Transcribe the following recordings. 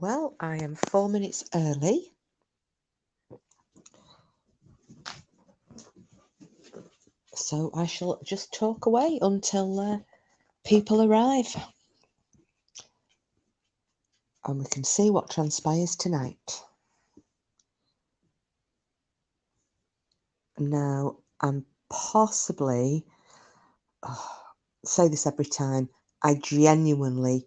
Well, I am 4 minutes early. So I shall just talk away until people arrive. And we can see what transpires tonight. Now, I'm possibly, say this every time, I genuinely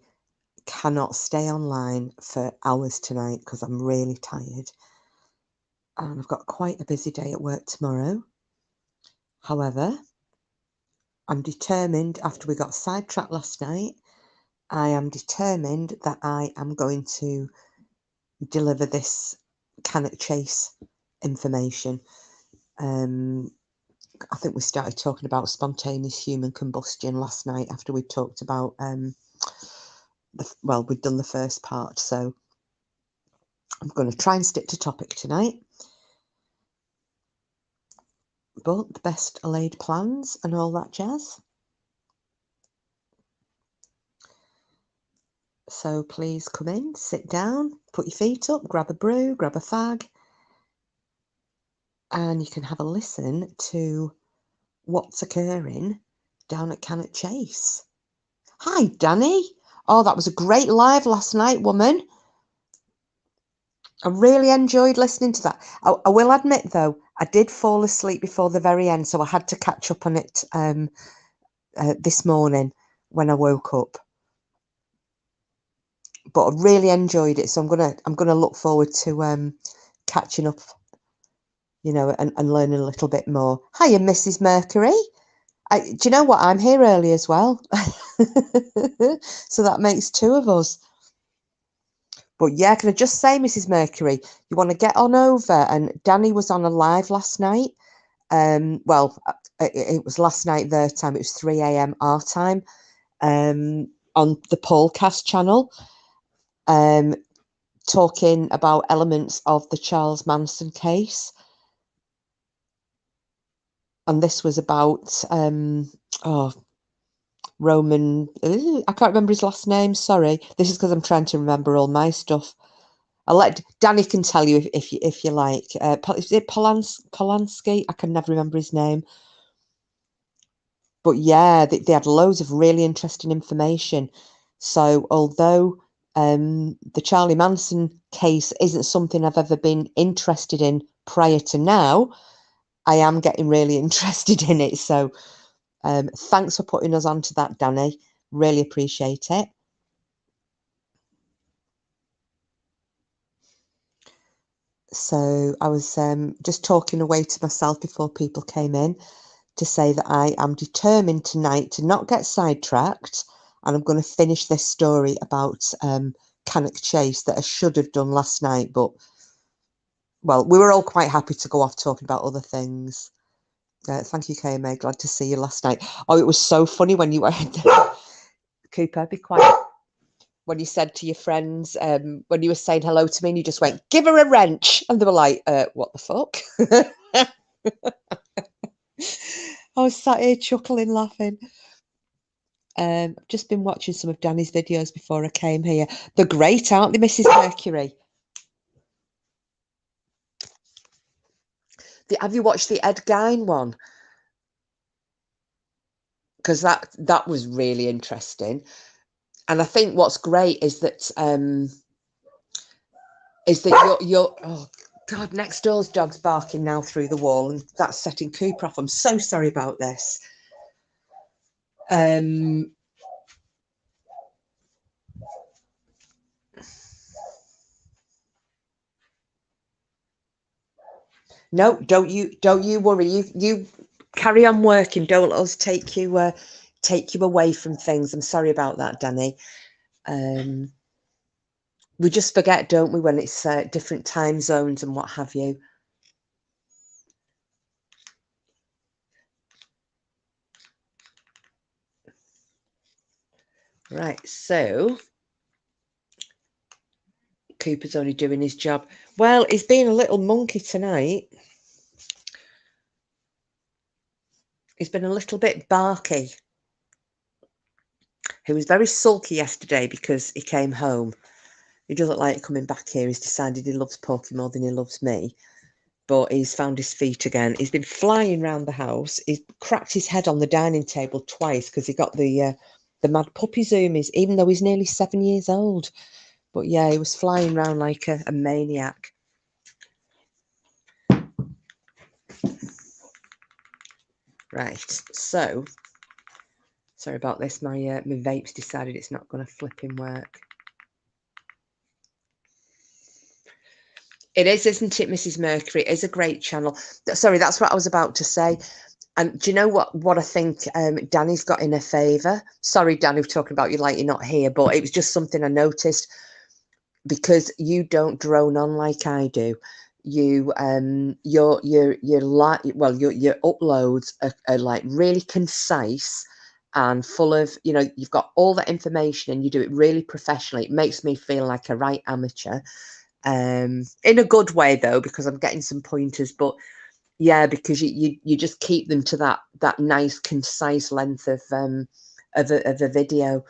cannot stay online for hours tonight because I'm really tired. And I've got quite a busy day at work tomorrow. However, I'm determined, after we got sidetracked last night, I am determined that I am going to deliver this Cannock chase information. I think we started talking about spontaneous human combustion last night after we talked about, we'd done the first part, so I'm going to try and stick to topic tonight. But the best are laid plans and all that jazz. So please come in, sit down, put your feet up, grab a brew, grab a fag, and you can have a listen to what's occurring down at Cannock Chase. Hi, Danny. Oh, that was a great live last night, woman. I really enjoyed listening to that. I will admit, though, I did fall asleep before the very end, so I had to catch up on it this morning when I woke up. But I really enjoyed it, so I'm gonna look forward to catching up, and learning a little bit more. Hiya, Mrs. Mercury. Do you know what? I'm here early as well. So that makes two of us. But yeah, can I just say, Mrs. Mercury, you want to get on over? And Danny was on a live last night. It was last night their time. It was 3 a.m. our time on the Paulcast channel, talking about elements of the Charles Manson case. And this was about Roman. I can't remember his last name. Sorry, this is because I'm trying to remember all my stuff. I'll let Danny can tell you if you like. Is it Polanski? I can never remember his name. But yeah, they had loads of really interesting information. So although the Charlie Manson case isn't something I've ever been interested in prior to now, I am getting really interested in it. So thanks for putting us on to that, Danny. Really appreciate it. So I was just talking away to myself before people came in to say that I am determined tonight to not get sidetracked, and I'm going to finish this story about Cannock Chase that I should have done last night, but well, we were all quite happy to go off talking about other things. Thank you, KMA. Glad to see you last night. Oh, it was so funny when you were Cooper, be quiet. When you said to your friends, when you were saying hello to me, and you just went, "Give her a wrench," and they were like, "What the fuck?" I was sat here chuckling, laughing. I've just been watching some of Danny's videos before I came here. They're great, aren't they, Mrs. Mercury? Have you watched the Ed Gein one? Because that was really interesting. And I think what's great is that you're oh God, next door's dog's barking now through the wall, and that's setting Cooper off. I'm so sorry about this. No, don't you worry. You carry on working. Don't let us take you away from things. I'm sorry about that, Danny. We just forget, don't we, when it's different time zones and what have you. Right, so Cooper's only doing his job. Well, he's being a little monkey tonight. He's been a little bit barky. He was very sulky yesterday because he came home He doesn't like coming back here. He's decided he loves Pokey more than he loves me. But he's found his feet again. He's been flying around the house. He's cracked his head on the dining table twice because he got the mad puppy zoomies, even though he's nearly 7 years old. But yeah, he was flying around like a maniac. Right, so sorry about this. My vape's decided it's not going to flipping work. It is, isn't it, Mrs. Mercury? It is a great channel. Sorry, that's what I was about to say. And do you know what I think Danny's got in her favour? Sorry, Danny, we're talking about you like you're not here, but it was just something I noticed, because you don't drone on like I do. You your uploads are like really concise and full of, you know, you've got all that information and you do it really professionally. It makes me feel like a right amateur. In a good way though, because I'm getting some pointers, but yeah, because you just keep them to that nice concise length of a video.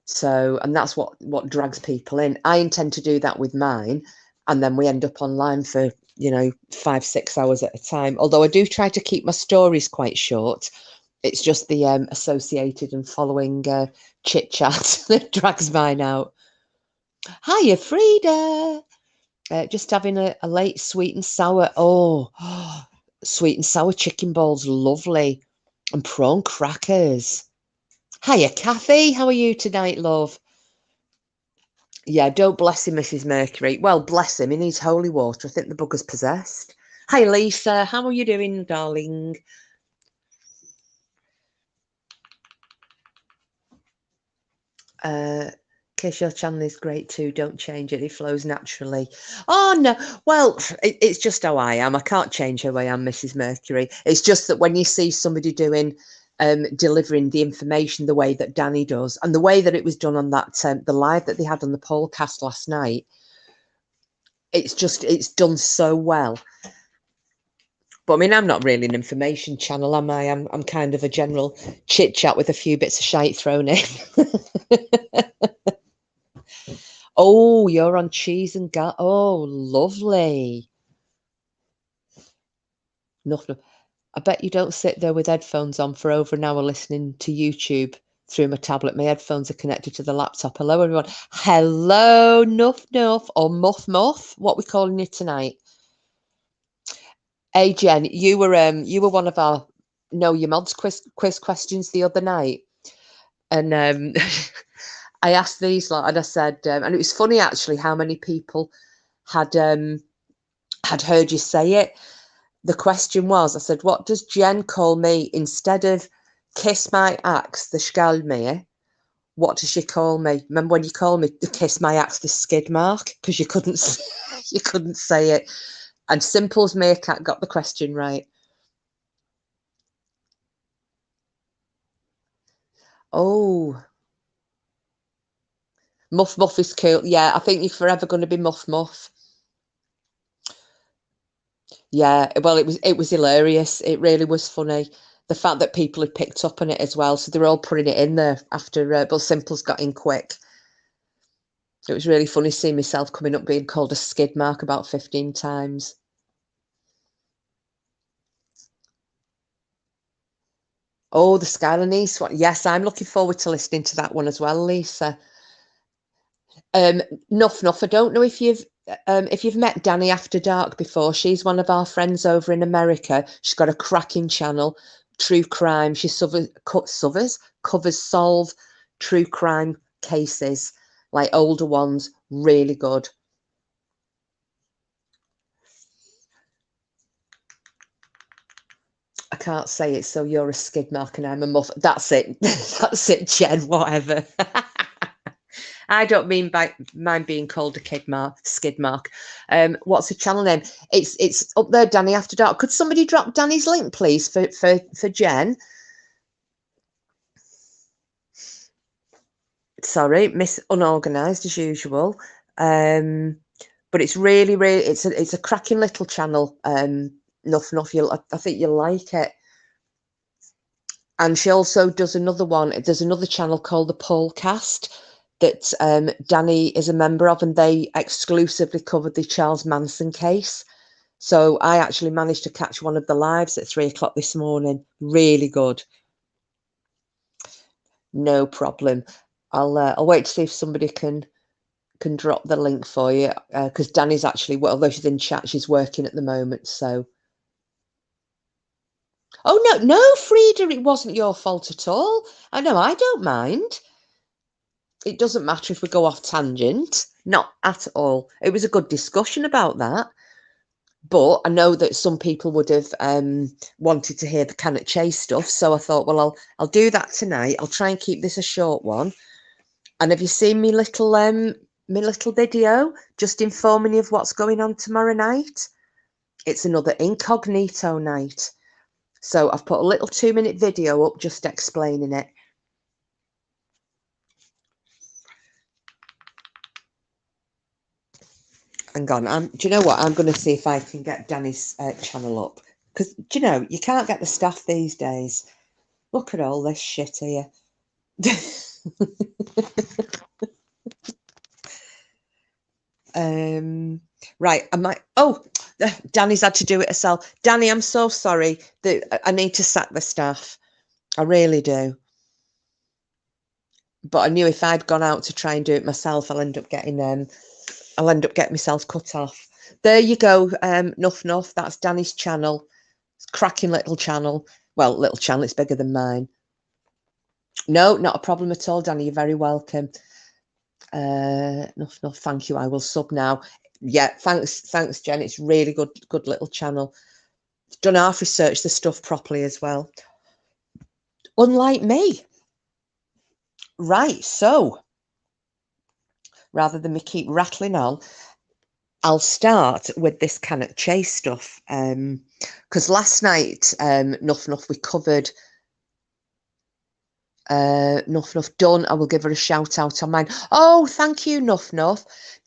So, and that's what drags people in. I intend to do that with mine, and then we end up online for, you know, 5-6 hours at a time. Although I do try to keep my stories quite short. It's just the associated and following chit chat that drags mine out. Hiya, Frida. Just having a late sweet and sour. Oh, sweet and sour chicken balls, lovely. And prawn crackers. Hiya, Kathy. How are you tonight, love? Yeah, don't bless him, Mrs. Mercury. Well, bless him. He needs holy water. I think the bugger's possessed. Hi, Lisa. How are you doing, darling? Case your channel is great too. Don't change it. It flows naturally. Oh, no. Well, it's just how I am. I can't change who I am, Mrs. Mercury. It's just that when you see somebody doing, delivering the information the way that Danny does, and the way that it was done on that, the live that they had on the podcast last night, it's done so well. But I mean, I'm not really an information channel, am I? I'm kind of a general chit chat with a few bits of shite thrown in. Oh, you're on cheese and oh, lovely. Nothing. I bet you don't sit there with headphones on for over an hour listening to YouTube through my tablet. My headphones are connected to the laptop. Hello, everyone. Hello, Nuff Nuff, or Muff Muff. What we calling you tonight? Hey, Jen, you were one of our Know Your Mods quiz questions the other night, and I asked these lot, and I said, and it was funny actually how many people had heard you say it. The question was, I said, what does Jen call me instead of kiss my axe, the skall me? What does she call me? Remember when you called me the kiss my axe, the skid mark? Because you couldn't say it. And Simple's Meerkat got the question right. Oh, Muff Muff is cool. Yeah, I think you're forever going to be Muff Muff. Yeah, well, it was hilarious. It really was funny. The fact that people had picked up on it as well, so they're all putting it in there after. But Simple's got in quick. It was really funny seeing myself coming up being called a skid mark about 15 times. Oh, the Skylar Niece one. Yes, I'm looking forward to listening to that one as well, Lisa. Nuff Nuff, I don't know if you've met Danny After Dark before. She's one of our friends over in America. She's got a cracking channel, true crime. She covers solve true crime cases, like older ones, really good. I can't say it, so you're a skid mark and I'm a muff. That's it. That's it, Jen, whatever. I don't mean by mine being called a skid mark. What's the channel name? It's up there, Danny After Dark. Could somebody drop Danny's link, please, for Jen? Sorry, Miss Unorganised as usual. But it's really, it's a cracking little channel. Nuff, I think you'll like it. And she also does another one. There's another channel called the Polecast. that Danny is a member of, and they exclusively covered the Charles Manson case. So I actually managed to catch one of the lives at 3 o'clock this morning. Really good. No problem. I'll wait to see if somebody can drop the link for you, because Danny's actually, well, although she's in chat, she's working at the moment. So, oh no, Frida, it wasn't your fault at all. I know, I don't mind. It doesn't matter if we go off tangent, not at all. It was a good discussion about that. But I know that some people would have wanted to hear the Cannock Chase stuff, so I thought, well, I'll do that tonight. I'll try and keep this a short one. And have you seen me little video just informing you of what's going on tomorrow night? It's another incognito night. So I've put a little 2-minute video up just explaining it. Hang on, do you know what? I'm going to see if I can get Danny's channel up. Because, do you know, you can't get the staff these days. Look at all this shit here. Right, Danny's had to do it herself. Danny, I'm so sorry. I need to sack the staff. I really do. But I knew if I'd gone out to try and do it myself, I'll end up getting myself cut off. There you go, Nuff. That's Danny's channel. It's a cracking little channel. Well, little channel, it's bigger than mine. No, not a problem at all, Danny. You're very welcome. Nuff, thank you. I will sub now. Yeah, thanks, Jen. It's really good little channel. Done half research the stuff properly as well. Unlike me. Right, so rather than me keep rattling on, I'll start with this Cannock Chase stuff. Because last night, Nuff, we covered Nuff done. I will give her a shout out on mine. Oh, thank you, Nuff.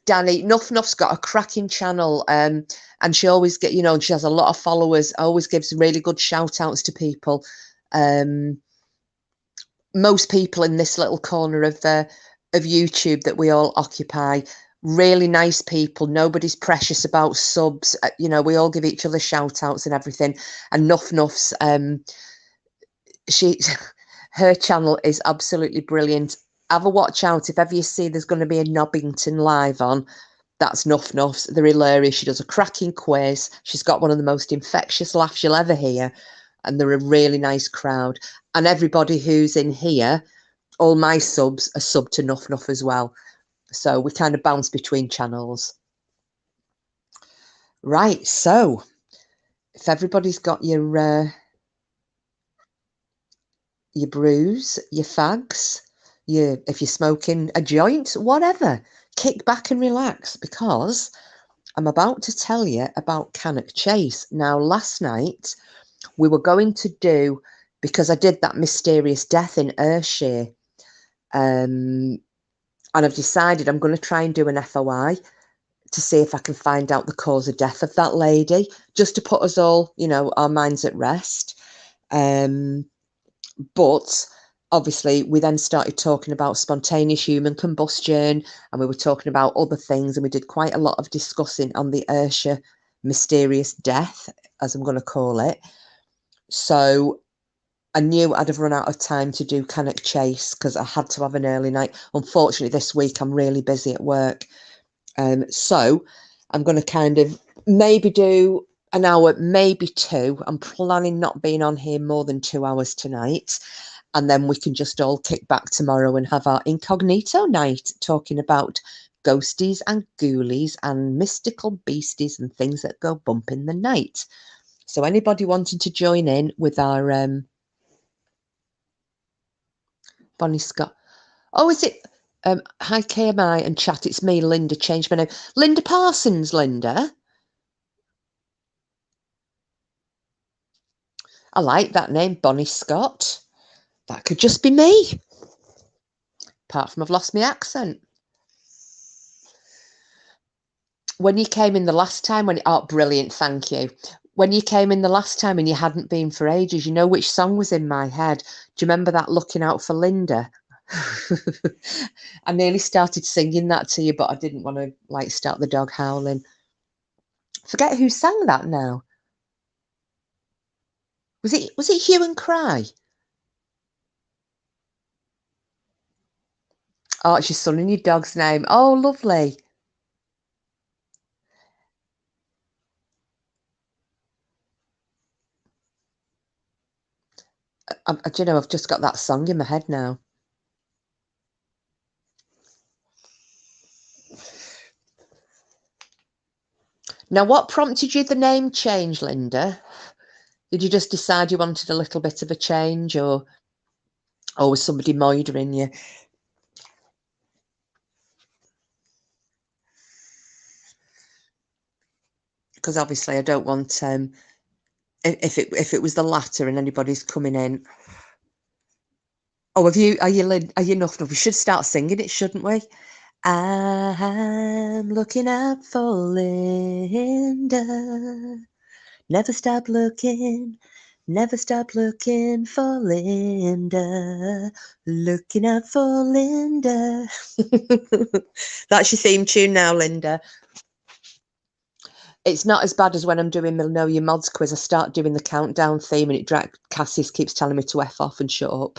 Danny, Nuff's got a cracking channel, and she always she has a lot of followers, always gives really good shout outs to people. Most people in this little corner of YouTube that we all occupy, really nice people. Nobody's precious about subs. We all give each other shout outs and everything. And Nuff's her channel is absolutely brilliant. Have a watch out if ever you see there's going to be a Nobbington live on. That's Nuff's. They're hilarious. She does a cracking quiz. She's got one of the most infectious laughs you'll ever hear. And they're a really nice crowd. And everybody who's in here, all my subs are sub to Nuff as well. So we kind of bounce between channels. Right, so if everybody's got your brews, your fags, if you're smoking a joint, whatever, kick back and relax, because I'm about to tell you about Cannock Chase. Now, last night we were going to do, because I did that mysterious death in Ayrshire, and I've decided I'm going to try and do an FOI to see if I can find out the cause of death of that lady, just to put us all, our minds at rest. But obviously we then started talking about spontaneous human combustion, and we were talking about other things, and we did quite a lot of discussing on the Ayrshire mysterious death, as I'm going to call it. So I knew I'd have run out of time to do Cannock Chase because I had to have an early night. Unfortunately, this week I'm really busy at work. So I'm going to kind of maybe do an hour, maybe 2. I'm planning not being on here more than 2 hours tonight. And then we can just all kick back tomorrow and have our incognito night, talking about ghosties and ghoulies and mystical beasties and things that go bump in the night. So anybody wanting to join in with our Bonnie Scott. Oh, is it? Hi, KMI and chat. It's me, Linda. Changed my name. Linda Parsons, Linda. I like that name, Bonnie Scott. That could just be me. Apart from I've lost my accent. When you came in the last time, oh, brilliant, thank you. When you came in the last time and you hadn't been for ages, you know which song was in my head? Do you remember that Looking Out for Linda? I nearly started singing that to you, but I didn't want to like start the dog howling. Forget who sang that now. Was it Hue and Cry? Oh, it's your son and your dog's name. Oh, lovely. Do you know, I've just got that song in my head now. Now, what prompted you the name change, Linda? Did you just decide you wanted a little bit of a change, or was somebody moidering you? Because obviously I don't want if it was the latter and anybody's coming in. Oh, are you enough? We should start singing it, shouldn't we? I'm looking out for Linda. Never stop looking for Linda. Looking out for Linda. That's your theme tune now, Linda. It's not as bad as when I'm doing my Know Your Mods quiz. I start doing the countdown theme and Cassie keeps telling me to F off and shut up.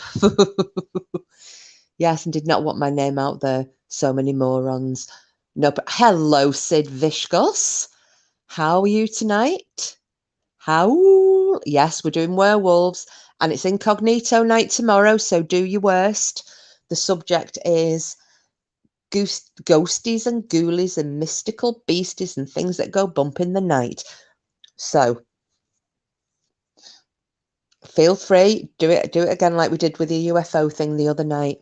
Yes, and did not want my name out there. So many morons. No, but hello, Sid Vishkos. How are you tonight? How? Yes, we're doing Werewolves, and it's incognito night tomorrow, so do your worst. The subject is ghosties and ghoulies and mystical beasties and things that go bump in the night. So feel free, do it again like we did with the UFO thing the other night.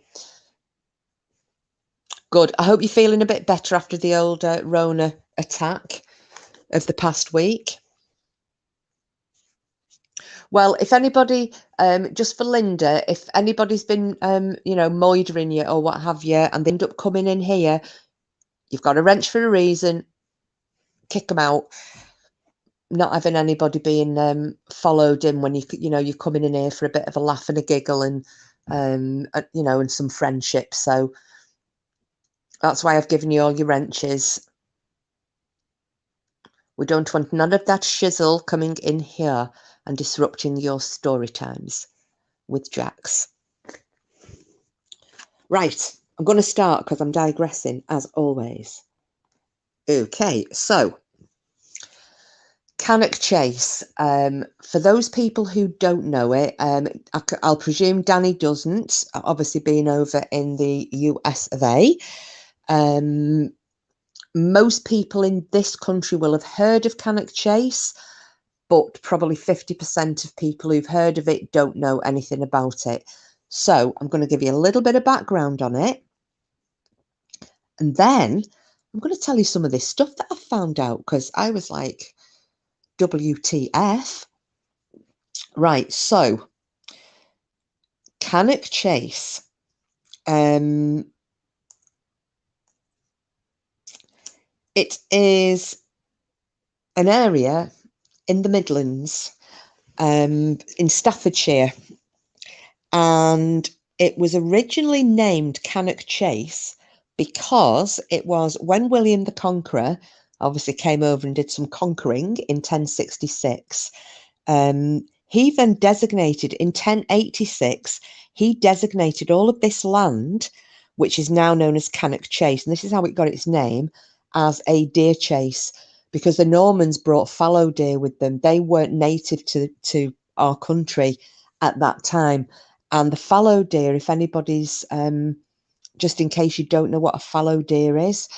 Good. I hope you're feeling a bit better after the old Rona attack of the past week. Well, if anybody, just for Linda, if anybody's been, moidering you or what have you, and they end up coming in here, you've got a wrench for a reason. Kick them out. Not having anybody being followed in when you're coming in here for a bit of a laugh and a giggle and and some friendship. So that's why I've given you all your wrenches. We don't want none of that shizzle coming in here and disrupting your story times with Jax. Right, I'm going to start because I'm digressing as always. Okay, so Cannock Chase. For those people who don't know it, I'll presume Danny doesn't, obviously being over in the US of A. Most people in this country will have heard of Cannock Chase, but probably 50% of people who've heard of it don't know anything about it. So I'm going to give you a little bit of background on it. And then I'm going to tell you some of this stuff that I found out because I was like, WTF? Right, so Cannock Chase. It is an area in the Midlands, in Staffordshire, and it was originally named Cannock Chase because it was when William the Conqueror obviously came over and did some conquering in 1066. He then designated in 1086, he designated all of this land, which is now known as Cannock Chase, and this is how it got its name, as a deer chase, because the Normans brought fallow deer with them. They weren't native to our country at that time. And the fallow deer, if anybody's, just in case you don't know what a fallow deer is,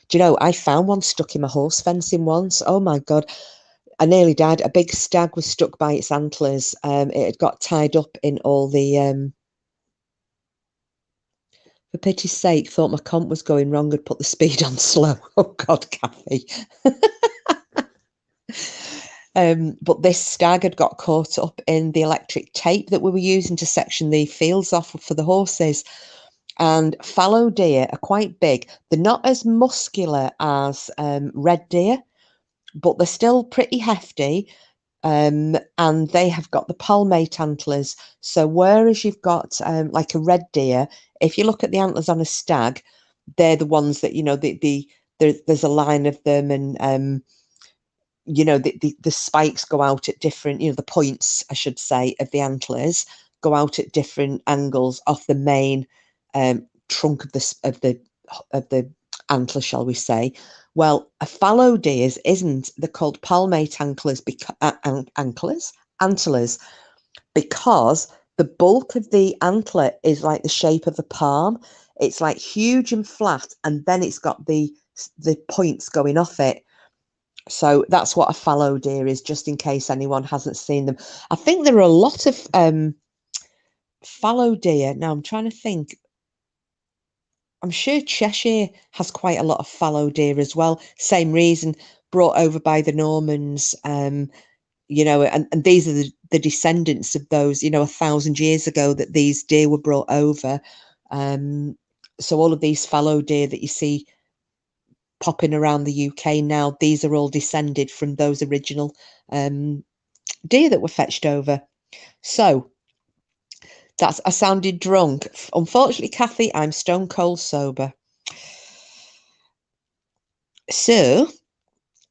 do you know, I found one stuck in my horse fencing once. Oh my God. I nearly died. A big stag was stuck by its antlers. It had got tied up in all the, for pity's sake, thought my comp was going wrong, had put the speed on slow. Oh God, Kathy. But this stag had got caught up in the electric tape that we were using to section the fields off for the horses. And fallow deer are quite big. They're not as muscular as red deer, but they're still pretty hefty. and they have got the palmate antlers. So whereas you've got like a red deer, if you look at the antlers on a stag, they're the ones that, you know, there's a line of them, and you know, the spikes go out at different, you know, the points, I should say, of the antlers go out at different angles off the main trunk of the antler, shall we say. Well, a fallow deer's isn't. They're called palmate antlers antlers, because the bulk of the antler is like the shape of a palm. It's like huge and flat, and then it's got the points going off it. So that's what a fallow deer is, just in case anyone hasn't seen them. I think there are a lot of fallow deer. Now I'm trying to think. I'm sure Cheshire has quite a lot of fallow deer as well. Same reason, brought over by the Normans. You know, and these are the descendants of those, you know, 1,000 years ago that these deer were brought over. So all of these fallow deer that you see popping around the UK now, these are all descended from those original deer that were fetched over. So I sounded drunk. Unfortunately, Kathy, I'm stone cold sober. So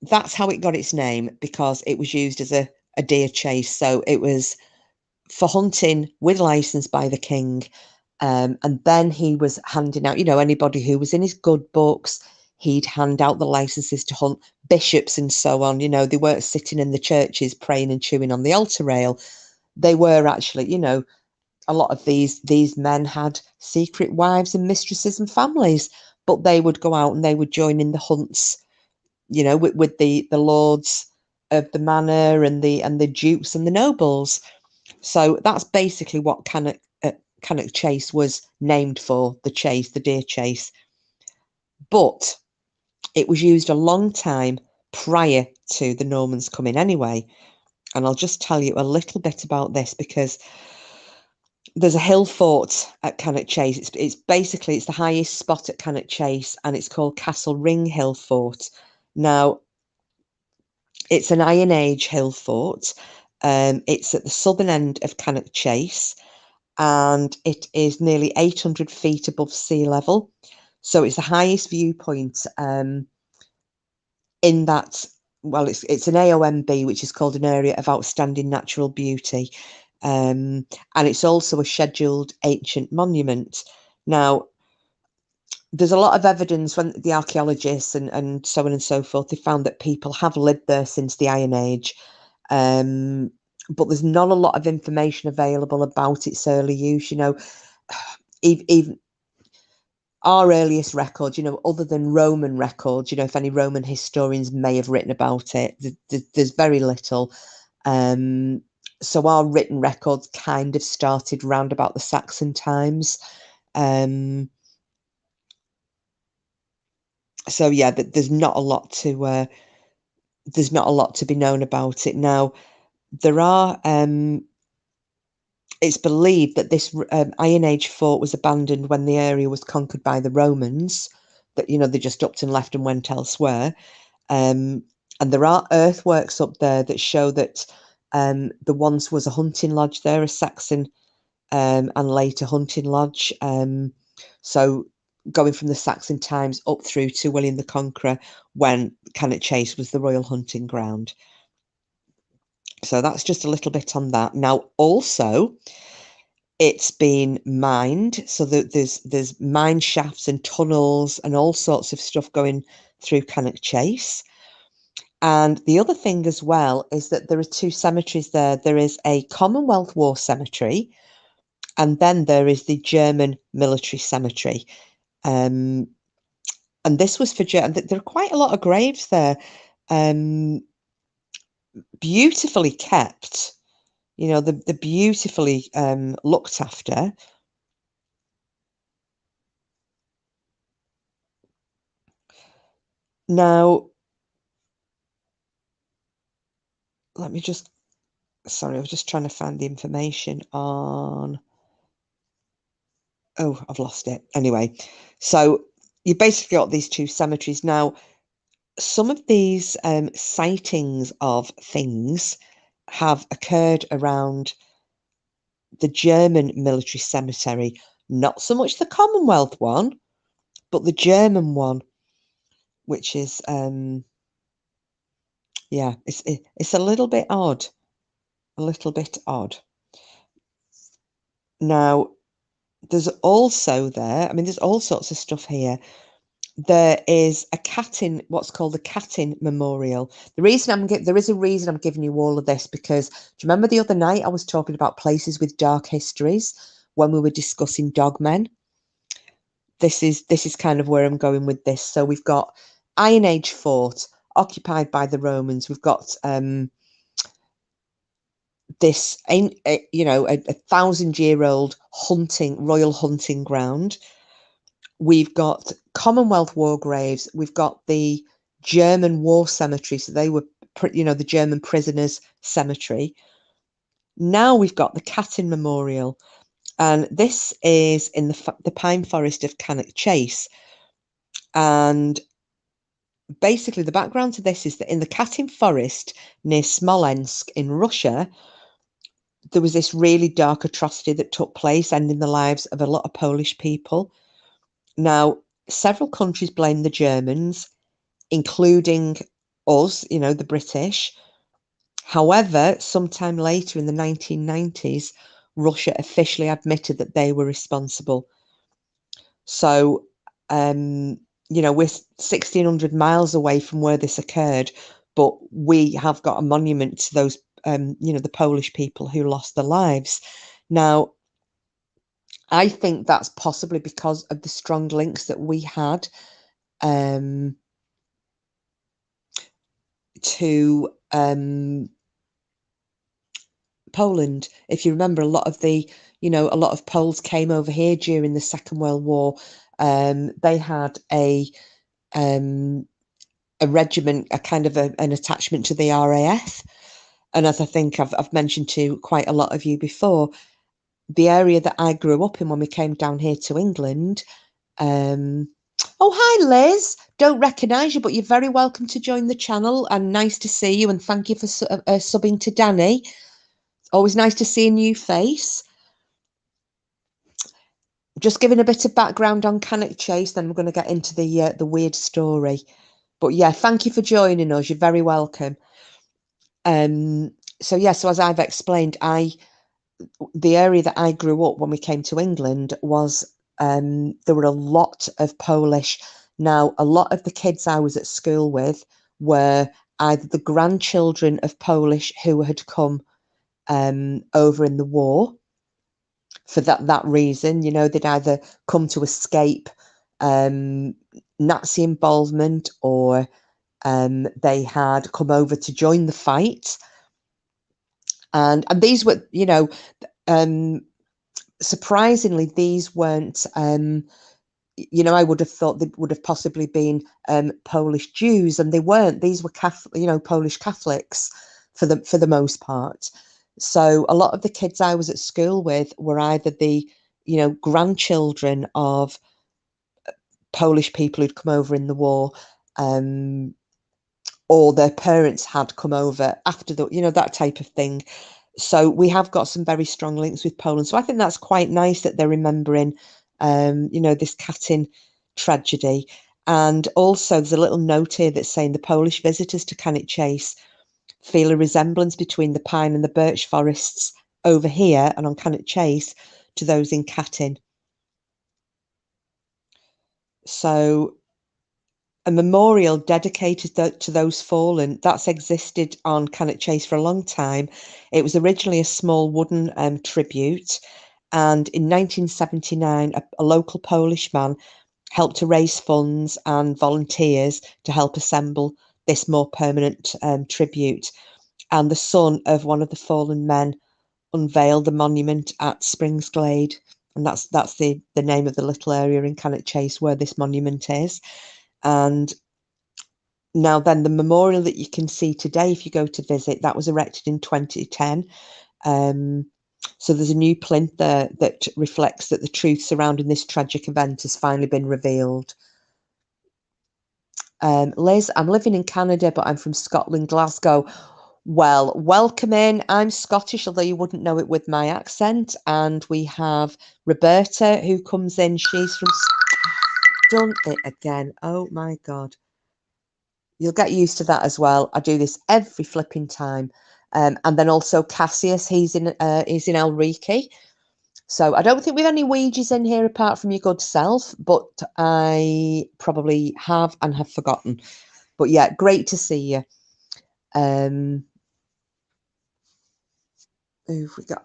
that's how it got its name, because it was used as a deer chase. So it was for hunting with license by the king. And then he was handing out, you know, anybody who was in his good books, he'd hand out the licenses to hunt, bishops and so on. You know, they weren't sitting in the churches praying and chewing on the altar rail. They were actually, you know, a lot of these men had secret wives and mistresses and families, but they would go out and they would join in the hunts, you know, with the lords of the manor and the dukes and the nobles. So that's basically what Cannock Chase was named for, the chase, the deer chase. But it was used a long time prior to the Normans coming anyway. And I'll just tell you a little bit about this, because there's a hill fort at Cannock Chase. It's basically, it's the highest spot at Cannock Chase, and it's called Castle Ring Hill Fort. Now, it's an Iron Age hill fort. It's at the southern end of Cannock Chase, and it is nearly 800 feet above sea level. So it's the highest viewpoint in that, well, it's an AOMB, which is called an Area of Outstanding Natural Beauty. And it's also a scheduled ancient monument. Now, there's a lot of evidence when the archaeologists and so on and so forth, they found that people have lived there since the Iron Age. But there's not a lot of information available about its early use. You know, even our earliest records, you know, other than Roman records, you know, if any Roman historians may have written about it, there's very little. So our written records kind of started round about the Saxon times. So yeah, there's not a lot to be known about it now. There are it's believed that this Iron Age fort was abandoned when the area was conquered by the Romans. That, you know, they just upped and left and went elsewhere. And there are earthworks up there that show that there once was a hunting lodge there, a Saxon and later hunting lodge. So going from the Saxon times up through to William the Conqueror, when Cannock Chase was the royal hunting ground. So that's just a little bit on that. Now, also, it's been mined, so that there's mine shafts and tunnels and all sorts of stuff going through Cannock Chase. And the other thing as well is that there are two cemeteries there. There is a Commonwealth War cemetery, and then there is the German military cemetery. And this was for German. There are quite a lot of graves there, beautifully kept. You know, they're beautifully looked after. Now, let me just, sorry, I was just trying to find the information on, oh, I've lost it. Anyway, so you basically got these two cemeteries. Now, some of these sightings of things have occurred around the German military cemetery, not so much the Commonwealth one, but the German one, which is yeah, it's a little bit odd, a little bit odd. Now, there's also there, I mean, there's all sorts of stuff here. There is a Cattin, what's called the Cattin Memorial. There is a reason I'm giving you all of this, because do you remember the other night I was talking about places with dark histories when we were discussing dogmen? This is kind of where I'm going with this. So we've got Iron Age fort occupied by the Romans. We've got this, you know, a 1,000-year-old royal hunting ground. We've got Commonwealth war graves. We've got the German war cemetery. So they were, you know, the German prisoners cemetery. Now we've got the Cattin Memorial. And this is in the pine forest of Cannock Chase. And basically the background to this is that in the Katyn forest near Smolensk in Russia, there was this really dark atrocity that took place, ending the lives of a lot of Polish people. Now, several countries blame the Germans, including us, you know, the British. However, sometime later in the 1990s, Russia officially admitted that they were responsible. So, you know, we're 1,600 miles away from where this occurred, but we have got a monument to those, you know, the Polish people who lost their lives. Now, I think that's possibly because of the strong links that we had to Poland. If you remember, a lot of Poles came over here during the Second World War. They had a regiment, a kind of an attachment to the RAF. And as I think I've mentioned to quite a lot of you before, the area that I grew up in when we came down here to England. Oh, hi, Liz. Don't recognise you, but you're very welcome to join the channel, and nice to see you. And thank you for subbing to Danny. Always nice to see a new face. Just giving a bit of background on Cannock Chase, then we're going to get into the weird story. But yeah, thank you for joining us. You're very welcome. So yeah, so as I've explained, the area that I grew up when we came to England was there were a lot of Polish. Now, a lot of the kids I was at school with were either the grandchildren of Polish who had come over in the war. For that reason, you know, they'd either come to escape Nazi involvement, or they had come over to join the fight. And these were, you know, surprisingly, these weren't, you know, I would have thought they would have possibly been Polish Jews, and they weren't. These were Catholic, you know, Polish Catholics for the most part. So a lot of the kids I was at school with were either the, you know, grandchildren of Polish people who'd come over in the war, or their parents had come over after the, you know, that type of thing. So we have got some very strong links with Poland. So I think that's quite nice that they're remembering, you know, this Katyn tragedy. And also there's a little note here that's saying the Polish visitors to Cannock Chase feel a resemblance between the pine and the birch forests over here and on Cannock Chase to those in Katyn. So a memorial dedicated to those fallen, that's existed on Cannock Chase for a long time. It was originally a small wooden tribute, and in 1979 a local Polish man helped to raise funds and volunteers to help assemble this more permanent tribute. And the son of one of the fallen men unveiled the monument at Springsglade, and that's the name of the little area in Cannock Chase where this monument is. And now then, the memorial that you can see today, if you go to visit, that was erected in 2010. So there's a new plinth there that reflects that the truth surrounding this tragic event has finally been revealed. Liz, I'm living in Canada, but I'm from Scotland, Glasgow. Well, welcome in. I'm Scottish, although you wouldn't know it with my accent. And we have Roberta who comes in. She's from... Done it again. Oh my God. You'll get used to that as well. I do this every flipping time. And then also Cassius, he's in Elriki. So I don't think we've any Ouijas in here apart from your good self, but I probably have and have forgotten. But yeah, great to see you.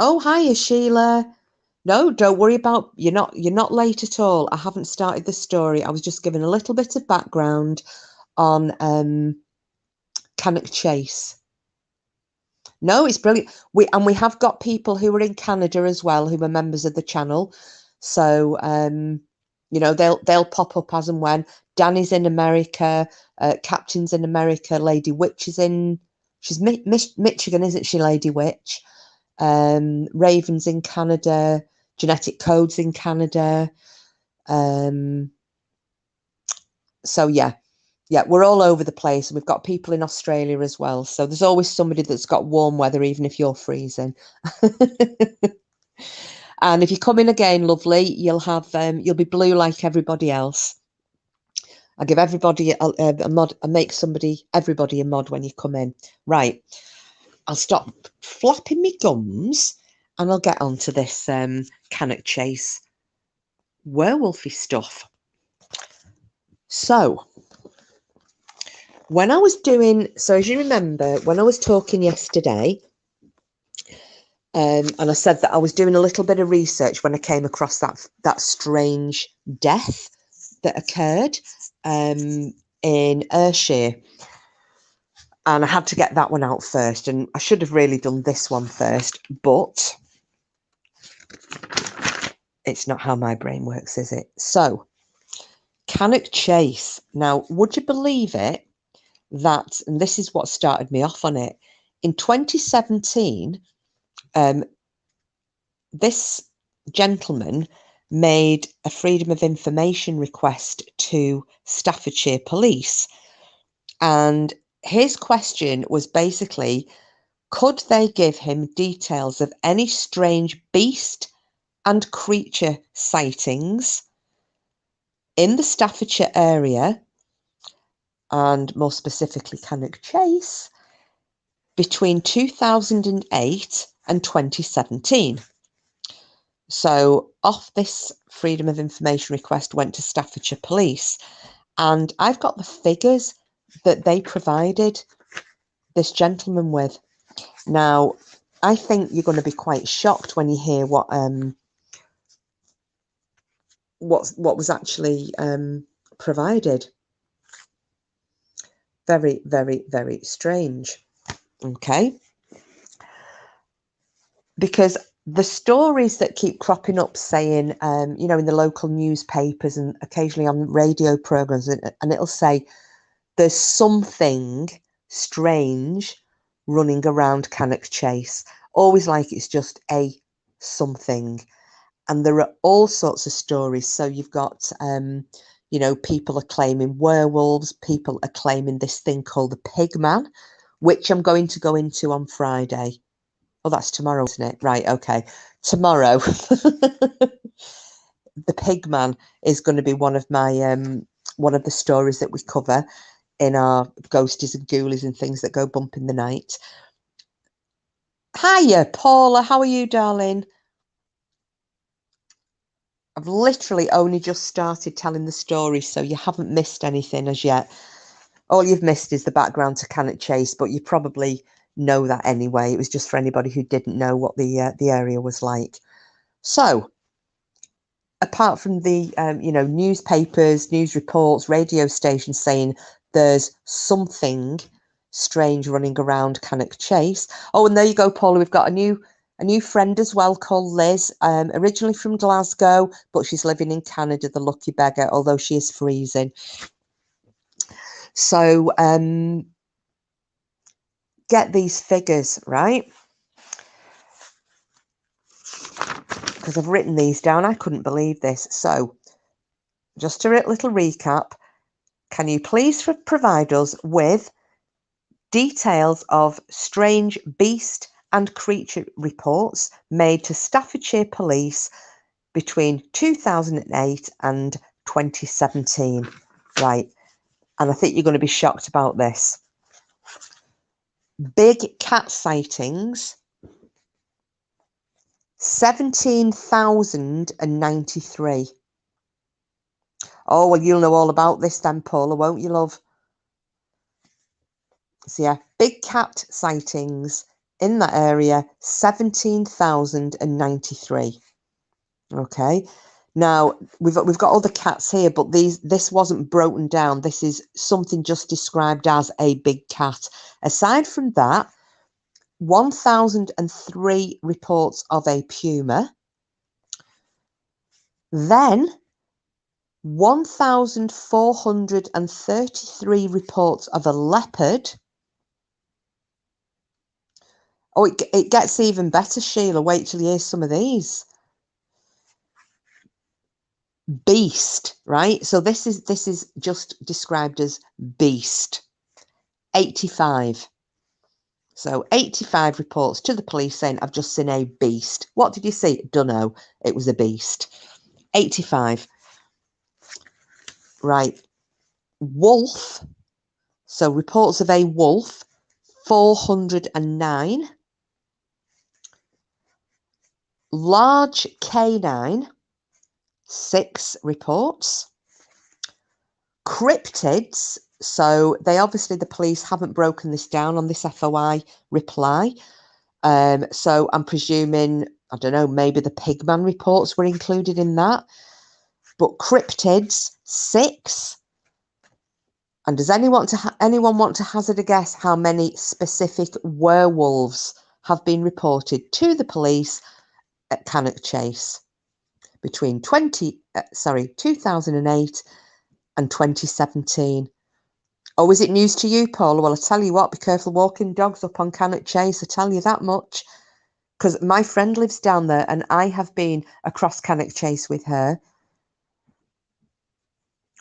Oh, hiya, Sheila. No, don't worry about you're not late at all. I haven't started the story. I was just giving a little bit of background on Cannock Chase. No, it's brilliant. We have got people who are in Canada as well who are members of the channel. So you know, they'll pop up as and when. Danny's in America, Captain's in America, Lady Witch is in. She's Michigan, isn't she, Lady Witch? Raven's in Canada, Genetic Code's in Canada. So yeah, we're all over the place. We've got people in Australia as well. So there's always somebody that's got warm weather, even if you're freezing. And if you come in again, lovely, you'll have you'll be blue like everybody else. I give everybody a mod. I make everybody a mod when you come in. Right. I'll stop flapping me gums and I'll get on to this Cannock Chase werewolfy stuff. So when I was doing, so as you remember, when I was talking yesterday, and I said that I was doing a little bit of research when I came across that strange death that occurred in Ayrshire. And I had to get that one out first. And I should have really done this one first, but it's not how my brain works, is it? So, Cannock Chase. Now, would you believe it that, and this is what started me off on it, in 2017, this gentleman made a Freedom of Information request to Staffordshire Police. And his question was basically, could they give him details of any strange beast and creature sightings in the Staffordshire area, and more specifically Cannock Chase, between 2008 and 2017. So off this Freedom of Information request went to Staffordshire Police, and I've got the figures that they provided this gentleman with. Now, I think you're going to be quite shocked when you hear what was actually provided. Very, very, very strange. Okay. Because the stories that keep cropping up saying, you know, in the local newspapers and occasionally on radio programs, and it'll say there's something strange running around Cannock Chase, always like it's just a something. And there are all sorts of stories. So you've got, you know, people are claiming werewolves, people are claiming this thing called the pig man, which I'm going to go into on Friday. Oh, that's tomorrow, isn't it? Right, okay. Tomorrow. The pig man is going to be one of my one of the stories that we cover in our ghosties and ghoulies and things that go bump in the night. Hiya, Paula. How are you, darling? I've literally only just started telling the story, so you haven't missed anything as yet. All you've missed is the background to Cannock Chase, but you probably know that anyway. It was just for anybody who didn't know what the area was like. So, apart from the you know, newspapers, news reports, radio stations saying there's something strange running around Cannock Chase. Oh, and there you go, Paula. We've got a new friend as well called Liz, originally from Glasgow, but she's living in Canada, the lucky beggar, although she is freezing. So get these figures, right? Because I've written these down. I couldn't believe this. So just a little recap. Can you please provide us with Details of strange beast and creature reports made to Staffordshire Police between 2008 and 2017. Right, and I think you're going to be shocked about this. Big cat sightings, 17,093. Oh, well, you'll know all about this then, Paula, won't you, love? So, yeah, big cat sightings in that area, 17,093. Okay. Now, we've got other cats here, but this wasn't broken down. This is something just described as a big cat. Aside from that, 1,003 reports of a puma. Then 1,433 reports of a leopard. Oh, it gets even better, Sheila. Wait till you hear some of these. Beast, right? So this is just described as beast. 85. So 85 reports to the police saying, I've just seen a beast. What did you see? Dunno. It was a beast. 85. Right. Wolf. So reports of a wolf, 409. Large canine, 6 reports. Cryptids. So the police haven't broken this down on this FOI reply. So I'm presuming, I don't know, maybe the Pigman reports were included in that. But cryptids, 6. And does anyone want to hazard a guess how many specific werewolves have been reported to the police at Cannock Chase between 2008 and 2017? Oh, is it news to you, Paula? Well, I tell you what, be careful walking dogs up on Cannock Chase, I tell you that much. Because my friend lives down there and I have been across Cannock Chase with her,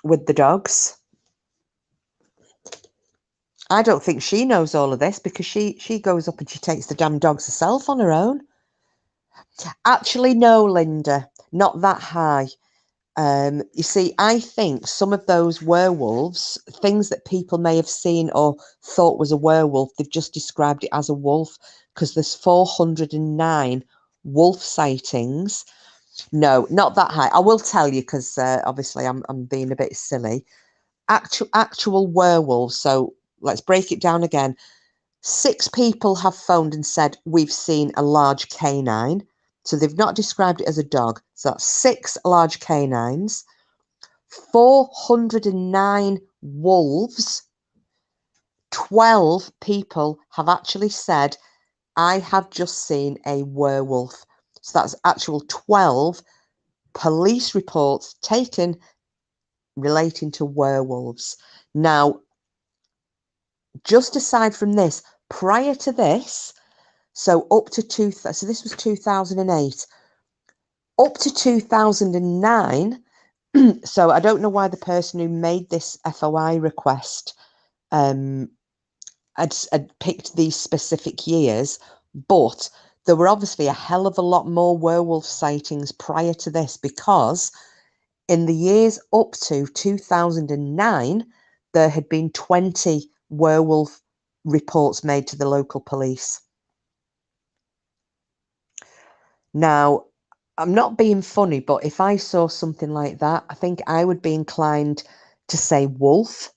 with the dogs. I don't think she knows all of this because she goes up and she takes the damn dogs herself on her own. Actually, no, Linda, not that high. You see, I think some of those werewolves, things that people may have seen or thought was a werewolf, they've just described it as a wolf because there's 409 wolf sightings. No, not that high. I will tell you because obviously I'm being a bit silly. Actual werewolves. So let's break it down again. 6 people have phoned and said we've seen a large canine. So they've not described it as a dog. So that's 6 large canines, 409 wolves, 12 people have actually said, I have just seen a werewolf. So that's actual 12 police reports taken relating to werewolves. Now, just aside from this, prior to this, so up to so this was 2008, up to 2009. So I don't know why the person who made this FOI request had picked these specific years, but there were obviously a hell of a lot more werewolf sightings prior to this, because in the years up to 2009, there had been 20 werewolf reports made to the local police. Now, I'm not being funny, but if I saw something like that, I think I would be inclined to say wolf.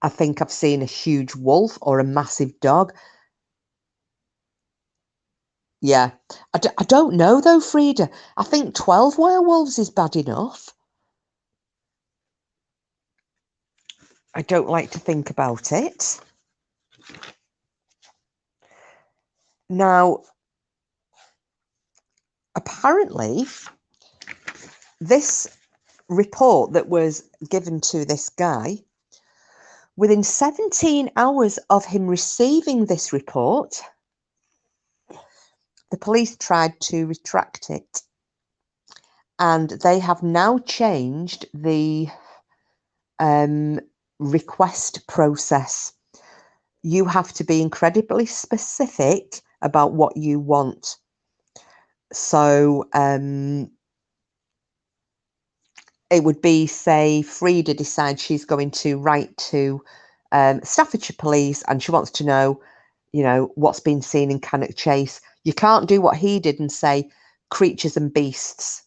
I think I've seen a huge wolf or a massive dog. Yeah. I don't know, though, Frida. I think 12 werewolves is bad enough. I don't like to think about it. Now, apparently, this report that was given to this guy, within 17 hours of him receiving this report, the police tried to retract it. And they have now changed the request process. you have to be incredibly specific about what you want. So it would be, say, Frida decides she's going to write to Staffordshire Police and she wants to know, you know, what's been seen in Cannock Chase. You can't do what he did and say creatures and beasts.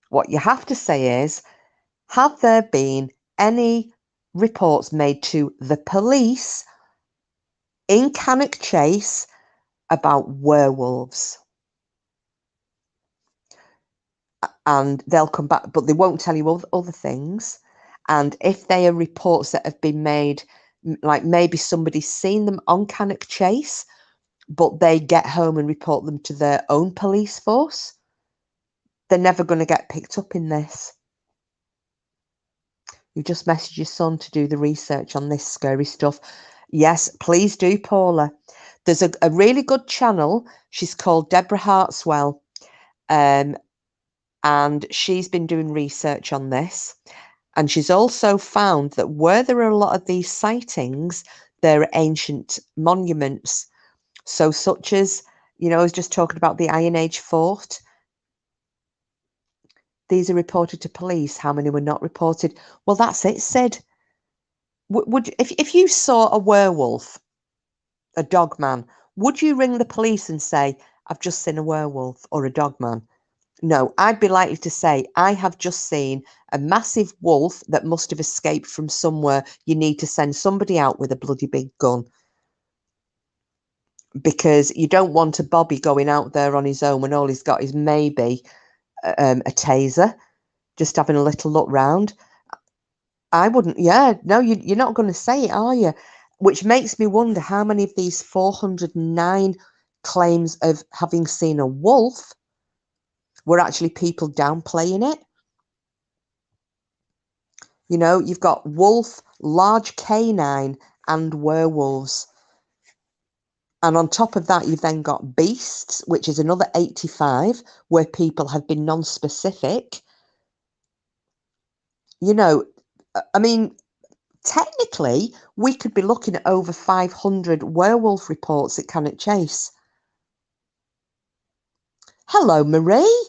What you have to say is, have there been any reports made to the police in Cannock Chase about werewolves? And they'll come back, but they won't tell you other things. And if they are reports that have been made, like maybe somebody's seen them on Cannock Chase, but they get home and report them to their own police force, they're never going to get picked up in this. You just message your son to do the research on this scary stuff. Yes, please do, Paula. There's a really good channel. She's called Deborah Hartswell. And she's been doing research on this. And she's also found that where there are a lot of these sightings, there are ancient monuments. So such as, you know, I was just talking about the Iron Age fort. These are reported to police. How many were not reported? Well, that's it, Sid. Would if you saw a werewolf, a dog man, would you ring the police and say, I've just seen a werewolf or a dog man? No, I'd be likely to say, I have just seen a massive wolf that must have escaped from somewhere. You need to send somebody out with a bloody big gun. Because you don't want a Bobby going out there on his own when all he's got is maybe a taser, just having a little look round. I wouldn't, yeah, no, you're not going to say it, are you? Which makes me wonder how many of these 409 claims of having seen a wolf were actually people downplaying it. You know, you've got wolf, large canine, and werewolves. And on top of that, you've then got beasts, which is another 85, where people have been non-specific. You know, I mean, technically, we could be looking at over 500 werewolf reports at Cannock Chase. Hello, Marie.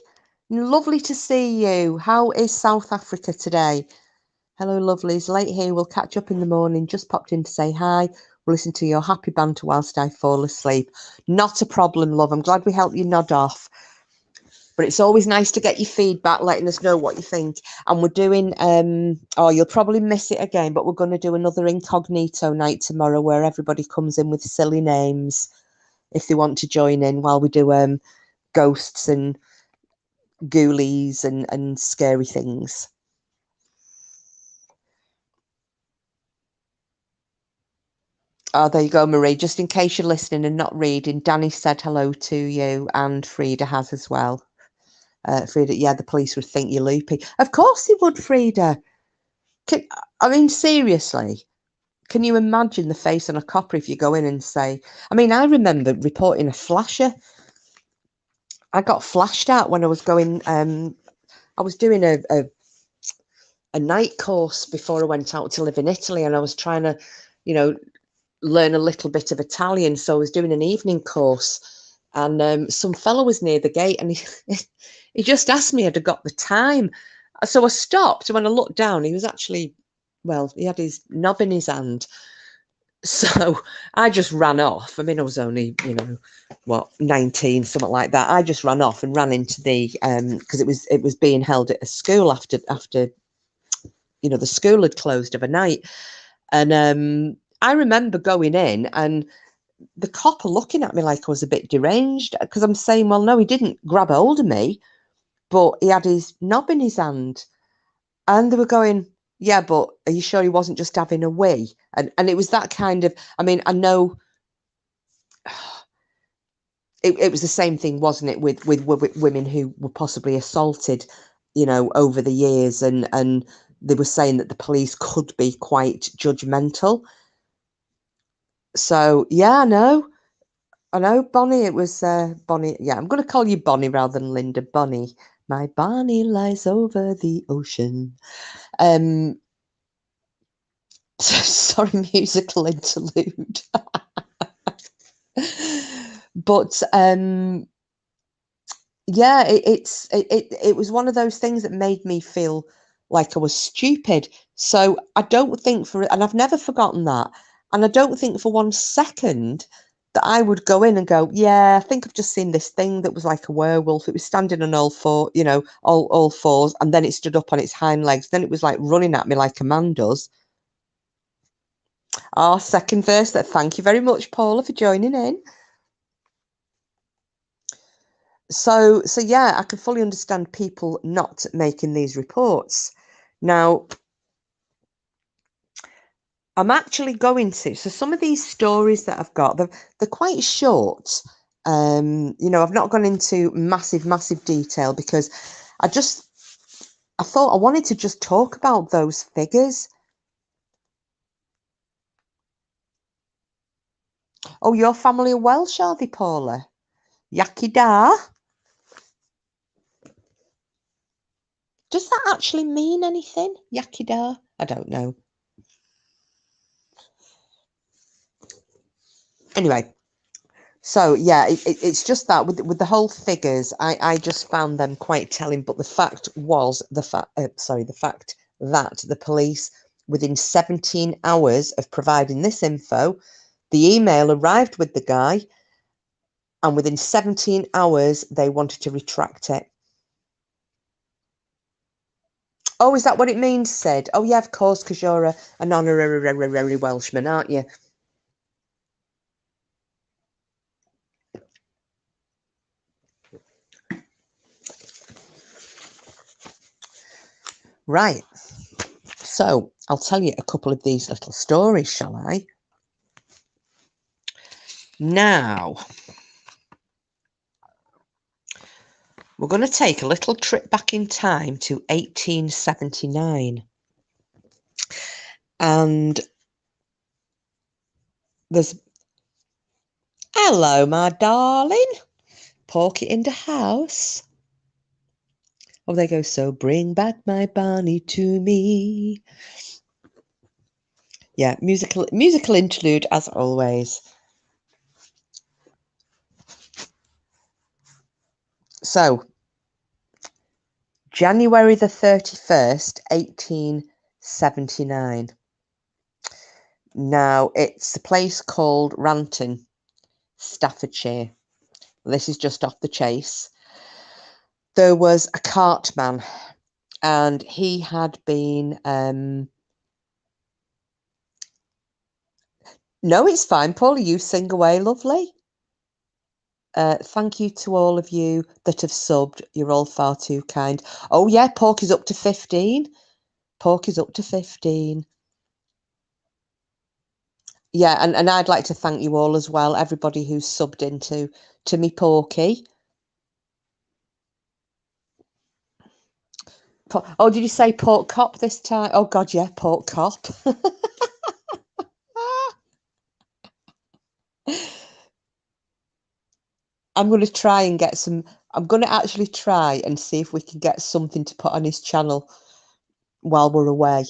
Lovely to see you. How is South Africa today? Hello, lovelies. Late here. We'll catch up in the morning. Just popped in to say hi. We'll listen to your happy banter whilst I fall asleep. Not a problem, love. I'm glad we helped you nod off. But it's always nice to get your feedback, letting us know what you think. And we're doing, oh, you'll probably miss it again, but we're going to do another incognito night tomorrow where everybody comes in with silly names if they want to join in while we do ghosts and ghoulies and scary things. Oh, there you go, Marie. Just in case you're listening and not reading, Danny said hello to you, and Frida has as well. Frida, yeah, the police would think you're loopy. Of course they would, Frida. I mean, seriously, can you imagine the face on a copper if you go in and say, I mean, I remember reporting a flasher. I got flashed out when I was going, I was doing a night course before I went out to live in Italy, and I was trying to, you know, learn a little bit of Italian. So I was doing an evening course, and some fellow was near the gate, and he just asked me had I got the time. So I stopped, and when I looked down, he was actually, well, he had his knob in his hand. So I just ran off. I mean, I was only, you know, what, 19, something like that. I just ran off and ran into the because it was being held at a school after you know, the school had closed overnight. And I remember going in and the copper looking at me like I was a bit deranged, because I'm saying, well, no, he didn't grab hold of me, but he had his knob in his hand. And they were going, yeah, but are you sure he wasn't just having a wee? And it was that kind of, I mean, I know it was the same thing, wasn't it, with women who were possibly assaulted, you know, over the years, and they were saying that the police could be quite judgmental. So yeah, I know, Bonnie. It was Bonnie. Yeah, I'm going to call you Bonnie rather than Linda. Bonnie, my Bonnie lies over the ocean. Sorry, musical interlude. But yeah, it was one of those things that made me feel like I was stupid. So I don't think and I've never forgotten that. And I don't think for 1 second that I would go in and go, yeah, I think I've just seen this thing that was like a werewolf. It was standing on all four, all fours, and then it stood up on its hind legs. Then it was like running at me like a man does. Our second verse. Thank you very much, Paula, for joining in. So yeah, I can fully understand people not making these reports. Now, I'm actually going to. So some of these stories that I've got, they're quite short. I've not gone into massive detail because I thought I wanted to just talk about those figures. Oh, your family are Welsh, are they, Paula? Yaki da. Does that actually mean anything? Yaki da? I don't know. Anyway, so yeah, it's just that with the whole figures, I just found them quite telling. But the fact that the police, within 17 hours of providing this info, the email arrived with the guy, and within 17 hours they wanted to retract it. Oh, is that what it means, Sid? Oh yeah, of course, because you're an honorary Welshman, aren't you? Right. So I'll tell you a couple of these little stories, shall I? Now, we're going to take a little trip back in time to 1879. And there's... Hello, my darling. Porky in the house. Oh, they go, so bring back my Barney to me. Yeah, musical interlude as always. So, January the 31st, 1879. Now, it's a place called Ranton, Staffordshire. This is just off the Chase. There was a cartman, and he had been... No, it's fine, Paula. You sing away, lovely. Thank you to all of you that have subbed. You're all far too kind. Oh, yeah, Pork is up to 15. Pork is up to 15. Yeah, and I'd like to thank you all as well, everybody who's subbed into me, Porky. Oh, did you say pork cop this time? Oh, God, yeah, pork cop. I'm going to try and get some... I'm going to actually try and see if we can get something to put on his channel while we're away.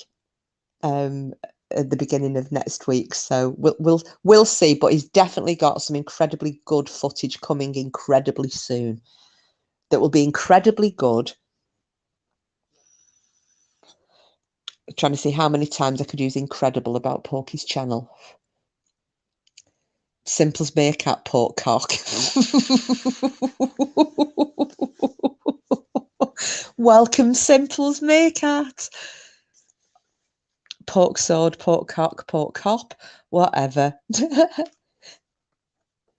At the beginning of next week, so we'll see. But he's definitely got some incredibly good footage coming incredibly soon. That will be incredibly good. I'm trying to see how many times I could use incredible about Porky's channel. Simple as meerkat, pork cock. Welcome, simple as meerkat. Pork sword, pork cock, pork cop, whatever.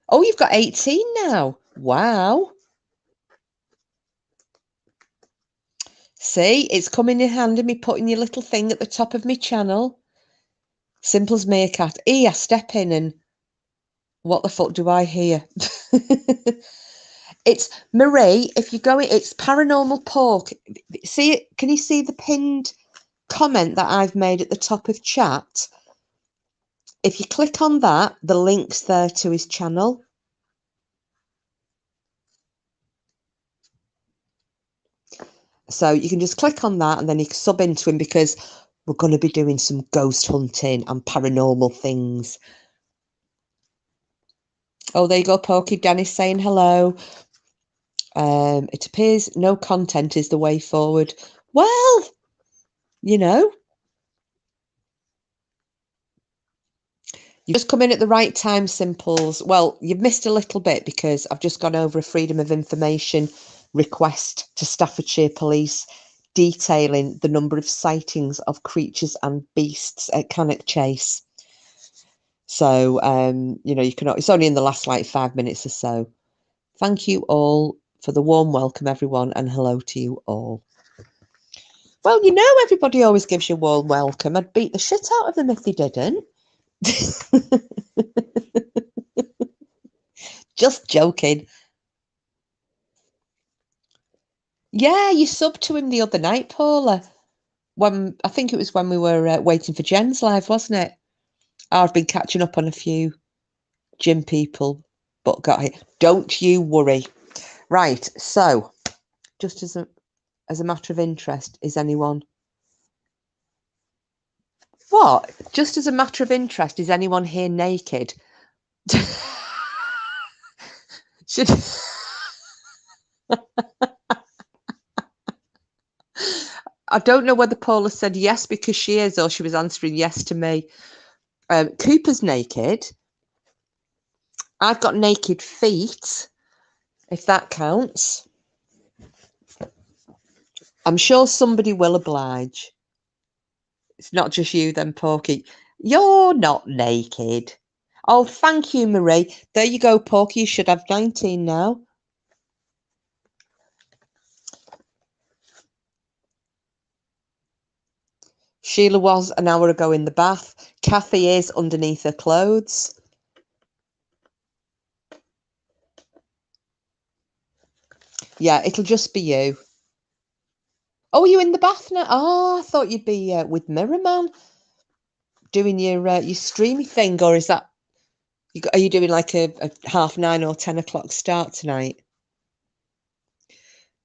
Oh, you've got 18 now. Wow. See, it's coming in handy, me putting your little thing at the top of my channel. Simple as meerkat. I step in and what the fuck do I hear? It's Marie, if you go, it's Paranormal Pork. See it? Can you see the pinned comment that I've made at the top of chat? If you click on that, the link's there to his channel. So you can just click on that and then you can sub into him, because we're going to be doing some ghost hunting and paranormal things. Oh, there you go, Pokey. Dennis saying hello. It appears no content is the way forward. Well, you know, you've just come in at the right time, Simples. Well, you've missed a little bit because I've just gone over a freedom of information request to Staffordshire Police detailing the number of sightings of creatures and beasts at Cannock Chase. So, you know, you can. It's only in the last like 5 minutes or so. Thank you all for the warm welcome, everyone, and hello to you all. Well, you know, everybody always gives you a warm welcome. I'd beat the shit out of them if they didn't. Just joking. Yeah, you subbed to him the other night, Paula. When I think it was when we were waiting for Jen's live, wasn't it? I've been catching up on a few gym people, but got it. Don't you worry. Right, so just as a matter of interest, is anyone? What? Just as a matter of interest, is anyone here naked? Should I don't know whether Paula said yes because she is, or she was answering yes to me. Cooper's naked. I've got naked feet, if that counts. I'm sure somebody will oblige. It's not just you then, Porky. You're not naked. Oh, thank you, Marie. There you go, Porky. You should have 19 now. Sheila was an hour ago in the bath. Kathy is underneath her clothes. Yeah, it'll just be you. Oh, you in the bath now? Oh, I thought you'd be with Mirror Man doing your streamy thing, or is that? Are you doing like a 9:30 or 10 o'clock start tonight?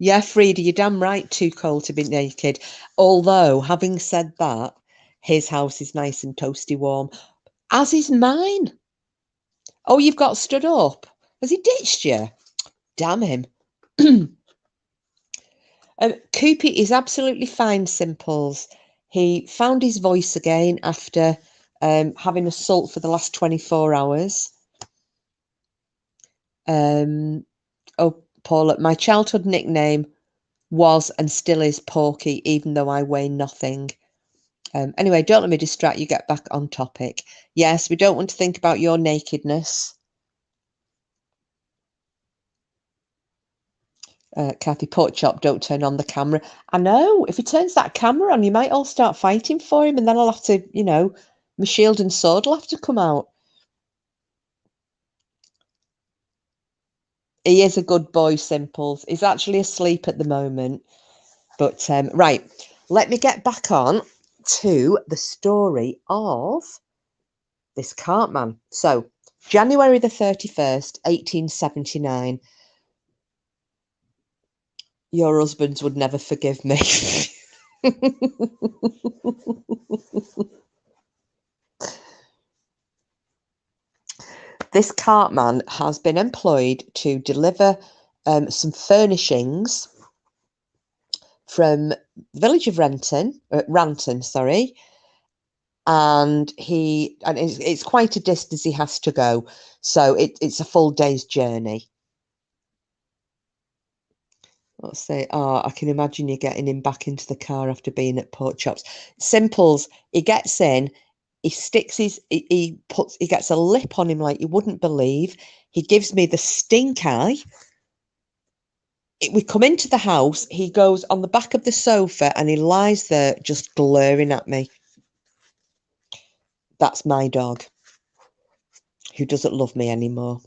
Yeah, Frida, you're damn right. Too cold to be naked. Although, having said that, his house is nice and toasty warm, as is mine. Oh, you've got stood up. Has he ditched you? Damn him. Koopy is absolutely fine, Simples. He found his voice again after having a salt for the last 24 hours. Oh, Paula, my childhood nickname was and still is Porky, even though I weigh nothing. Anyway, don't let me distract you. Get back on topic. Yes, we don't want to think about your nakedness. Kathy, pork chop, don't turn on the camera. I know, if he turns that camera on, you might all start fighting for him, and then I'll have to, you know, my shield and sword will have to come out. He is a good boy, Simples. He's actually asleep at the moment. But, right, let me get back on to the story of this cart man. So, January the 31st, 1879. Your husbands would never forgive me. This cartman has been employed to deliver some furnishings from the village of Ranton, sorry, and it's quite a distance he has to go, so it's a full day's journey. Let's say, I can imagine you getting him back into the car after being at pork chops. Simples, he gets in, he sticks he gets a lip on him like you wouldn't believe. He gives me the stink eye. We come into the house, he goes on the back of the sofa and he lies there just glaring at me. That's my dog, who doesn't love me anymore.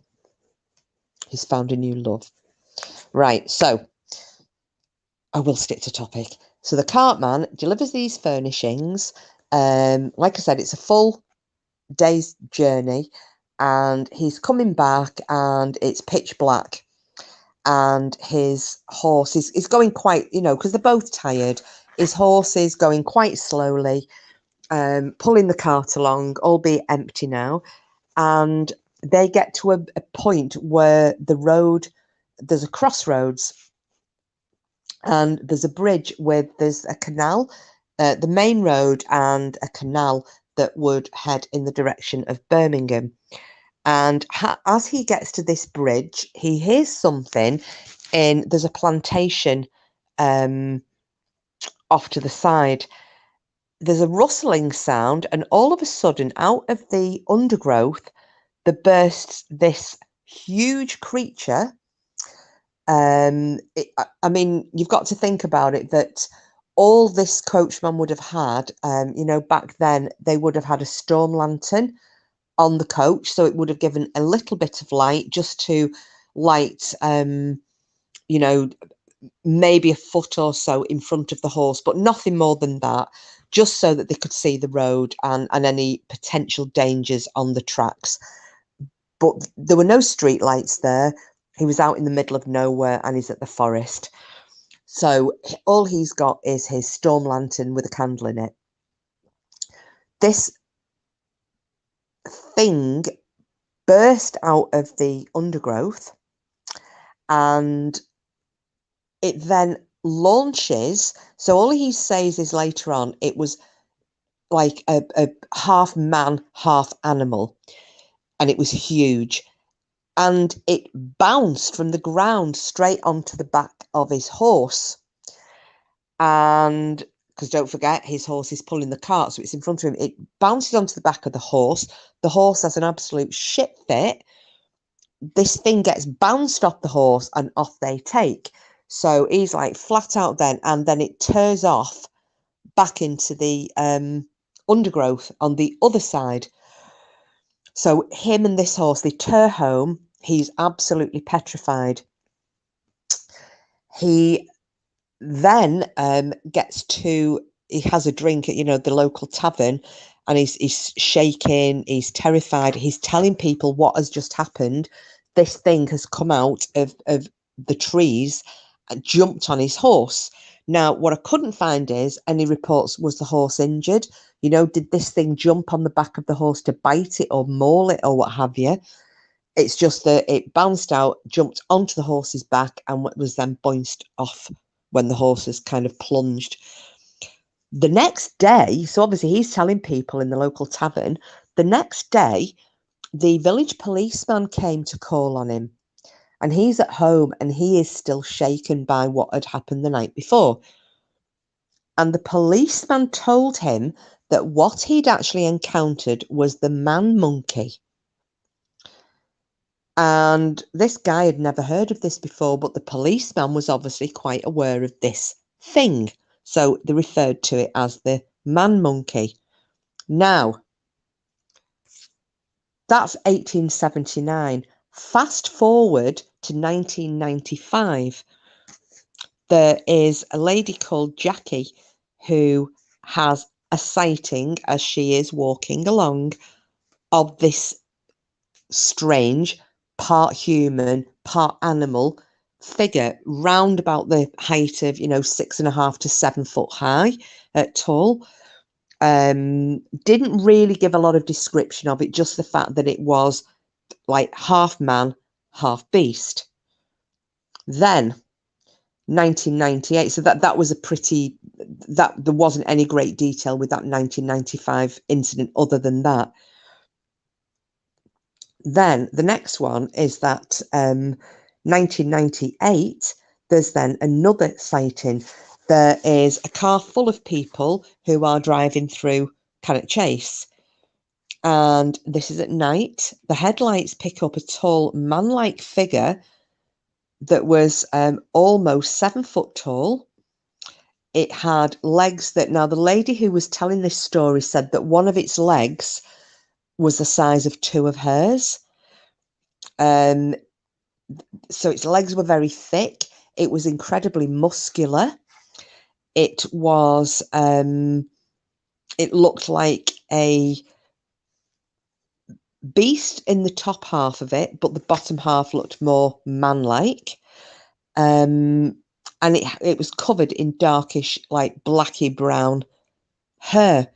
He's found a new love. Right, so I will stick to topic. So the cartman delivers these furnishings. Like I said, it's a full day's journey, and he's coming back and it's pitch black. And his horse is going quite, you know, because they're both tired. His horse is going quite slowly, pulling the cart along, albeit empty now. And they get to a point where there's a crossroads, and there's a bridge there's a canal, the main road and a canal that would head in the direction of Birmingham. And as he gets to this bridge, he hears something there's a plantation off to the side. There's a rustling sound, and all of a sudden, out of the undergrowth, there bursts this huge creature. I mean, you've got to think about it, that all this coachman would have had, back then, they would have had a storm lantern on the coach, so it would have given a little bit of light just to light, maybe a foot or so in front of the horse, but nothing more than that, just so that they could see the road and any potential dangers on the tracks. But there were no street lights there. He was out in the middle of nowhere, and he's at the forest. So all he's got is his storm lantern with a candle in it. This thing burst out of the undergrowth, and it then launches. So all he says is later on, it was like a half man, half animal, and it was huge. And it bounced from the ground straight onto the back of his horse. And because don't forget, his horse is pulling the cart, so it's in front of him. It bounces onto the back of the horse. The horse has an absolute shit fit. This thing gets bounced off the horse, and off they take. So he's like flat out then, and then it tears off back into the undergrowth on the other side. So him and this horse, they tear home. He's absolutely petrified. He then he has a drink at, the local tavern, and he's shaking, he's terrified. He's telling people what has just happened. This thing has come out of the trees and jumped on his horse. Now, what I couldn't find is any reports, was the horse injured? Did this thing jump on the back of the horse to bite it or maul it or what have you? It's just that it bounced out, jumped onto the horse's back, and was then bounced off when the horse has kind of plunged. The next day, so obviously he's telling people in the local tavern, the next day, the village policeman came to call on him, and he's at home, and he is still shaken by what had happened the night before. And the policeman told him that what he'd actually encountered was the man monkey. And this guy had never heard of this before, but the policeman was obviously quite aware of this thing. So they referred to it as the man monkey. Now, that's 1879. Fast forward to 1995. There is a lady called Jackie who has a sighting as she is walking along of this strange, part human, part animal figure, round about the height of 6.5 to 7 foot high, tall. Didn't really give a lot of description of it, just the fact that it was like half man, half beast. Then 1998, so that was there wasn't any great detail with that 1995 incident other than that. Then the next one is that 1998, there's then another sighting. There is a car full of people who are driving through Cannock Chase. And this is at night. The headlights pick up a tall man-like figure that was almost 7 foot tall. It had legs now the lady who was telling this story said that one of its legs was the size of 2 of hers. So its legs were very thick. It was incredibly muscular. It was, it looked like a beast in the top half of it, but the bottom half looked more man-like. And it was covered in darkish, like blacky brown hair.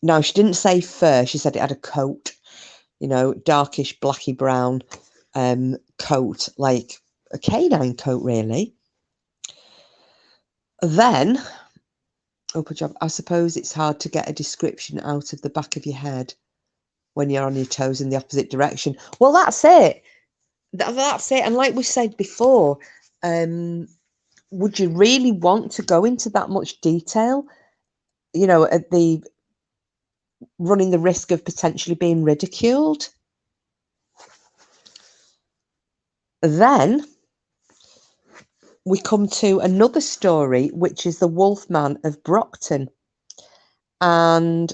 Now, she didn't say fur, she said it had a coat. you know, darkish blacky brown coat, like a canine coat, really. Then, I suppose it's hard to get a description out of the back of your head when you're on your toes in the opposite direction. Well, that's it. That's it. And like we said before, would you really want to go into that much detail? You know, at the running the risk of potentially being ridiculed. Then we come to another story, which is the Wolfman of Brockton. And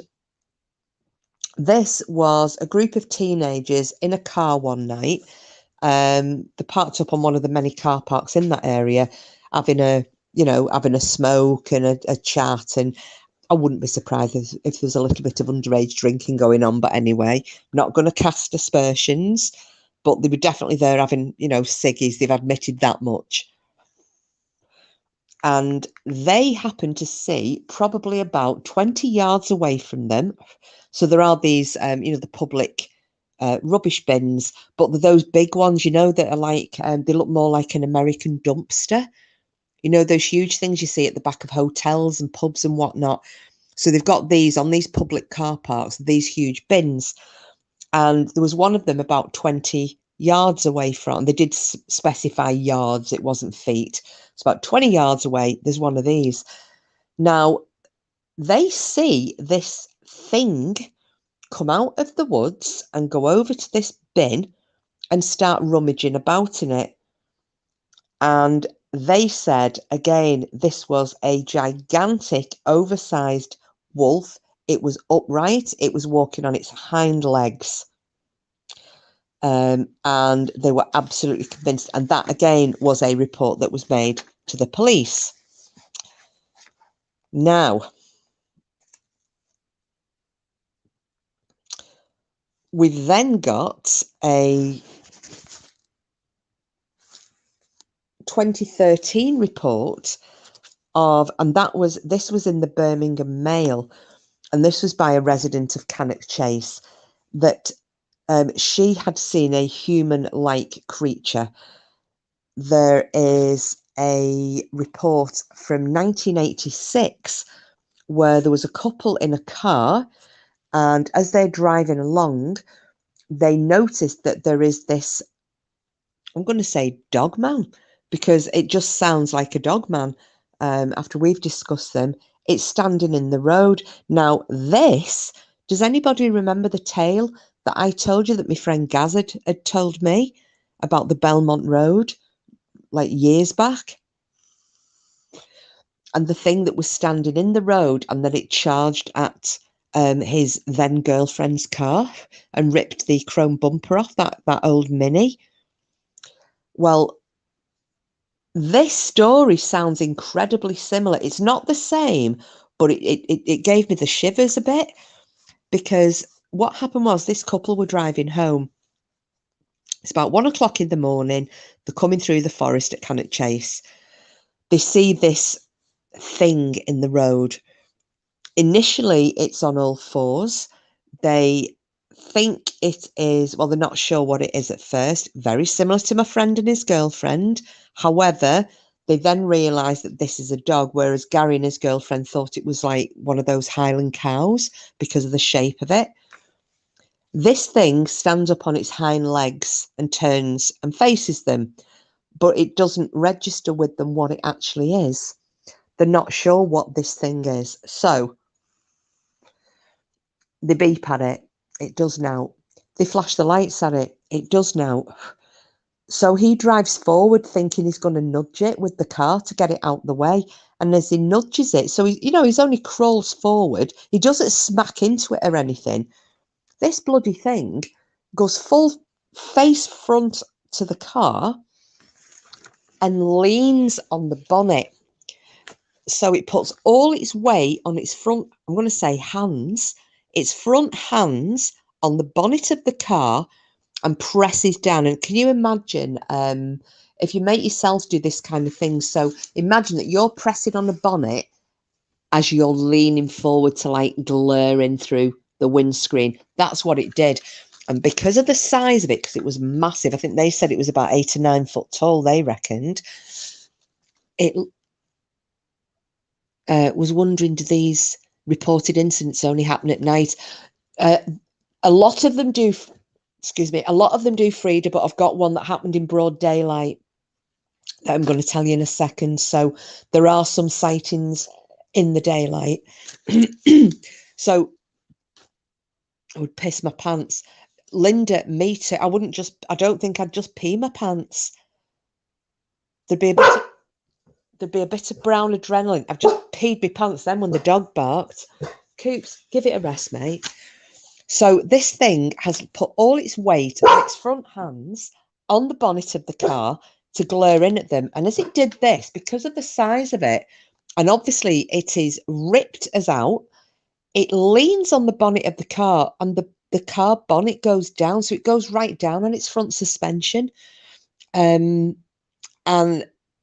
this was a group of teenagers in a car one night. They parked up on one of the many car parks in that area, having a smoke and a chat. And I wouldn't be surprised if there's a little bit of underage drinking going on. But anyway, not going to cast aspersions, but they were definitely there having, ciggies. They've admitted that much. And they happened to see, probably about 20 yards away from them. So there are these, the public rubbish bins, but those big ones, that are like, they look more like an American dumpster. Those huge things you see at the back of hotels and pubs and whatnot. So they've got these on these public car parks, these huge bins. And there was one of them about 20 yards away from, they did specify yards, it wasn't feet. It's about 20 yards away. There's one of these. Now, they see this thing come out of the woods and go over to this bin and start rummaging about in it. And they said, again, this was a gigantic, oversized wolf. It was upright. It was walking on its hind legs. And they were absolutely convinced. And that, again, was a report that was made to the police. Now, we've then got a 2013 report and this was in the Birmingham Mail, and this was by a resident of Cannock Chase, that she had seen a human-like creature. There is a report from 1986 where there was a couple in a car, and as they're driving along, they noticed that there is this, I'm going to say dog man, because it just sounds like a dog man. After we've discussed them, it's standing in the road. Now, does anybody remember the tale that I told you that my friend Gaz had told me about the Belmont Road, like years back? And the thing that was standing in the road, and that it charged at his then girlfriend's car and ripped the chrome bumper off that old Mini. Well, this story sounds incredibly similar. It's not the same, but it gave me the shivers a bit, because what happened was this couple were driving home. It's about 1 o'clock in the morning. They're coming through the forest at Cannock Chase. They see this thing in the road. Initially, it's on all fours. They think it is, well, they're not sure what it is at first. Very similar to my friend and his girlfriend. However, they then realise that this is a dog, whereas Gary and his girlfriend thought it was like one of those Highland cows because of the shape of it. This thing stands up on its hind legs and turns and faces them, but it doesn't register with them what it actually is. They're not sure what this thing is. So they beep at it. It does now. They flash the lights at it. It does now. So he drives forward thinking he's going to nudge it with the car to get it out the way. And as he nudges it, so he's only crawls forward. He doesn't smack into it or anything. This bloody thing goes full face front to the car and leans on the bonnet. So it puts all its weight on its front, I'm going to say hands, its front hands on the bonnet of the car and presses down. And can you imagine if you make yourself do this kind of thing? So imagine that you're pressing on the bonnet as you're leaning forward to like glaring through the windscreen. That's what it did. And because of the size of it, because it was massive, I think they said it was about 8 or 9 foot tall, they reckoned, it was wondering, do these reported incidents only happen at night? A lot of them do, excuse me, a lot of them do, Frida, but I've got one that happened in broad daylight that I'm going to tell you in a second. So there are some sightings in the daylight. So I would piss my pants. Linda, me too. I don't think I'd just pee my pants. There'd be a bit of brown adrenaline. I've just peed my pants then when the dog barked. Coops, give it a rest, mate. So this thing has put all its weight on its front hands on the bonnet of the car to glare in at them. And as it did this, because of the size of it, and obviously it is ripped as out, it leans on the bonnet of the car, and the car bonnet goes down. So it goes right down on its front suspension. And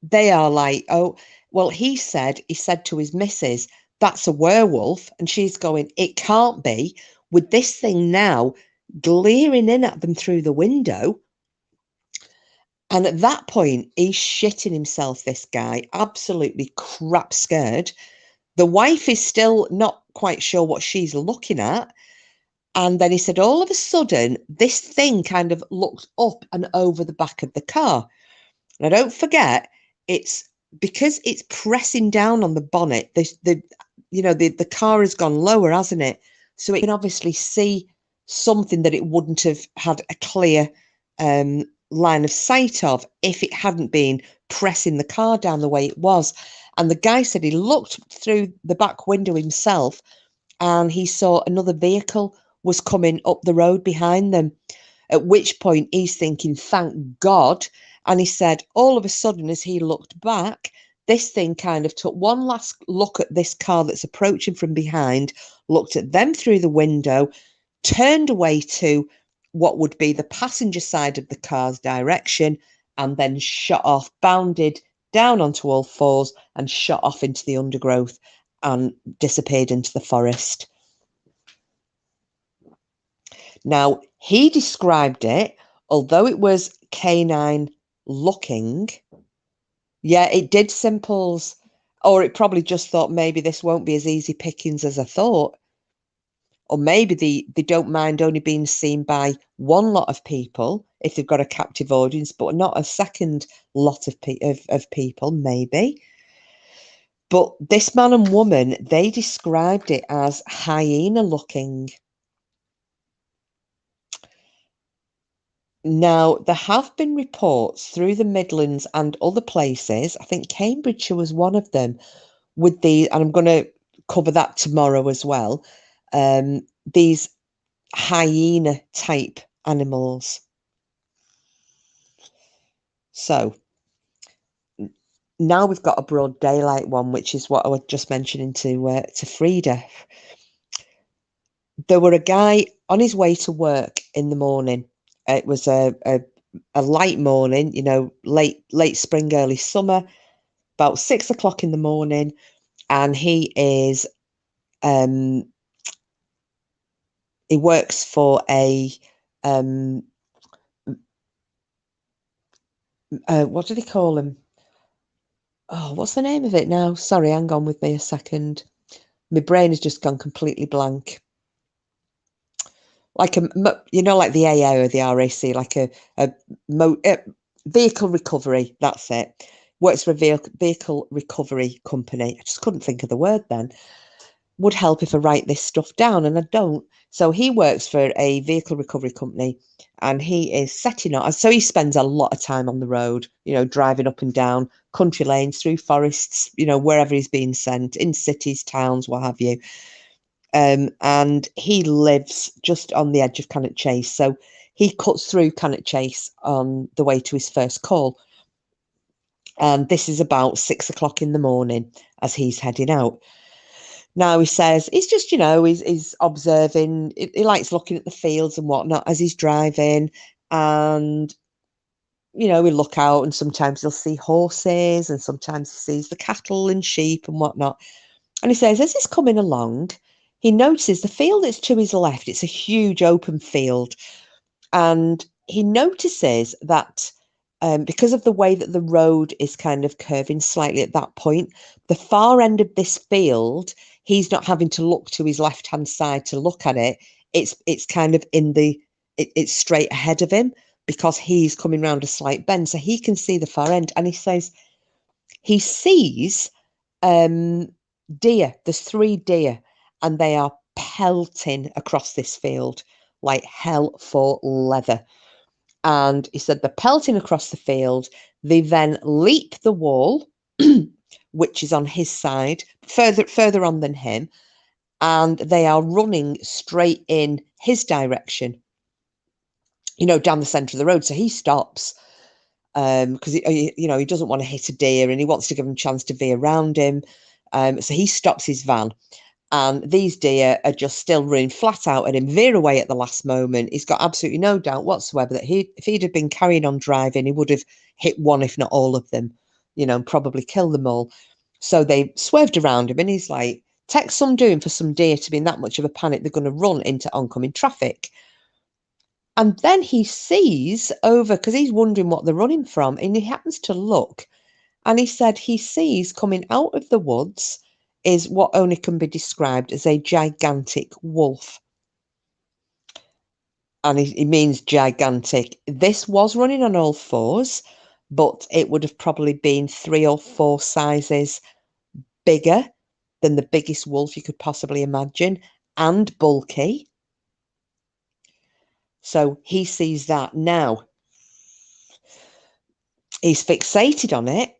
they are like, oh, well, he said to his missus, that's a werewolf. And she's going, it can't be, with this thing now glaring in at them through the window. And at that point, he's shitting himself, this guy, absolutely crap scared. The wife is still not quite sure what she's looking at. And then he said, all of a sudden, this thing kind of looked up and over the back of the car. Now, don't forget, it's because it's pressing down on the bonnet. The car has gone lower, hasn't it? So it can obviously see something that it wouldn't have had a clear line of sight of if it hadn't been pressing the car down the way it was. And the guy said he looked through the back window himself and he saw another vehicle was coming up the road behind them, at which point he's thinking, thank God. And he said, all of a sudden, as he looked back, this thing kind of took one last look at this car that's approaching from behind, looked at them through the window, turned away to what would be the passenger side of the car's direction, and then shot off, bounded down onto all fours and shot off into the undergrowth and disappeared into the forest. Now, he described it, although it was canine looking, yeah, it did, Simples. Or it probably just thought maybe this won't be as easy pickings as I thought. Or maybe they don't mind only being seen by one lot of people if they've got a captive audience, but not a second lot of people, maybe. But this man and woman, they described it as hyena looking. Now, there have been reports through the Midlands and other places, I think Cambridgeshire was one of them, with and I'm going to cover that tomorrow as well, these hyena type animals. So now we've got a broad daylight one, which is what I was just mentioning to Frida. There were a guy on his way to work in the morning. It was a light morning, late spring, early summer, about 6 o'clock in the morning, and he is he works for a what do they call him? Oh, what's the name of it now? Sorry, hang on with me a second. My brain has just gone completely blank. Like like the AA or the RAC, like a vehicle recovery. That's it. Works for a vehicle recovery company. I just couldn't think of the word then. Would help if I write this stuff down, and I don't. So he works for a vehicle recovery company, and he is setting up. So he spends a lot of time on the road, driving up and down country lanes, through forests, wherever he's being sent, in cities, towns, what have you. And he lives just on the edge of Cannock Chase. So he cuts through Cannock Chase on the way to his first call. And this is about 6 o'clock in the morning as he's heading out. Now, he says he's just, he's observing. He likes looking at the fields and whatnot as he's driving. And, we look out and sometimes he'll see horses and sometimes he sees the cattle and sheep and whatnot. And he says, as he's coming along, he notices the field that's to his left. It's a huge open field. And he notices that because of the way that the road is kind of curving slightly at that point, the far end of this field, he's not having to look to his left-hand side to look at it. It's kind of it's straight ahead of him because he's coming round a slight bend, so he can see the far end. And he says he sees deer. There's 3 deer, and they are pelting across this field like hell for leather. And he said they're pelting across the field. They then leap the wall, which is on his side, further on than him, and they are running straight in his direction, down the centre of the road. So he stops because he doesn't want to hit a deer, and he wants to give him a chance to veer around him. So he stops his van. And these deer are just still running flat out at him, veer away at the last moment. He's got absolutely no doubt whatsoever that if he'd have been carrying on driving, he would have hit one, if not all of them, and probably killed them all. So they swerved around him, and he's like, take some doing for some deer to be in that much of a panic they're going to run into oncoming traffic. And then he sees over, because he's wondering what they're running from, and he happens to look, and he said he sees coming out of the woods is what only can be described as a gigantic wolf. And he means gigantic. This was running on all 4s, but it would have probably been 3 or 4 sizes bigger than the biggest wolf you could possibly imagine, and bulky. So he sees that now. He's fixated on it.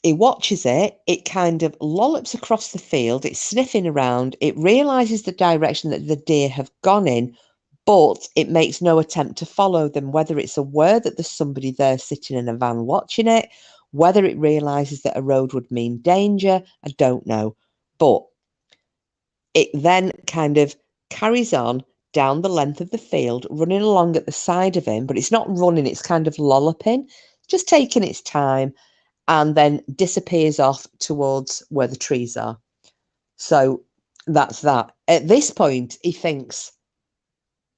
He watches it, it kind of lollops across the field, it's sniffing around, it realises the direction that the deer have gone in, but it makes no attempt to follow them, whether it's aware that there's somebody there sitting in a van watching it, whether it realises that a road would mean danger, I don't know. But it then kind of carries on down the length of the field, running along at the side of him, but it's not running, it's kind of lolloping, just taking its time, and then disappears off towards where the trees are. So that's that. At this point, he thinks,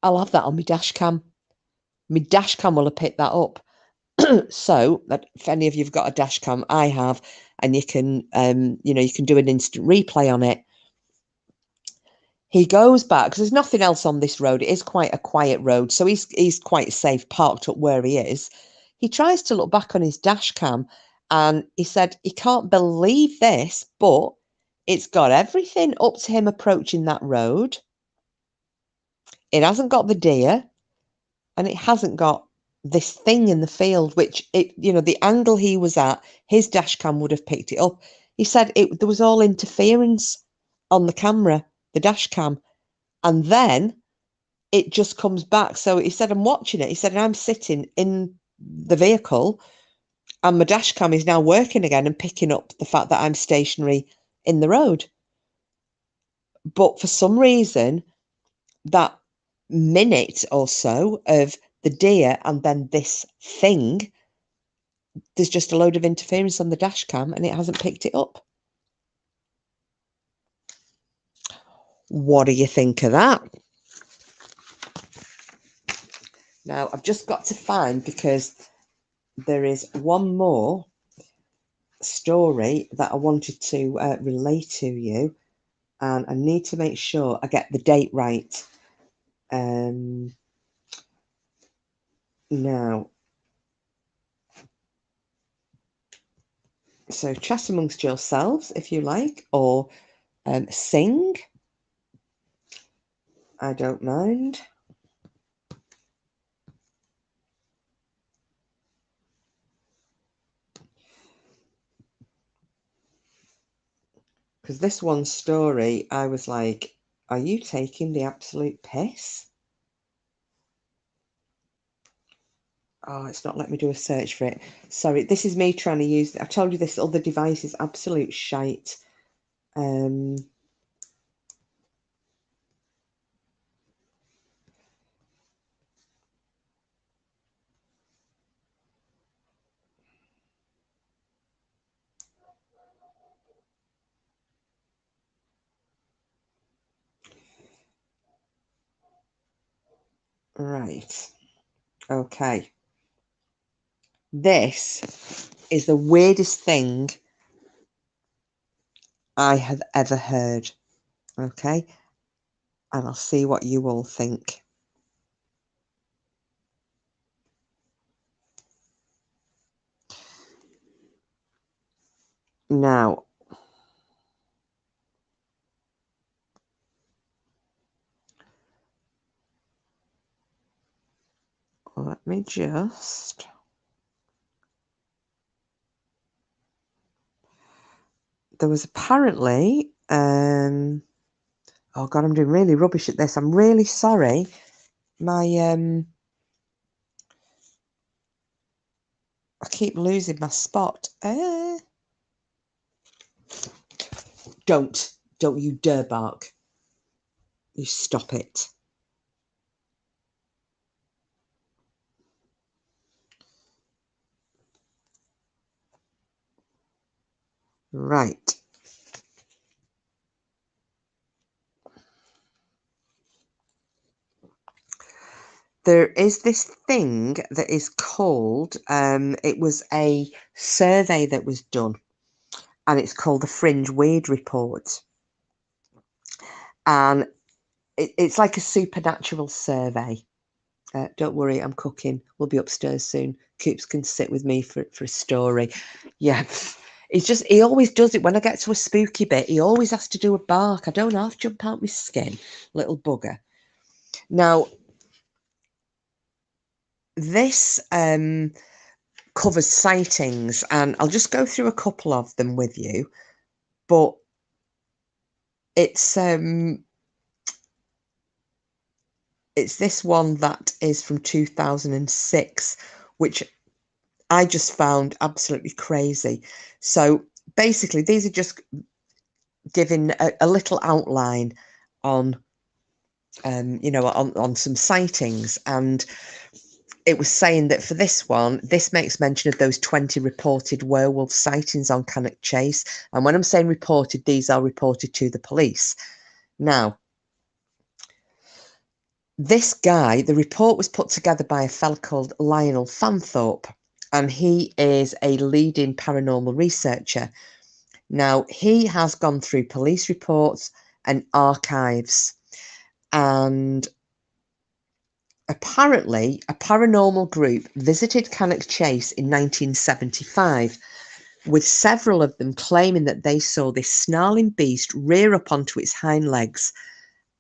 I'll have that on my dash cam. My dash cam will have picked that up. So if any of you've got a dash cam, I have, and you can, you can do an instant replay on it. He goes back because there's nothing else on this road. It is quite a quiet road, so he's quite safe parked up where he is. He tries to look back on his dash cam, and he said he can't believe this, but it's got everything up to him approaching that road. It hasn't got the deer, and it hasn't got this thing in the field, which the angle he was at, his dash cam would have picked it up. He said there was all interference on the camera, the dash cam, and then it just comes back. So he said, I'm watching it. He said, and I'm sitting in the vehicle, and my dash cam is now working again and picking up the fact that I'm stationary in the road. But for some reason, that minute or so of the deer and then this thing, there's just a load of interference on the dash cam and it hasn't picked it up. What do you think of that? Now, I've just got to find, because there is one more story that I wanted to relay to you, and I need to make sure I get the date right. Now, so chat amongst yourselves if you like, or sing. I don't mind. Because this one story, I was like, are you taking the absolute piss? Oh, it's not let me do a search for it. Sorry, this is me trying to use, I told you this other device is absolute shite. Right. Okay. This is the weirdest thing I have ever heard. Okay. And I'll see what you all think. Now, let me just... There was apparently... oh God, I'm doing really rubbish at this. I'm really sorry. My... I keep losing my spot. Don't you dare bark. You stop it. Right. There is this thing that is called, it was a survey that was done, and it's called the Fringe Weird Report. And it's like a supernatural survey. Don't worry, I'm cooking. We'll be upstairs soon. Coops can sit with me for a story. Yeah. He always does it when I get to a spooky bit. He always has to do a bark. I don't half jump out my skin, little bugger. Now, this covers sightings, and I'll just go through a couple of them with you. But it's this one that is from 2006, which I just found absolutely crazy. So basically, these are just giving a little outline on, on some sightings. And it was saying that for this one, this makes mention of those 20 reported werewolf sightings on Cannock Chase. And when I'm saying reported, these are reported to the police. Now, this guy, the report was put together by a fella called Lionel Fanthorpe, and he is a leading paranormal researcher. Now, he has gone through police reports and archives, and apparently a paranormal group visited Cannock Chase in 1975, with several of them claiming that they saw this snarling beast rear up onto its hind legs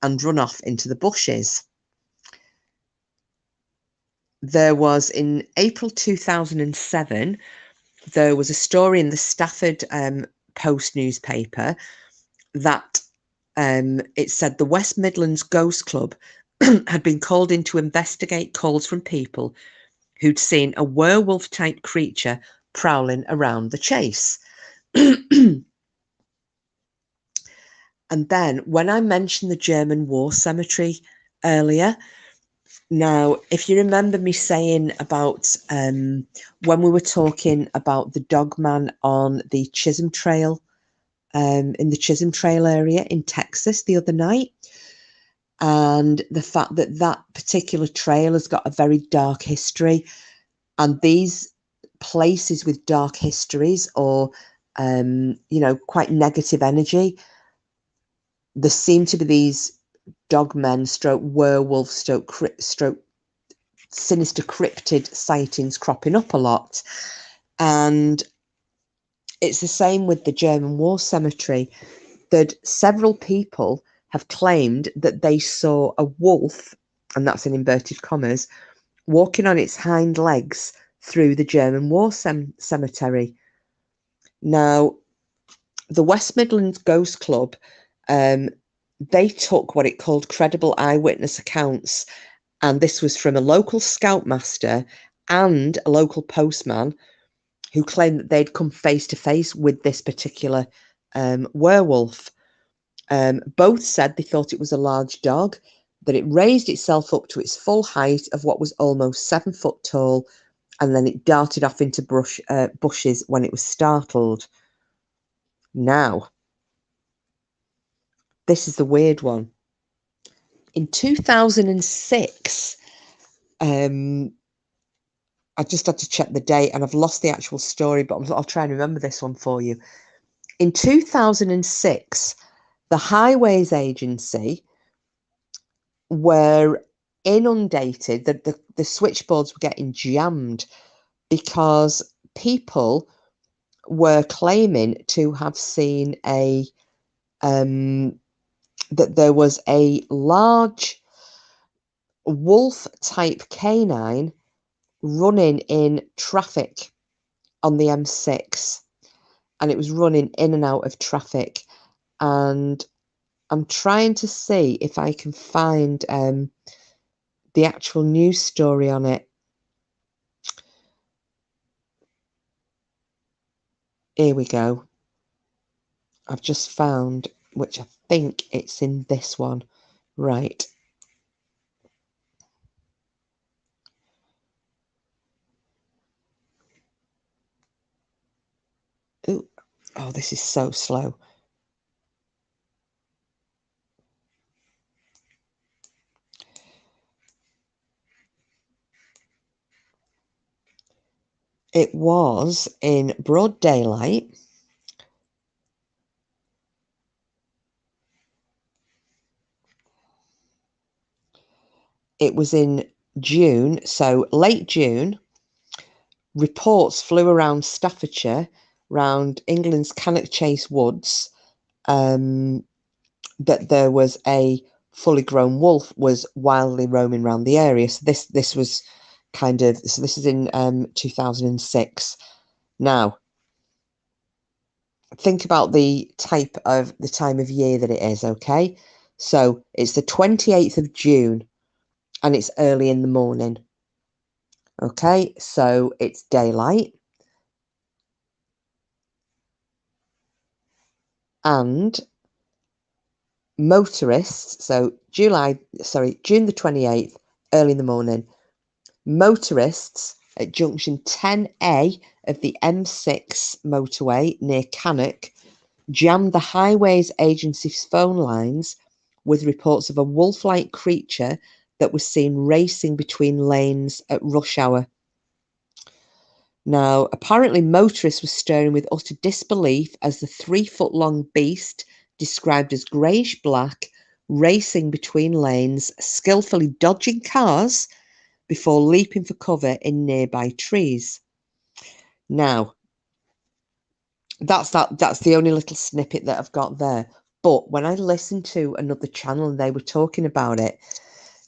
and run off into the bushes. There was, in April 2007, there was a story in the Stafford Post newspaper that it said the West Midlands Ghost Club had been called in to investigate calls from people who'd seen a werewolf-type creature prowling around the chase. And then when I mentioned the German war cemetery earlier, now, if you remember me saying about when we were talking about the dogman on the Chisholm Trail, in the Chisholm Trail area in Texas the other night, and the fact that that particular trail has got a very dark history, and these places with dark histories or, quite negative energy, there seem to be these dogmen, stroke werewolf, stroke sinister cryptid sightings cropping up a lot. And it's the same with the German war cemetery, that several people have claimed that they saw a wolf, and that's in inverted commas, walking on its hind legs through the German war cemetery. Now, the West Midlands Ghost Club, they took what it called credible eyewitness accounts, and this was from a local scoutmaster and a local postman who claimed that they'd come face to face with this particular werewolf. Both said they thought it was a large dog, that it raised itself up to its full height of what was almost 7 foot tall, and then it darted off into bushes when it was startled. Now, this is the weird one. In 2006, I just had to check the date and I've lost the actual story, but I'll try and remember this one for you. In 2006, the Highways Agency were inundated, the switchboards were getting jammed because people were claiming to have seen that there was a large wolf type canine running in traffic on the M6, and it was running in and out of traffic. And I'm trying to see if I can find the actual news story on it. Here we go. I've just found, which I think it's in this one. Right. Ooh. Oh, this is so slow. It was in broad daylight. It was in June, so late June. Reports flew around Staffordshire, around England's Cannock Chase Woods, that there was a fully grown wolf was wildly roaming around the area. So this was kind of, so this is in 2006. Now, think about the time of year that it is, okay? So it's the 28th of June and it's early in the morning. Okay, so it's daylight. And motorists, so June the 28th, early in the morning, motorists at junction 10A of the M6 motorway near Cannock jammed the Highways Agency's phone lines with reports of a wolf-like creature that was seen racing between lanes at rush hour. Now, apparently motorists were staring with utter disbelief as the 3-foot-long beast, described as greyish-black, racing between lanes, skillfully dodging cars before leaping for cover in nearby trees. Now, that's the only little snippet that I've got there. But when I listened to another channel and they were talking about it,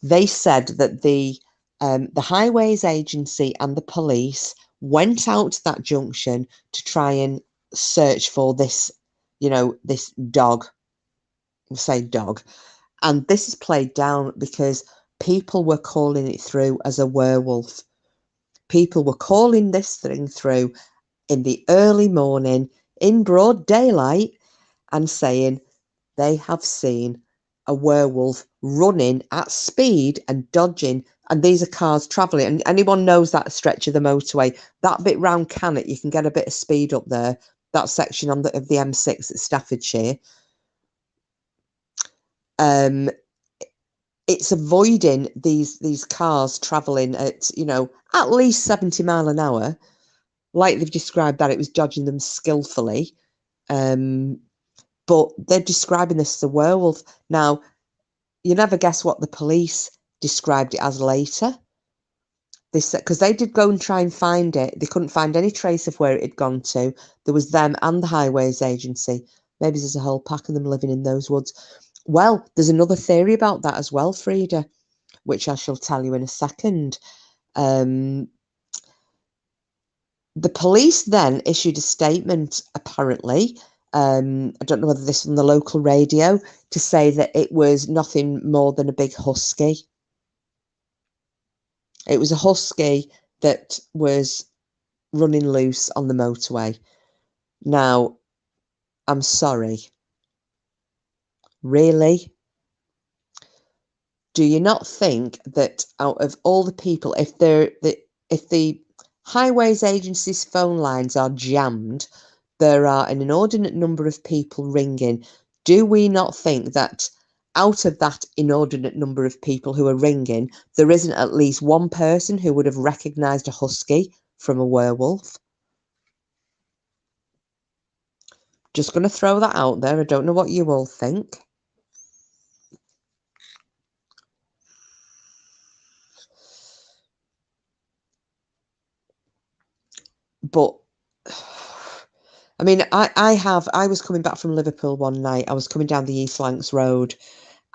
they said that the Highways Agency and the police went out to that junction to try and search for this, this dog. We'll say dog. And this is played down because people were calling it through as a werewolf. People were calling this thing through in the early morning, in broad daylight, and saying they have seen a werewolf running at speed and dodging. And these are cars travelling. And anyone knows that stretch of the motorway, that bit round Cannock, you can get a bit of speed up there. That section of the M6 at Staffordshire. It's avoiding these cars travelling at, at least 70 mile an hour. Like they've described that, it was dodging them skillfully. But they're describing this as a werewolf. Now, you never guess what the police described it as later. They said, because they did go and try and find it. They couldn't find any trace of where it had gone to. There was them and the Highways Agency. Maybe there's a whole pack of them living in those woods. Well, there's another theory about that as well, Frida, which I shall tell you in a second. The police then issued a statement, apparently, I don't know whether this was on the local radio, to say that it was nothing more than a big husky. It was a husky that was running loose on the motorway. Now, I'm sorry. Really? Do you not think that out of all the people, if the Highways Agency's phone lines are jammed, there are an inordinate number of people ringing, do we not think that out of that inordinate number of people who are ringing, there isn't at least one person who would have recognised a husky from a werewolf. Just going to throw that out there. I don't know what you all think. But I mean, I was coming back from Liverpool one night. I was coming down the East Lancs Road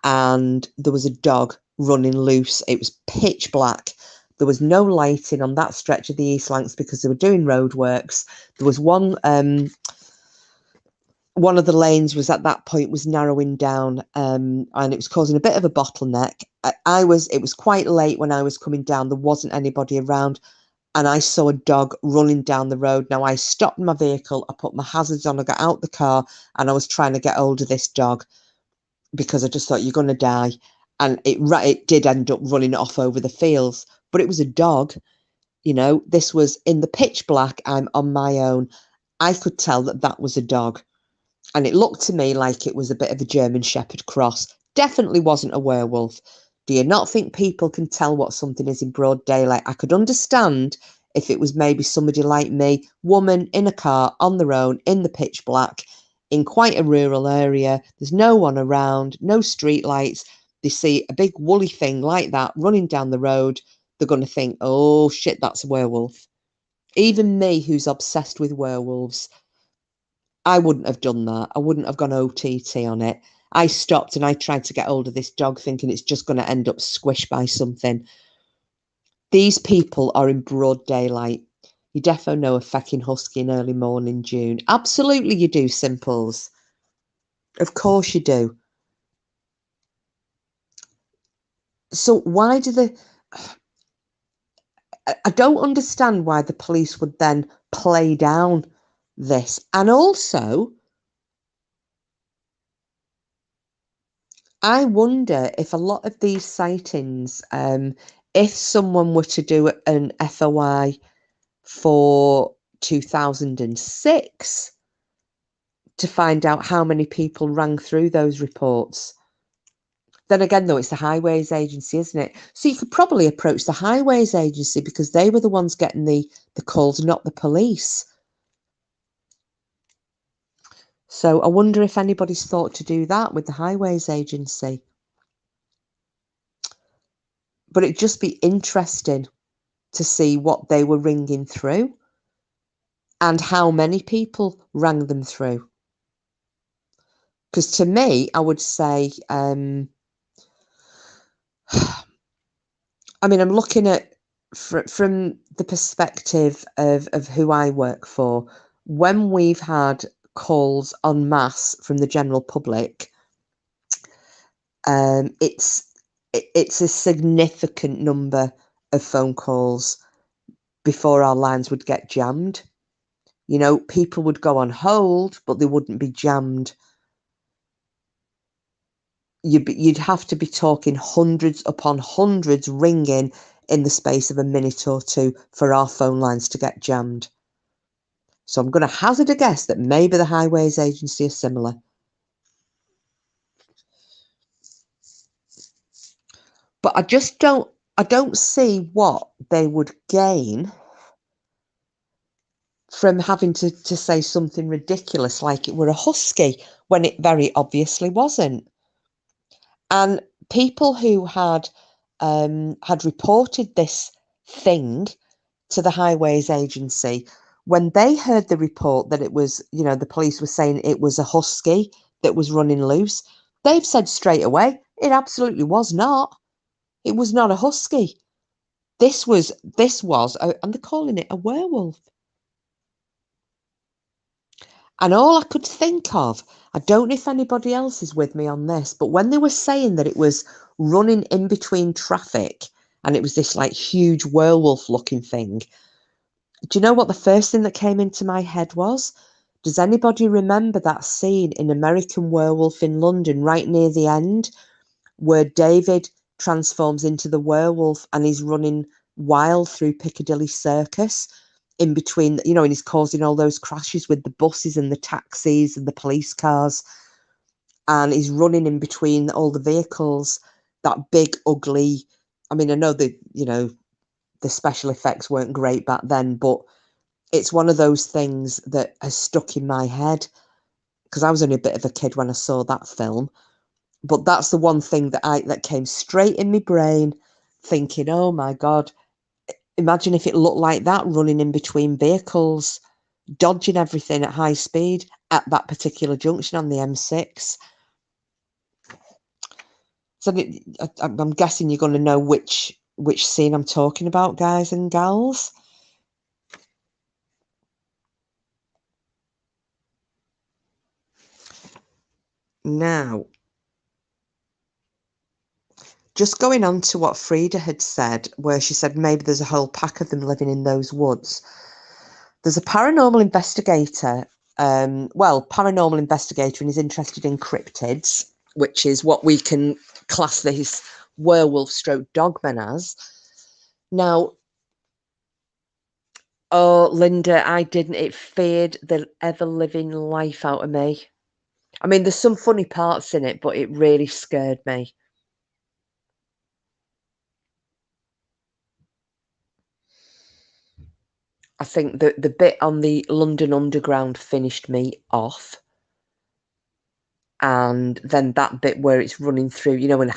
and there was a dog running loose. It was pitch black. There was no lighting on that stretch of the East Lancs because they were doing roadworks. There was one of the lanes was at that point was narrowing down, and it was causing a bit of a bottleneck. It was quite late when I was coming down. There wasn't anybody around. And I saw a dog running down the road. Now, I stopped my vehicle, I put my hazards on, I got out the car, and I was trying to get hold of this dog because I just thought, you're going to die. And it did end up running off over the fields, but it was a dog. You know, this was in the pitch black. I'm on my own. I could tell that that was a dog. And it looked to me like it was a bit of a German Shepherd cross. Definitely wasn't a werewolf. Do you not think people can tell what something is in broad daylight? I could understand if it was maybe somebody like me, woman in a car on their own in the pitch black in quite a rural area. There's no one around, no street lights. They see a big woolly thing like that running down the road. They're going to think, oh shit, that's a werewolf. Even me, who's obsessed with werewolves, I wouldn't have done that. I wouldn't have gone OTT on it. I stopped and I tried to get hold of this dog thinking it's just going to end up squished by something. These people are in broad daylight. You defo know a fecking husky in early morning June. Absolutely you do, Simples. Of course you do. So why do the... I don't understand why the police would then play down this. And also, I wonder if a lot of these sightings, if someone were to do an FOI for 2006 to find out how many people rang through those reports. Then again, though, it's the Highways Agency, isn't it? So you could probably approach the Highways Agency because they were the ones getting the calls, not the police. So I wonder if anybody's thought to do that with the Highways Agency. But it'd just be interesting to see what they were ringing through and how many people rang them through. Because to me, I would say, I mean, I'm looking at from the perspective of who I work for. When we've had calls en masse from the general public, it's a significant number of phone calls before our lines would get jammed. You know, people would go on hold, but they wouldn't be jammed. You'd have to be talking hundreds upon hundreds ringing in the space of a minute or two for our phone lines to get jammed. So I'm going to hazard a guess that maybe the Highways Agency is similar. But I don't see what they would gain from having to say something ridiculous like it were a husky when it very obviously wasn't. And people who had reported this thing to the Highways Agency, when they heard the report that it was, you know, the police were saying it was a husky that was running loose, they've said straight away, it absolutely was not. It was not a husky. This was, and they're calling it a werewolf. And all I could think of, I don't know if anybody else is with me on this, but when they were saying that it was running in between traffic and it was this like huge werewolf looking thing, do you know what the first thing that came into my head was? Does anybody remember that scene in American Werewolf in London right near the end where David transforms into the werewolf and he's running wild through Piccadilly Circus? In between, you know, and he's causing all those crashes with the buses and the taxis and the police cars. and he's running in between all the vehicles. That big, ugly. I mean, I know that, you know, the special effects weren't great back then, but it's one of those things that has stuck in my head because I was only a bit of a kid when I saw that film. But that's the one thing that came straight in my brain, thinking, oh my God, imagine if it looked like that running in between vehicles, dodging everything at high speed at that particular junction on the M6. So I'm guessing you're going to know which scene I'm talking about, guys and gals. Now, just going on to what Frida had said, where she said maybe there's a whole pack of them living in those woods. There's a paranormal investigator, paranormal investigator, and he's interested in cryptids, which is what we can class these werewolf stroke dogmen as. Now, oh, Linda, I didn't. It feared the ever-living life out of me. I mean, there's some funny parts in it, but it really scared me. I think the bit on the London Underground finished me off. And then that bit where it's running through, you know, and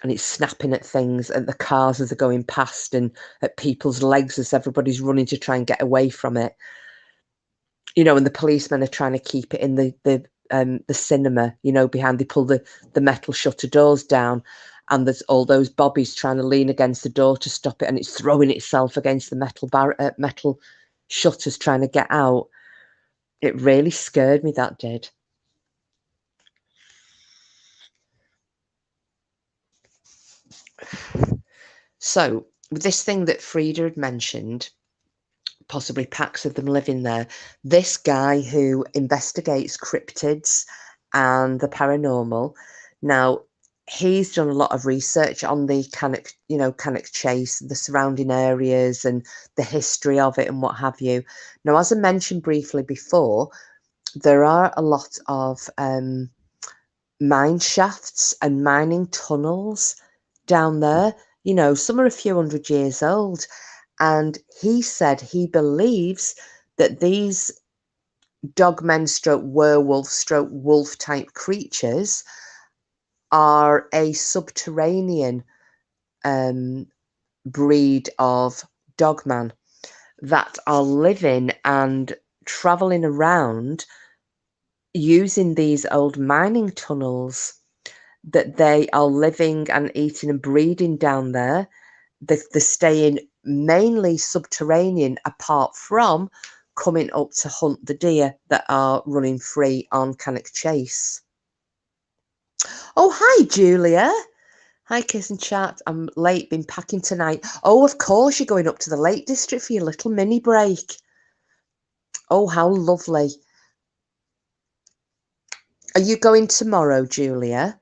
it's snapping at things, at the cars as they're going past, and at people's legs as everybody's running to try and get away from it. You know, and the policemen are trying to keep it in the cinema, you know, behind. They pull the metal shutter doors down, and there's all those bobbies trying to lean against the door to stop it, and it's throwing itself against the metal shutters trying to get out. It really scared me, that did. So with this thing that Frida had mentioned, possibly packs of them living there, this guy who investigates cryptids and the paranormal, now he's done a lot of research on the Cannock Chase, the surrounding areas and the history of it and what have you. Now, as I mentioned briefly before, there are a lot of mine shafts and mining tunnels down there. You know, some are a few hundred years old. And he said he believes that these dogmen stroke werewolf stroke wolf type creatures are a subterranean breed of dogman that are living and traveling around using these old mining tunnels, that they are living and eating and breeding down there. They're staying mainly subterranean, apart from coming up to hunt the deer that are running free on Cannock Chase. Oh, hi, Julia. Hi, Kiss and Chat. I'm late, been packing tonight. Oh, of course, you're going up to the Lake District for your little mini break. Oh, how lovely. Are you going tomorrow, Julia?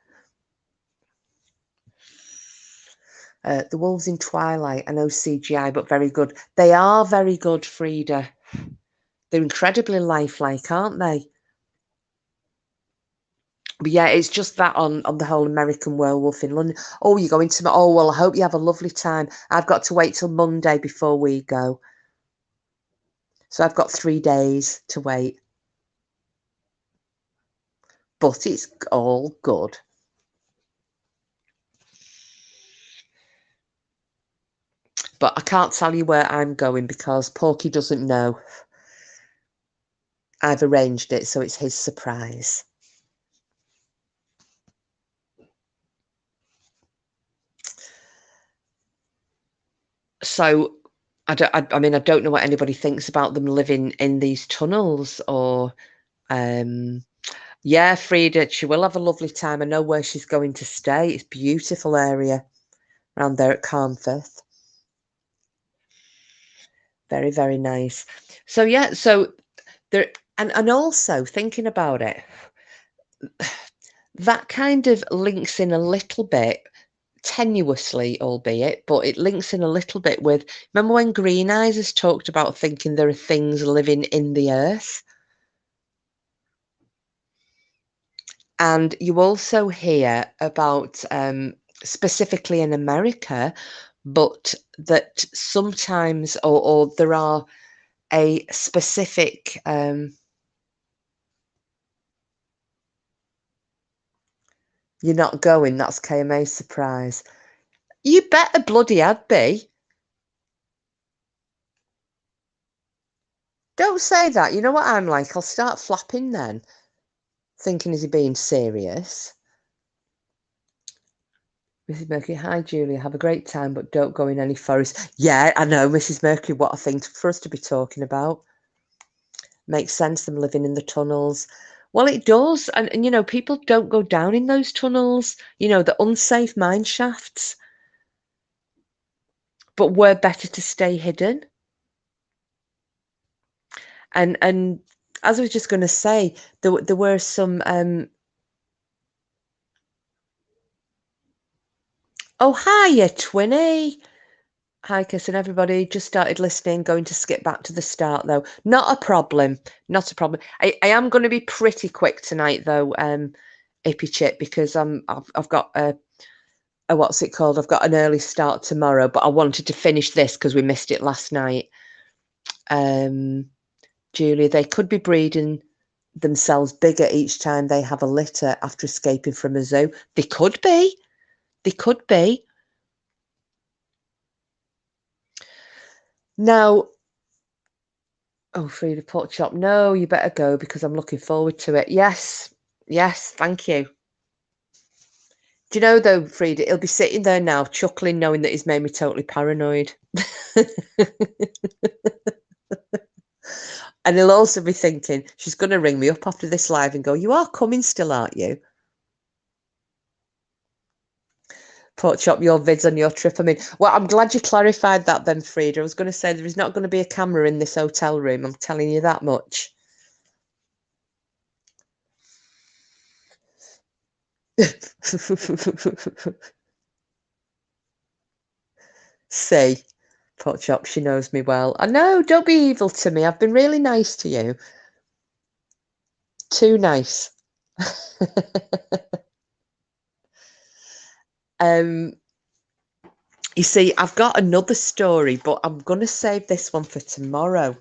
The Wolves in Twilight. I know CGI, but very good. They are very good, Frida. They're incredibly lifelike, aren't they? But yeah, it's just that on the whole American Werewolf in London. Oh, you're going to... Oh, well, I hope you have a lovely time. I've got to wait till Monday before we go. So I've got 3 days to wait. But it's all good. But I can't tell you where I'm going because Porky doesn't know. I've arranged it, so it's his surprise. So I mean, I don't know what anybody thinks about them living in these tunnels or... yeah, Frida, she will have a lovely time. I know where she's going to stay. It's a beautiful area around there at Carnforth. Very, very nice. So yeah, so there, and also thinking about it, that kind of links in a little bit, tenuously albeit, but it links in a little bit with, remember when Green Eyes has talked about thinking there are things living in the earth? And you also hear about, specifically in America, but that sometimes, or there are a specific, you're not going, that's KMA's surprise. You better bloody had be. Don't say that. You know what I'm like? I'll start flapping then, thinking, is he being serious? Mrs. Mercury, hi Julia, have a great time, but don't go in any forest. Yeah, I know, Mrs. Mercury, what a thing for us to be talking about. Makes sense, them living in the tunnels. Well, it does. And you know, people don't go down in those tunnels, you know, the unsafe mine shafts. But we're better to stay hidden. And as I was just going to say, there were some... Oh, hiya, Twinny. Hi, Kiss and everybody. Just started listening, going to skip back to the start, though. Not a problem. Not a problem. I am going to be pretty quick tonight, though, Ippy Chip, because I've got a what's it called? I've got an early start tomorrow, but I wanted to finish this because we missed it last night. Julia, they could be breeding themselves bigger each time they have a litter after escaping from a zoo. They could be. They could be. Now, oh, Frida Pork Chop, no, you better go because I'm looking forward to it. Yes, yes, thank you. Do you know, though, Frida, he'll be sitting there now chuckling, knowing that he's made me totally paranoid. And he'll also be thinking, she's going to ring me up after this live and go, you are coming still, aren't you? Pork Chop, your vids on your trip. I mean, well, I'm glad you clarified that then, Frida. I was going to say there is not going to be a camera in this hotel room. I'm telling you that much. See, Pork Chop, she knows me well. I know, don't be evil to me. I've been really nice to you. Too nice. You see, I've got another story, but I'm going to save this one for tomorrow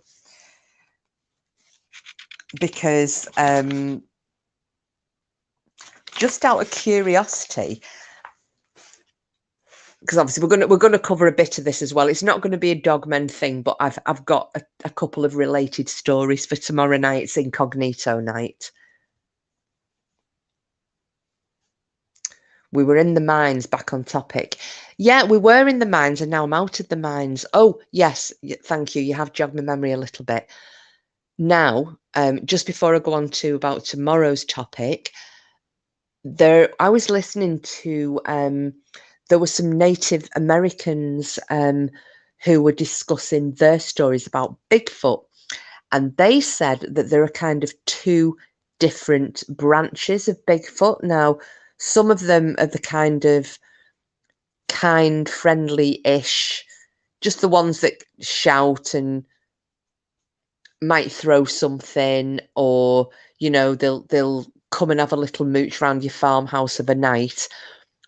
because just out of curiosity, because obviously we're going to cover a bit of this as well. It's not going to be a Dogmen thing, but I've got a couple of related stories for tomorrow night's incognito night. We were in the mines, back on topic. Yeah, we were in the mines and now I'm out of the mines. Oh, yes, thank you. You have jogged my memory a little bit. Now, just before I go on to about tomorrow's topic, I was listening to, there were some Native Americans who were discussing their stories about Bigfoot. And they said that there are kind of two different branches of Bigfoot. Now, some of them are the kind of kind, friendly-ish, just the ones that shout and might throw something, or you know, they'll come and have a little mooch around your farmhouse of a night,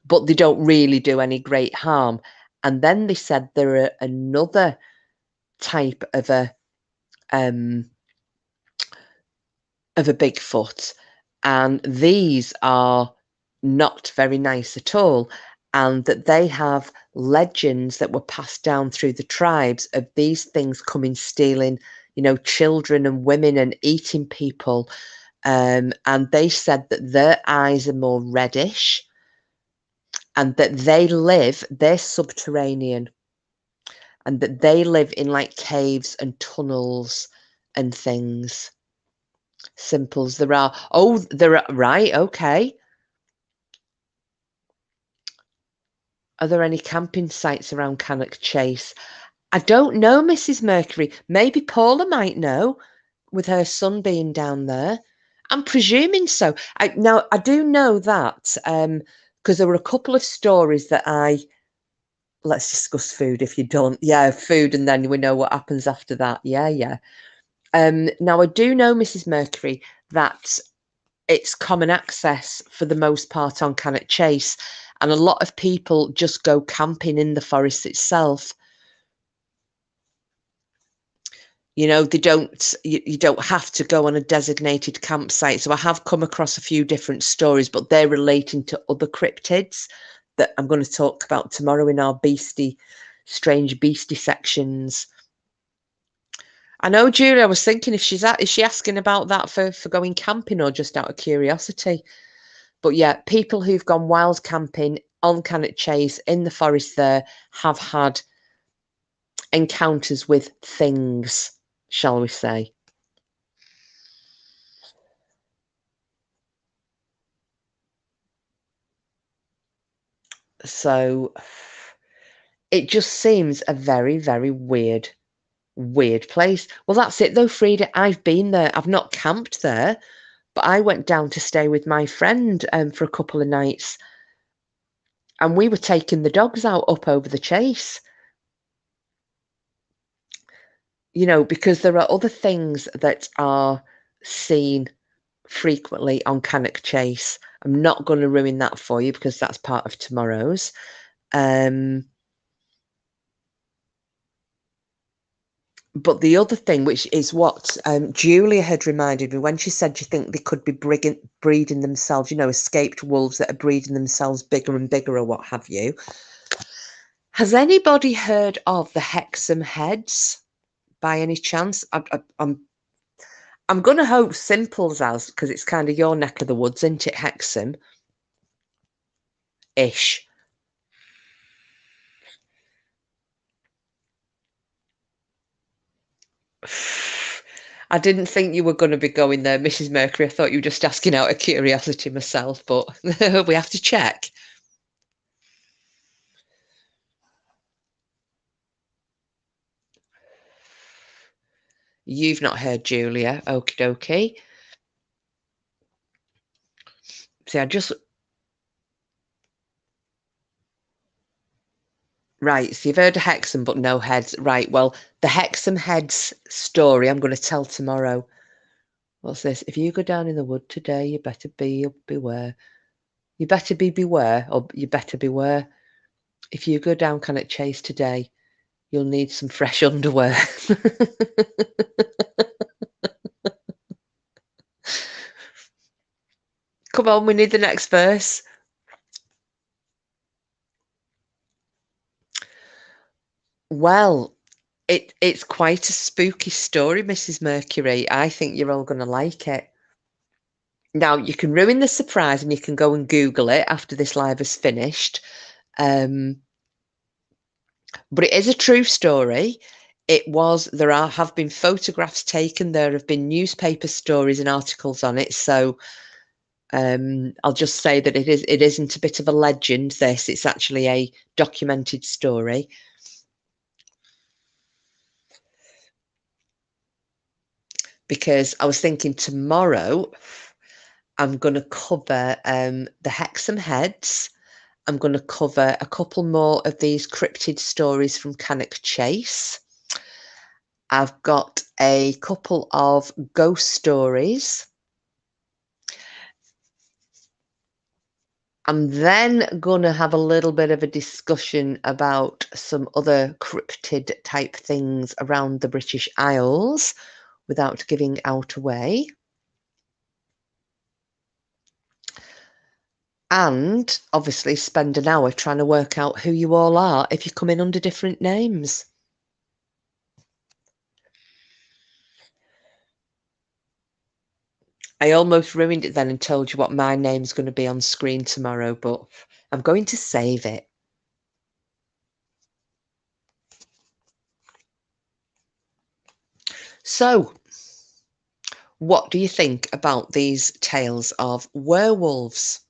but they don't really do any great harm. And then they said there are another type of a Bigfoot, and these are not very nice at all, and that they have legends that were passed down through the tribes of these things coming, stealing, you know, children and women and eating people. And they said that their eyes are more reddish and that they're subterranean, and that they live in like caves and tunnels and things. Simples there are. Oh, there are, right, okay. Are there any camping sites around Cannock Chase? I don't know, Mrs. Mercury. Maybe Paula might know, with her son being down there. I'm presuming so. Now, I do know that because there were a couple of stories that let's discuss food if you don't. Yeah, food, and then we know what happens after that. Yeah, yeah. Now, I do know, Mrs. Mercury, that it's common access for the most part on Cannock Chase, and a lot of people just go camping in the forest itself. You know, they don't, you don't have to go on a designated campsite. So I have come across a few different stories, but they're relating to other cryptids that I'm going to talk about tomorrow in our strange beastie sections. I know, Julie, I was thinking if is she asking about that for going camping or just out of curiosity? But yeah, people who've gone wild camping on Cannock Chase in the forest there have had encounters with things, shall we say. So it just seems a very, very weird place. Well, that's it though, Frida. I've been there. I've not camped there, but I went down to stay with my friend for a couple of nights, and we were taking the dogs out up over the chase. You know, because there are other things that are seen frequently on Cannock Chase. I'm not going to ruin that for you because that's part of tomorrow's. But the other thing, which is what Julia had reminded me when she said, do you think they could be breeding themselves, you know, escaped wolves that are breeding themselves bigger and bigger or what have you? Has anybody heard of the Hexham heads by any chance? I'm going to hope Simples has, because it's kind of your neck of the woods, isn't it, Hexham? Ish. I didn't think you were going to be going there, Mrs. Mercury. I thought you were just asking out of curiosity myself, but we have to check. You've not heard, Julia. Okie dokie. See, Right, so you've heard of Hexham, but no heads. Right, well, the Hexham heads story I'm going to tell tomorrow. What's this? If you go down in the wood today, you better beware. You better beware, or you better beware. If you go down Cannock Chase today, you'll need some fresh underwear. Come on, we need the next verse. Well, it's quite a spooky story, Mrs. Mercury. I think you're all going to like it. Now, you can ruin the surprise and you can go and Google it after this live is finished. But it is a true story. There have been photographs taken. There have been newspaper stories and articles on it. So I'll just say that it isn't a bit of a legend, this. It's actually a documented story. Because I was thinking tomorrow I'm going to cover the Hexham heads. I'm going to cover a couple more of these cryptid stories from Cannock Chase. I've got a couple of ghost stories. I'm then going to have a little bit of a discussion about some other cryptid type things around the British Isles without giving out away. And obviously spend an hour trying to work out who you all are if you come in under different names. I almost ruined it then and told you what my name's going to be on screen tomorrow, but I'm going to save it. So, what do you think about these tales of werewolves?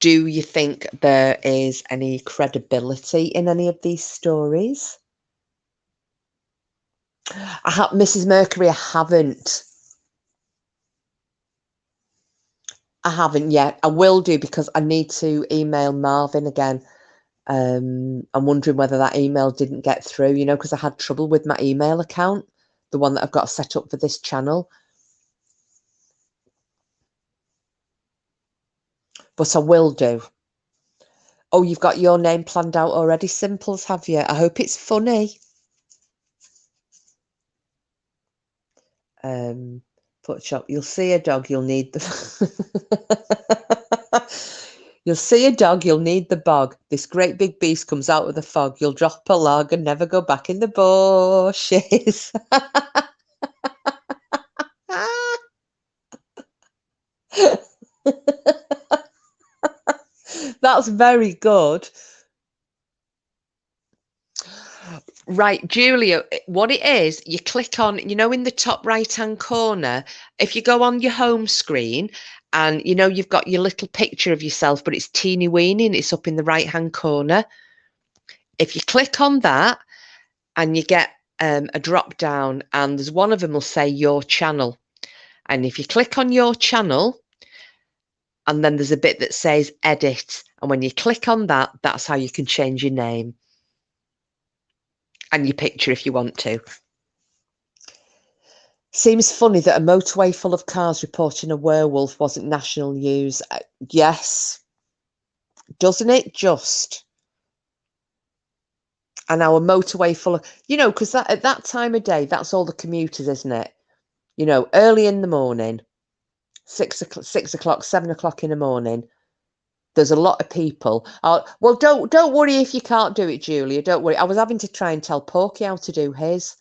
Do you think there is any credibility in any of these stories? Mrs. Mercury, I haven't. I haven't yet. I will do because I need to email Marvin again. I'm wondering whether that email didn't get through, you know, because I had trouble with my email account, the one that I've got set up for this channel. but I will do. Oh, you've got your name planned out already, Simples, have you? I hope it's funny. Put shop. You'll see a dog. You'll need the. You'll see a dog. You'll need the bog. This great big beast comes out of the fog. You'll drop a log and never go back in the bushes. That's very good. Right, Julia, what it is, you click on, in the top right-hand corner, if you go on your home screen and, you've got your little picture of yourself, but it's teeny weeny and it's up in the right-hand corner. If you click on that and you get a drop down and there's one of them will say your channel. And if you click on your channel, and then there's a bit that says edit. And when you click on that, that's how you can change your name. And your picture if you want to. Seems funny that a motorway full of cars reporting a werewolf wasn't national news. Yes. Doesn't it just? And our motorway full of, because at that time of day, that's all the commuters, isn't it? Early in the morning, 6 o'clock, 7 o'clock in the morning. There's a lot of people. Well, don't worry if you can't do it, Julia. Don't worry. I was having to try and tell Porky how to do his.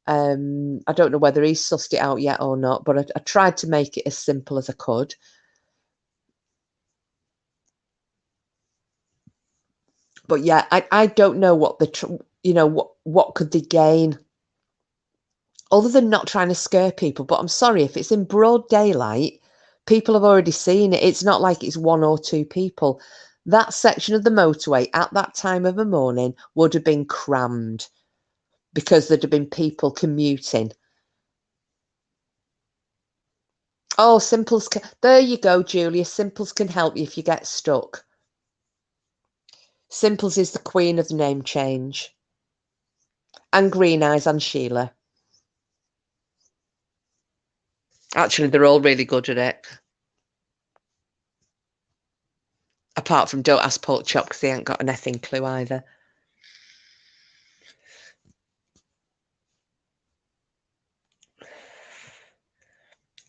I don't know whether he's sussed it out yet or not, but I tried to make it as simple as I could. But yeah, I don't know what what could they gain other than not trying to scare people. But I'm sorry, if it's in broad daylight, people have already seen it. It's not like it's one or two people. That section of the motorway at that time of the morning would have been crammed because there'd have been people commuting. Oh, Simples can, there you go, Julia. Simples can help you if you get stuck. Simples is the queen of the name change. And Green Eyes and Sheila. Actually, they're all really good at it. Apart from Don't Ask Pork Chop, because they ain't got an effing clue either.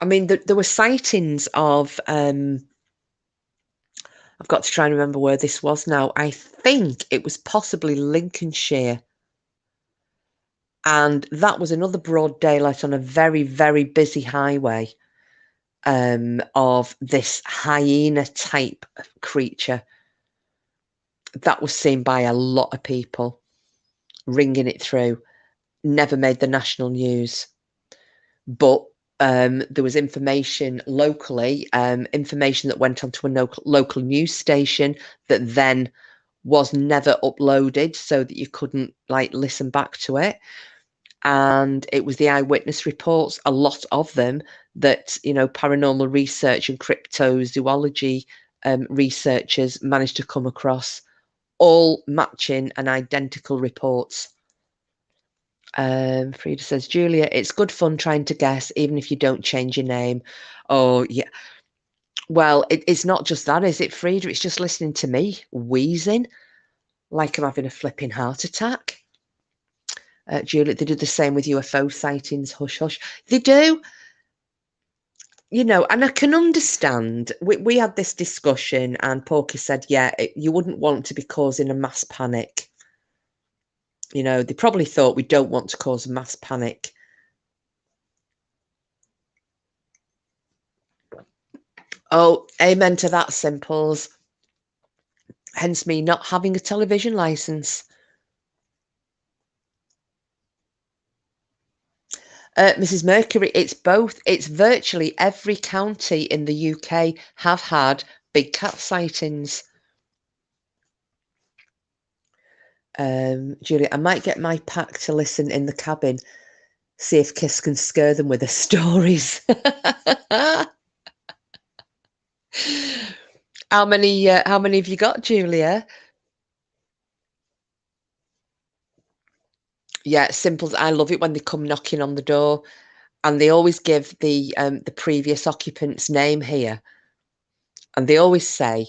I mean, there were sightings of... I've got to try and remember where this was now. I think it was possibly Lincolnshire. And that was another broad daylight on a very, very busy highway of this hyena-type creature. That was seen by a lot of people, ringing it through. Never made the national news. But there was information locally, information that went onto a local news station that then was never uploaded so that you couldn't listen back to it. And it was the eyewitness reports, a lot of them, that paranormal research and cryptozoology researchers managed to come across, all matching and identical reports. Frida says, Julia, it's good fun trying to guess, even if you don't change your name. Oh, yeah. Well, it's not just that, is it, Frida? It's just listening to me wheezing like I'm having a flipping heart attack. Julia, they do the same with UFO sightings, hush, hush. They do. And I can understand. We had this discussion and Porky said, yeah, you wouldn't want to be causing a mass panic. They probably thought we don't want to cause a mass panic. Oh, amen to that, Simples. Hence me not having a television license. Mrs. Mercury, it's both. It's virtually every county in the UK have had big cat sightings. Julia, I might get my pack to listen in the cabin, see if Kiss can scare them with her stories. How many have you got, Julia? Yeah, simple. I love it when they come knocking on the door, and they always give the previous occupant's name here. And they always say,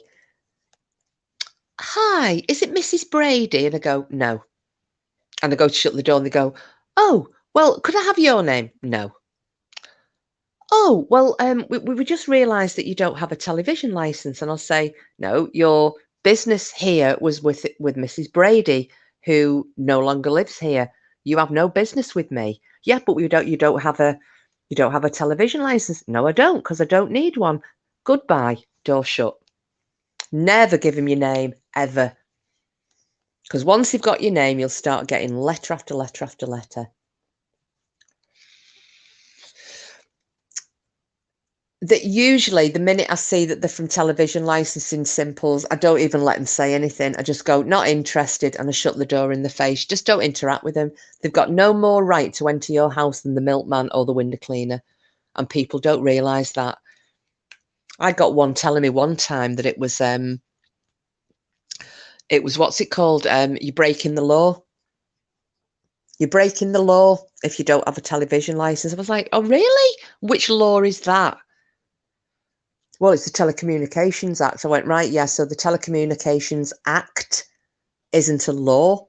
"Hi, is it Mrs. Brady?" And I go, "No." And I go to shut the door and they go, "Oh, well, could I have your name?" "No." "Oh, well, we just realised that you don't have a television licence." And I'll say, "No, your business here was with Mrs. Brady, who no longer lives here. You have no business with me." "Yeah, but you don't have a television licence." "No, I don't, because I don't need one." "Goodbye." Door shut. Never give them your name, ever. Because once they've got your name, you'll start getting letter after letter after letter. That usually the minute I see that they're from television licensing simples, I don't even let them say anything. I just go, "Not interested," and I shut the door in the face. Just don't interact with them. They've got no more right to enter your house than the milkman or the window cleaner. And people don't realise that. I got one telling me one time that it was what's it called? You're breaking the law. You're breaking the law if you don't have a television license. I was like, "Oh, really? Which law is that?" "Well, it's the Telecommunications Act." I went, "Right, yeah, so the Telecommunications Act isn't a law.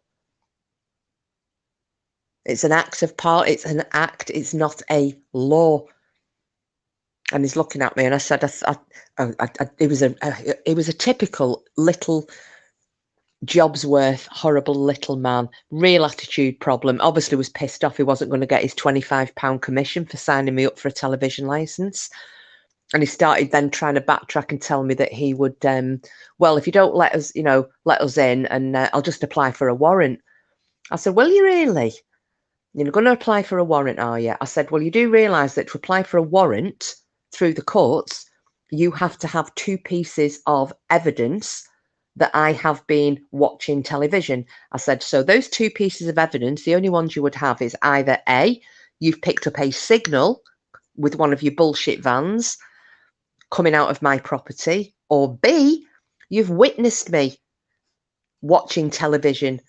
It's an act of part. It's an act. It's not a law." And he's looking at me, and I said, "It was a typical little Jobsworth, horrible little man, real attitude problem. Obviously was pissed off he wasn't going to get his £25 commission for signing me up for a television license." And he started then trying to backtrack and tell me that he would, well, if you don't let us in, and I'll just apply for a warrant. I said, "Will you really? You're going to apply for a warrant, are you?" I said, "Well, you do realise that to apply for a warrant through the courts, you have to have two pieces of evidence that I have been watching television." I said, "So those two pieces of evidence, the only ones you would have is either A, you've picked up a signal with one of your bullshit vans coming out of my property, or B, you've witnessed me watching television,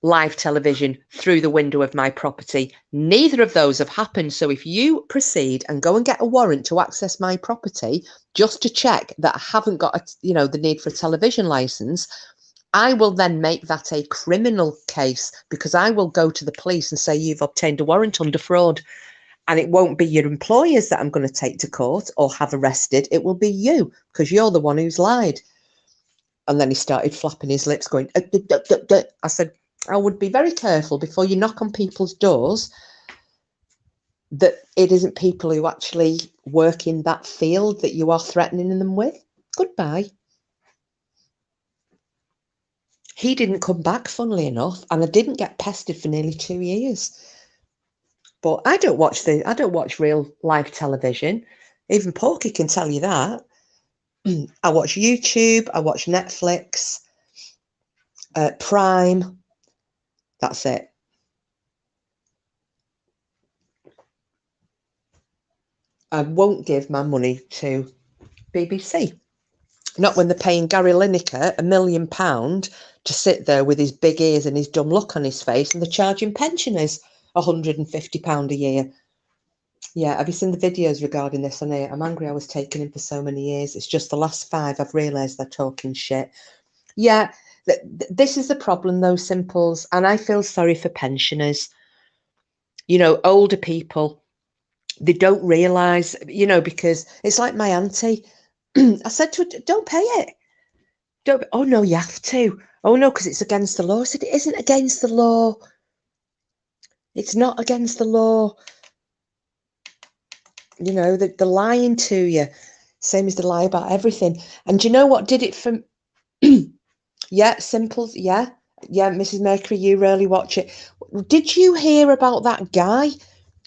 live television, through the window of my property. Neither of those have happened. So if you proceed and go and get a warrant to access my property just to check that I haven't got the need for a television license, I will then make that a criminal case, because I will go to the police and say you've obtained a warrant under fraud. And it won't be your employers that I'm going to take to court or have arrested. It will be you, because you're the one who's lied." And then he started flapping his lips, going, I said, "I would be very careful before you knock on people's doors that it isn't people who actually work in that field that you are threatening them with. Goodbye." He didn't come back, funnily enough, and I didn't get pestered for nearly 2 years. But I don't watch real live television. Even Porky can tell you that. I watch YouTube, I watch Netflix, Prime. That's it. I won't give my money to BBC. Not when they're paying Gary Lineker £1 million to sit there with his big ears and his dumb look on his face, and they're charging pensioners £150 a year. Yeah, have you seen the videos regarding this on here? I'm angry I was taking him for so many years. It's just the last 5 I've realised they're talking shit. Yeah, this is the problem, though, Simples, and I feel sorry for pensioners. Older people, they don't realise, because it's like my auntie. I said to her, "Don't pay it." "Don't." "Oh, no, you have to." "Oh, no, because it's against the law." I said, "It isn't against the law. It's not against the law." They're lying to you. Same as they lie about everything. And do you know what did it for... Yeah, Simples, yeah. Yeah, Mrs. Mercury, you rarely watch it. Did you hear about that guy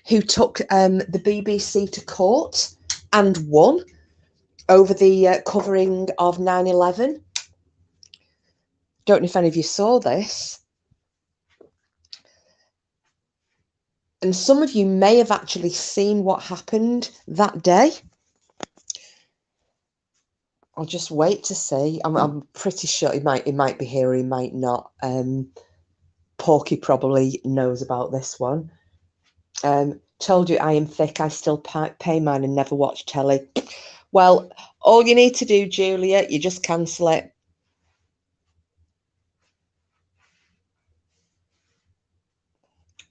who took the BBC to court and won over the covering of 9/11? Don't know if any of you saw this. And some of you may have actually seen what happened that day. I'll just wait to see. I'm pretty sure he might be here or he might not. Porky probably knows about this one. Told you I am thick. I still pay mine and never watch telly. Well, all you need to do, Julia, you just cancel it.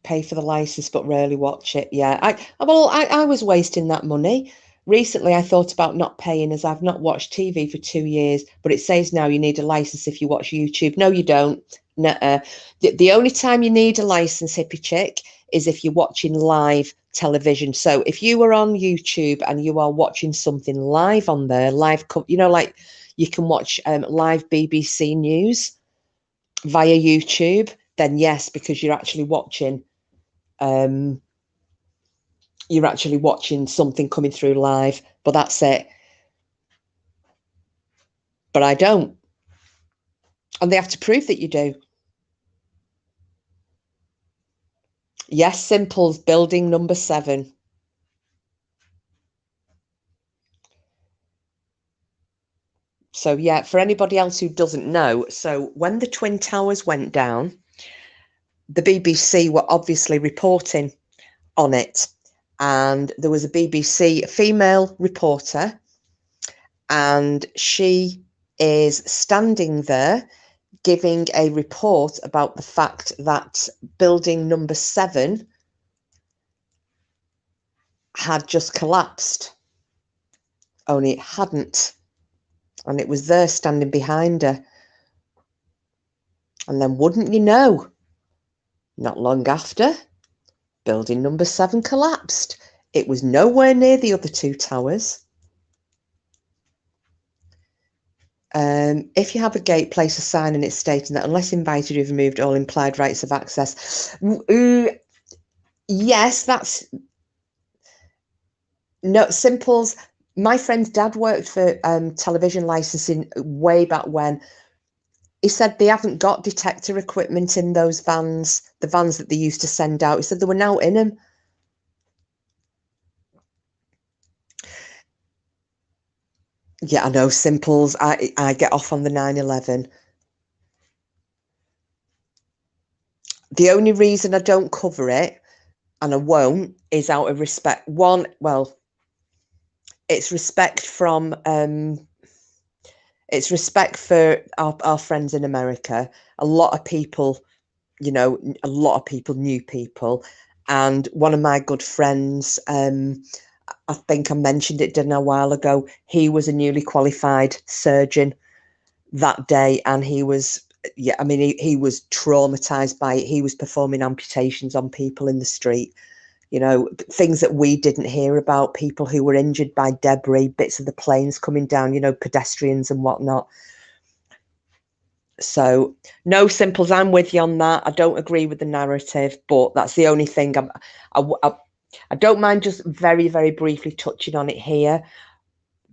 Pay for the license, but rarely watch it. Yeah, I was wasting that money. Recently, I thought about not paying as I've not watched TV for 2 years, but it says now you need a license if you watch YouTube. No, you don't. Nuh-uh. The only time you need a license, hippie chick, is if you're watching live television. So if you were on YouTube and you are watching something live on there, like you can watch live BBC News via YouTube, then yes, because um, you're actually watching something coming through live, but that's it. But I don't. And they have to prove that you do. Yes, Simple's building number 7. So yeah, for anybody else who doesn't know, so when the Twin Towers went down, the BBC were obviously reporting on it. And there was a BBC female reporter, and she is standing there giving a report about the fact that building number 7 had just collapsed, only it hadn't, and it was there standing behind her. And then wouldn't you know, not long after, building number 7 collapsed. It was nowhere near the other 2 towers. If you have a gate, place a sign in it stating that unless invited, you've removed all implied rights of access. Yes, that's no Simple's. My friend's dad worked for television licensing way back when. He said they haven't got detector equipment in those vans, the vans that they used to send out. He said they were now in them. Yeah, I know, Simples. I get off on the 9/11. The only reason I don't cover it, and I won't, is out of respect. One, well, it's respect from it's respect for our friends in America. A lot of people, a lot of people knew people. And one of my good friends, I think I mentioned it, didn't I, a while ago, he was a newly qualified surgeon that day, and he was, yeah, I mean, he was traumatized by it. He was performing amputations on people in the street, things that we didn't hear about, people who were injured by debris, bits of the planes coming down, pedestrians and whatnot. So no, Simples, I'm with you on that. I don't agree with the narrative, but that's the only thing. I don't mind just very, very briefly touching on it here,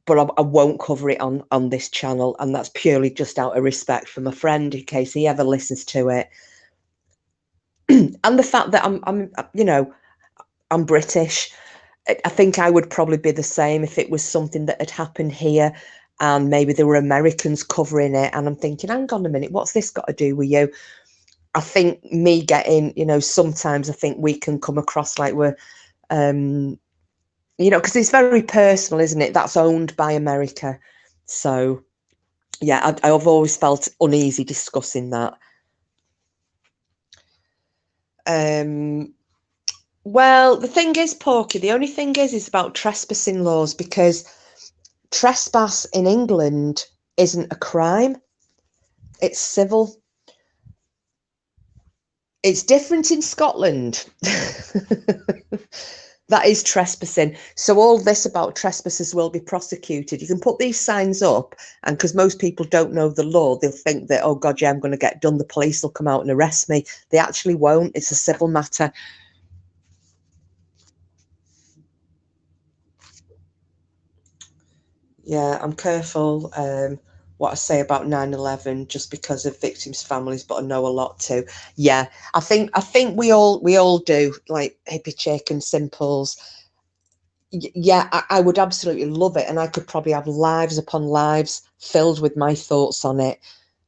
but I won't cover it on this channel, and that's purely just out of respect for my friend in case he ever listens to it. And the fact that I'm British. I think I would probably be the same if it was something that had happened here and maybe there were Americans covering it, and I'm thinking, hang on a minute, what's this got to do with you? I think me getting, sometimes I think we can come across like we're, because it's very personal, isn't it? That's owned by America. So, yeah, I've always felt uneasy discussing that. Well, the thing is, Porky, the only thing is about trespassing laws, because trespass in England isn't a crime. It's civil. It's different in Scotland. That is trespassing. So all this about trespassers will be prosecuted. You can put these signs up, and because most people don't know the law, they'll think that, oh God, yeah, I'm going to get done. The police will come out and arrest me. They actually won't. It's a civil matter. Yeah, I'm careful what I say about 9/11 just because of victims' families, but I know a lot too. Yeah, I think we all do, like hippie chick and Simples. Yeah, I would absolutely love it, and I could probably have lives upon lives filled with my thoughts on it.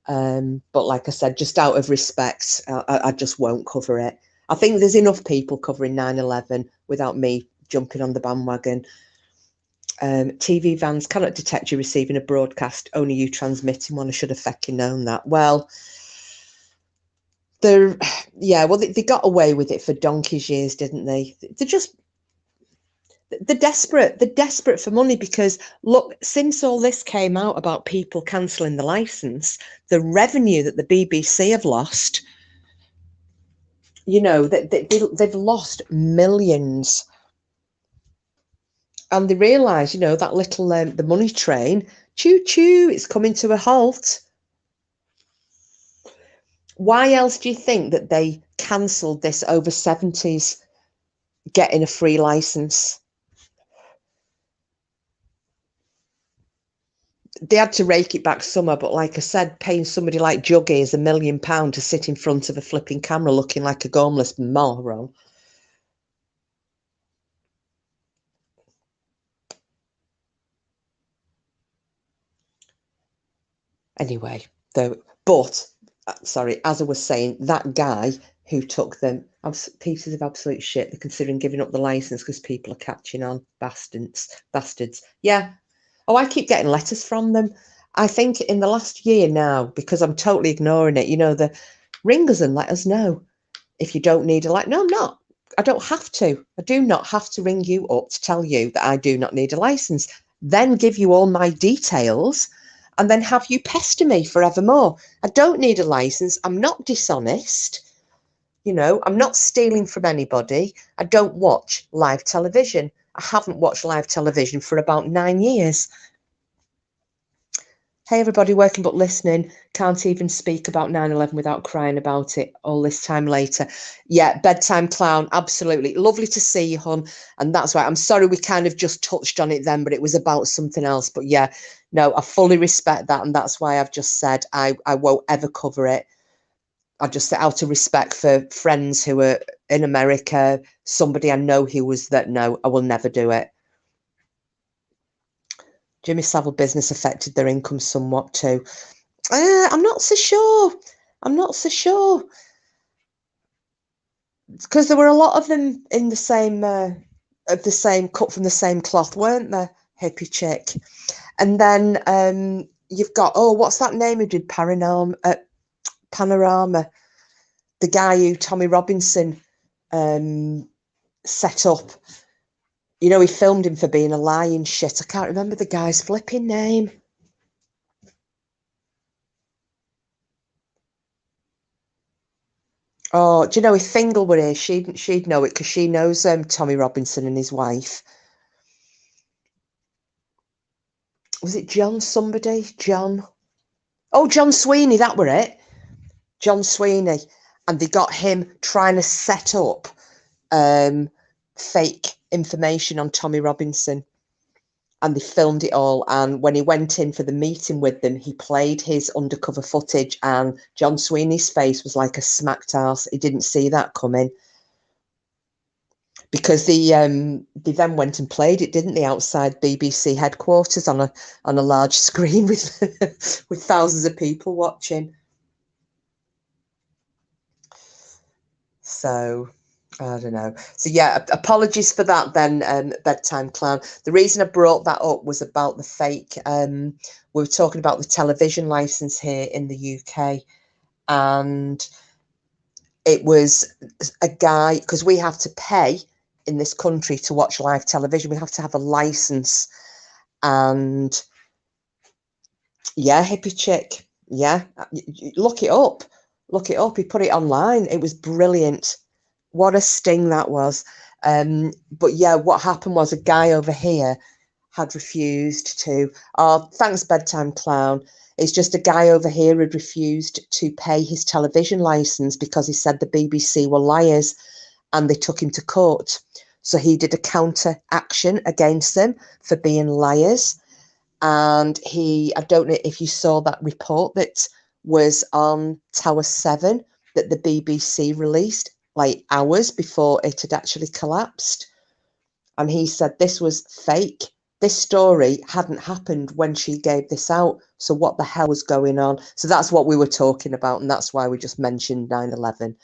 But like I said, just out of respect, I just won't cover it. I think there's enough people covering 9/11 without me jumping on the bandwagon. TV vans cannot detect you receiving a broadcast, only you transmitting one. I should have fucking known that. Well, they got away with it for donkey's years, didn't they? They're desperate. They're desperate for money because, look, since all this came out about people cancelling the licence, the revenue that the BBC have lost, you know, they've lost millions. And they realise, you know, that little, the money train, choo-choo, it's coming to a halt. Why else do you think that they cancelled this over 70s getting a free licence? They had to rake it back somewhere, but like I said, paying somebody like Juggy is £1 million to sit in front of a flipping camera looking like a gormless moron. Anyway, sorry, as I was saying, that guy who took them pieces of absolute shit, they're considering giving up the licence because people are catching on. Bastards. Yeah. Oh, I keep getting letters from them. I think in the last year now, because I'm totally ignoring it, you know, the ring us and let us know if you don't need a license. No, I'm not. I don't have to. I do not have to ring you up to tell you that I do not need a license. Then give you all my details and then have you pester me forevermore. I don't need a license. I'm not dishonest. You know, I'm not stealing from anybody. I don't watch live television. I haven't watched live television for about 9 years. Hey, everybody, working but listening. Can't even speak about 9/11 without crying about it all this time later. Yeah, bedtime clown, absolutely. Lovely to see you, hon. And that's why I'm sorry we kind of just touched on it then, but it was about something else. But yeah, no, I fully respect that. And that's why I've just said I won't ever cover it. I just out of respect for friends who are in America, somebody I know who was that, no, I will never do it. Jimmy Savile business affected their income somewhat too. I'm not so sure. I'm not so sure. Because there were a lot of them in the same, cut from the same cloth, weren't there? Hippie chick. And then you've got, what's that name who did Panorama? The guy who Tommy Robinson set up. You know, he filmed him for being a lying shit. I can't remember the guy's flipping name. Oh, do you know if Fingal were here, she'd know it because she knows Tommy Robinson and his wife. Was it John somebody? John? Oh, John Sweeney, that were it. John Sweeney. And they got him trying to set up fake information on Tommy Robinson. And they filmed it all. And when he went in for the meeting with them, he played his undercover footage. And John Sweeney's face was like a smacked arse. He didn't see that coming. Because they then went and played it, didn't they, outside BBC headquarters on a large screen with with thousands of people watching. So I don't know. So yeah, apologies for that then, bedtime clown. The reason I brought that up was about the fake. We were talking about the television license here in the UK, and it was a guy, because we have to pay in this country to watch live television. We have to have a license. And yeah, hippie chick. Yeah, look it up. Look it up. He put it online. It was brilliant. What a sting that was. But yeah, what happened was a guy over here had refused to. Oh, thanks, bedtime clown. It's just a guy over here had refused to pay his television license because he said the BBC were liars, and they took him to court. So he did a counter action against them for being liars. And I don't know if you saw that report that was on Tower 7 that the BBC released like hours before it had actually collapsed. And he said this was fake. This story hadn't happened when she gave this out. So what the hell was going on? So that's what we were talking about. And that's why we just mentioned 9/11.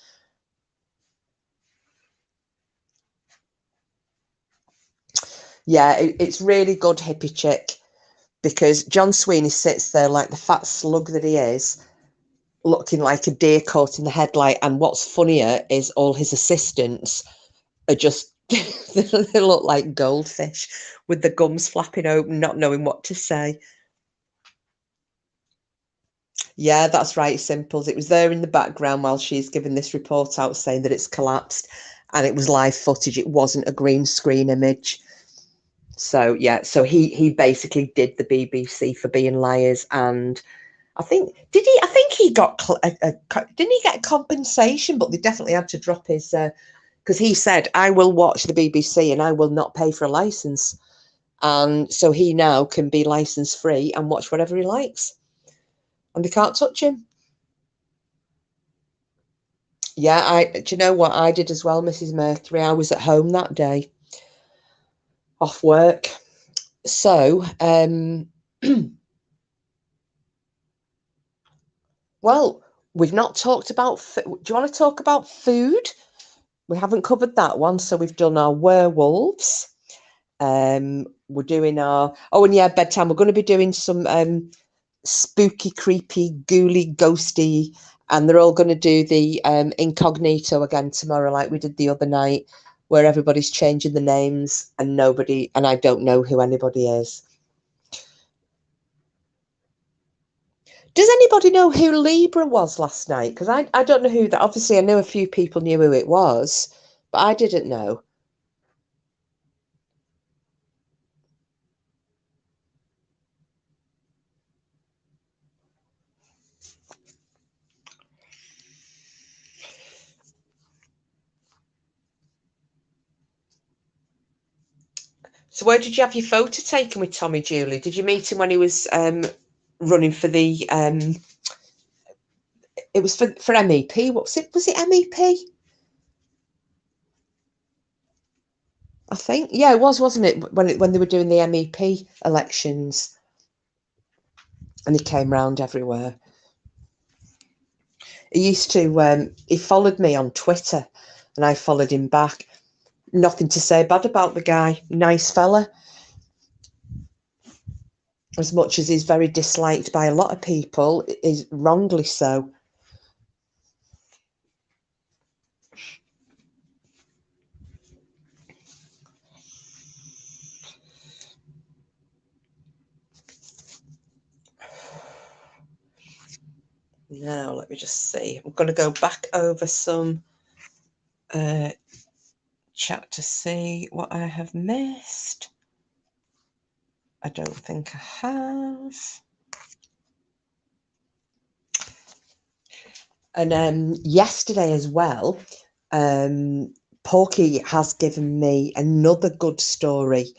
Yeah, it's really good, hippie chick, because John Sweeney sits there like the fat slug that he is, looking like a deer caught in the headlight. And what's funnier is all his assistants are just, they look like goldfish with the gums flapping open, not knowing what to say. Yeah, that's right, Simples. It was there in the background while she's giving this report out saying that it's collapsed, and it was live footage. It wasn't a green screen image. So yeah, so he basically did the BBC for being liars, and I think I think he got didn't he get compensation? But they definitely had to drop his because he said, "I will watch the BBC and I will not pay for a license," and so he now can be license free and watch whatever he likes, and they can't touch him. Yeah, do you know what I did as well, Mrs. Mercury? I was at home that day, off work. So, well, we've not talked about. Do you want to talk about food? We haven't covered that one. So we've done our werewolves. We're doing our and yeah, bedtime. We're going to be doing some spooky, creepy, ghouly, ghosty, and they're all going to do the incognito again tomorrow, like we did the other night, where everybody's changing the names and I don't know who anybody is. Does anybody know who Libra was last night? Because I don't know who that. Obviously, I know a few people knew who it was, but I didn't know. So where did you have your photo taken with Tommy Julie? Did you meet him when he was running for the it was for MEP? What was it? Was it MEP? I think. Yeah, it was, wasn't it? When they were doing the MEP elections, and he came round everywhere. He used to he followed me on Twitter and I followed him back. Nothing to say bad about the guy. Nice fella. As much as he's very disliked by a lot of people, is wrongly so. Now, let me just see. I'm going to go back over some chat to see what I have missed. I don't think I have. And yesterday as well, Porky has given me another good story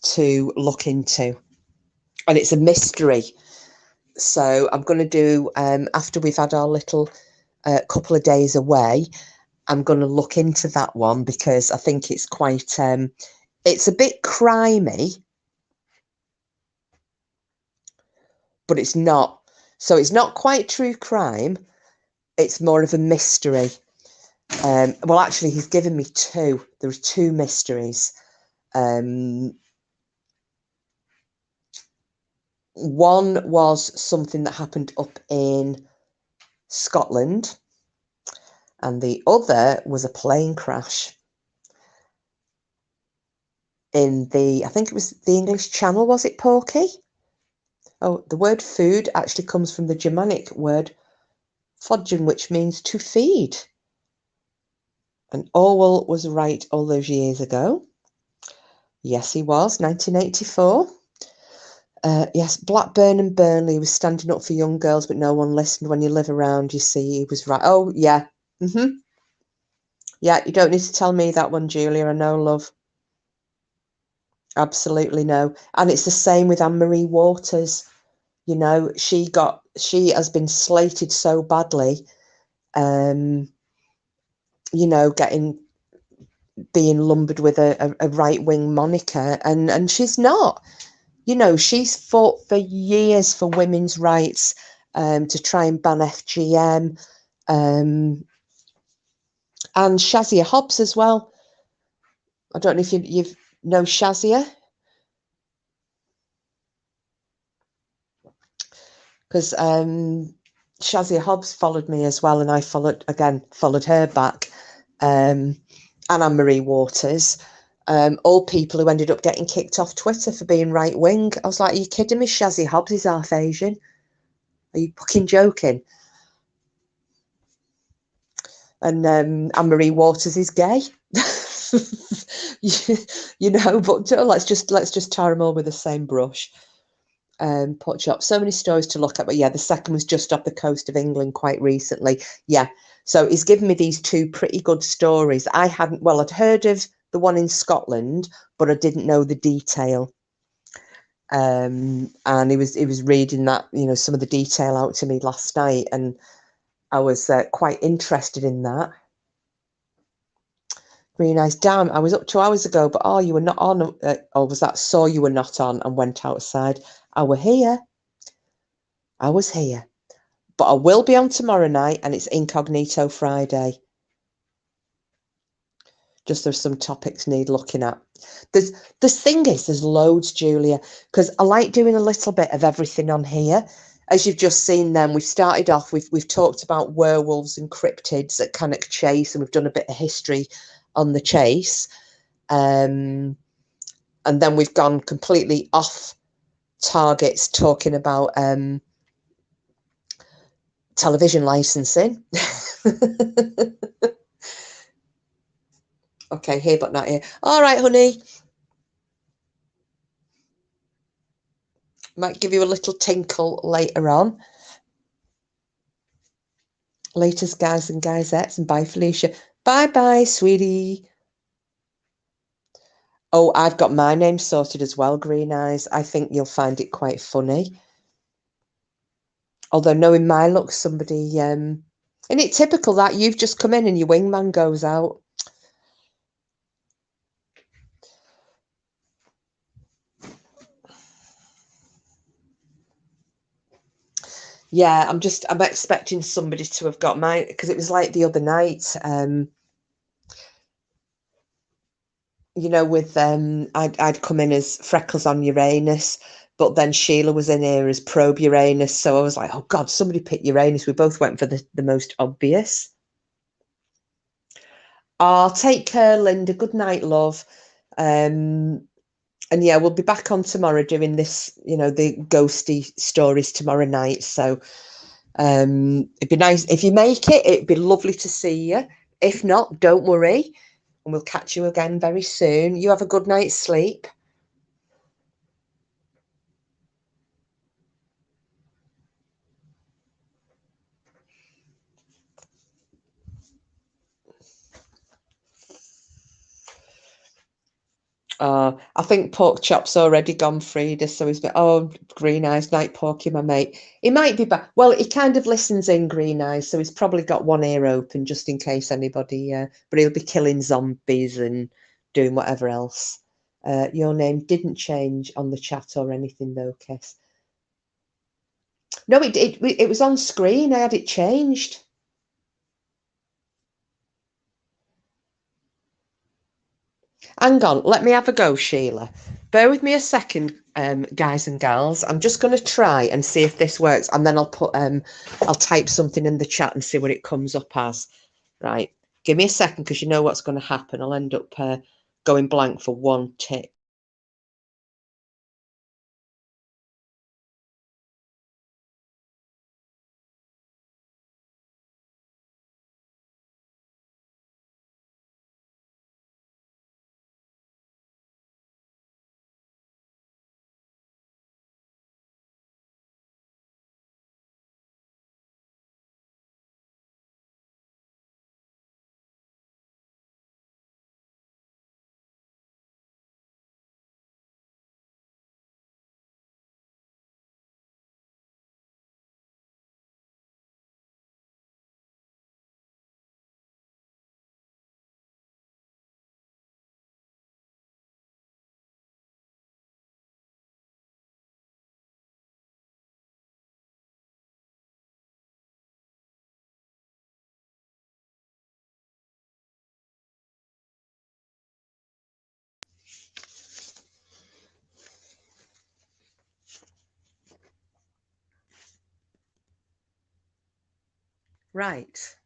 to look into, and it's a mystery. So I'm going to do, after we've had our little couple of days away, I'm going to look into that one because I think it's quite, it's a bit crimey, but it's not. So it's not quite true crime. It's more of a mystery. Well, actually, he's given me two. There are two mysteries. One was something that happened up in Scotland, and the other was a plane crash in I think it was the English Channel, was it, Porky? Oh, the word food actually comes from the Germanic word fodgen, which means to feed. And Orwell was right all those years ago. Yes, he was, 1984. Yes, Blackburn and Burnley was standing up for young girls, but no one listened. When you live around, you see he was right. Oh, yeah. Yeah, you don't need to tell me that one, Julia. I know, love. Absolutely no. And it's the same with Anne-Marie Waters. You know, she has been slated so badly, you know, being lumbered with a right-wing moniker, and she's not. You know, she's fought for years for women's rights, to try and ban FGM, and Shazia Hobbs as well. I don't know if you know Shazia. because Shazia Hobbs followed me as well, and I followed her back, and Anne-Marie Waters, all people who ended up getting kicked off Twitter for being right wing. I was like, are you kidding me? Shazia Hobbs is half Asian. Are you fucking joking? And Anne-Marie Waters is gay. you know, but let's just tar them all with the same brush. Pot shop. So many stories to look at, but yeah, the second was just off the coast of England quite recently. Yeah, so he's given me these two pretty good stories. I'd heard of the one in Scotland, but I didn't know the detail. And he was reading that, you know, some of the detail out to me last night, and I was quite interested in that. Really nice. Damn, I was up 2 hours ago, but you were not on. Or was that saw you were not on and went outside? I were here. I was here. But I will be on tomorrow night, and it's Incognito Friday. Just there's some topics need looking at. There's loads, Julia, because I like doing a little bit of everything on here. As you've just seen then, we've started off, we've talked about werewolves and cryptids at Cannock Chase, and we've done a bit of history on the chase. And then we've gone completely off targets talking about television licensing. Okay, here but not here. All right, honey. Might give you a little tinkle later on. Latest guys and guisettes, and bye, Felicia. Bye-bye, sweetie. Oh, I've got my name sorted as well, Green Eyes. I think you'll find it quite funny. Although knowing my luck, somebody... Isn't it typical that you've just come in and your wingman goes out? Yeah, I'm expecting somebody to have got mine, because it was like the other night, you know, with I'd come in as Freckles on Uranus, but then Sheila was in here as Probe Uranus, so I was like, oh God, somebody picked Uranus. We both went for the most obvious. Oh, take care, Linda. Good night, love. And yeah, we'll be back on tomorrow doing this, you know, the ghosty stories tomorrow night. So it'd be nice if you make it. It'd be lovely to see you. If not, don't worry, and we'll catch you again very soon. You have a good night's sleep. I think Pork Chop's already gone, Frida, so he's been, oh, Green Eyes, night Porky, my mate. He might be back. Well, he kind of listens in, Green Eyes, so he's probably got one ear open just in case anybody, but he'll be killing zombies and doing whatever else. Your name didn't change on the chat or anything, though, Kiss. No, it was on screen. I had it changed. Hang on, let me have a go, Sheila. Bear with me a second, guys and gals. I'm just going to try and see if this works, and then I'll type something in the chat and see what it comes up as. Right, give me a second, because you know what's going to happen. I'll end up going blank for one tick. Right.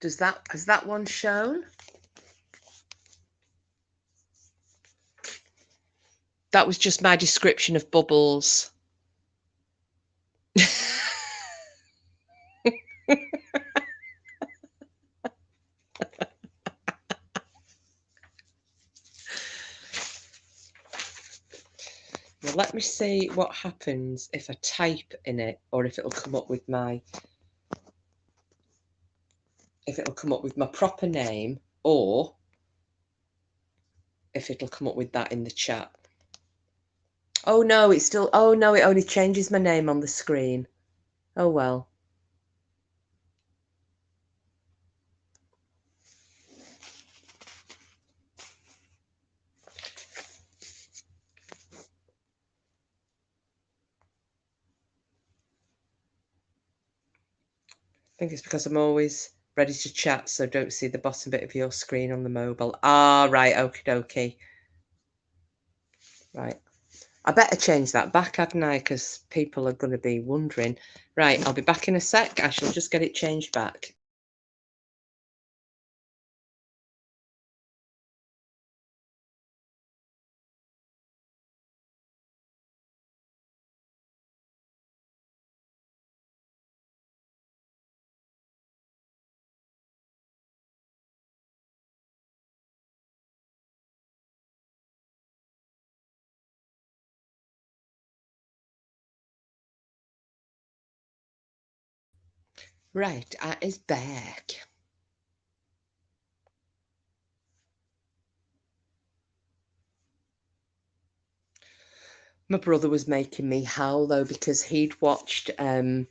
Has that one shown? That was just my description of bubbles. Now let me see what happens if I type in it, or if it'll come up with my proper name, or if it'll come up with that in the chat. Oh no, it's still, oh no, it only changes my name on the screen. Oh well. I think it's because I'm always ready to chat, so don't see the bottom bit of your screen on the mobile. Ah, right, okie dokie. Right. I better change that back, hadn't I? Because people are going to be wondering. Right, I'll be back in a sec. I shall just get it changed back. Right, I is back. My brother was making me howl though, because he'd watched oh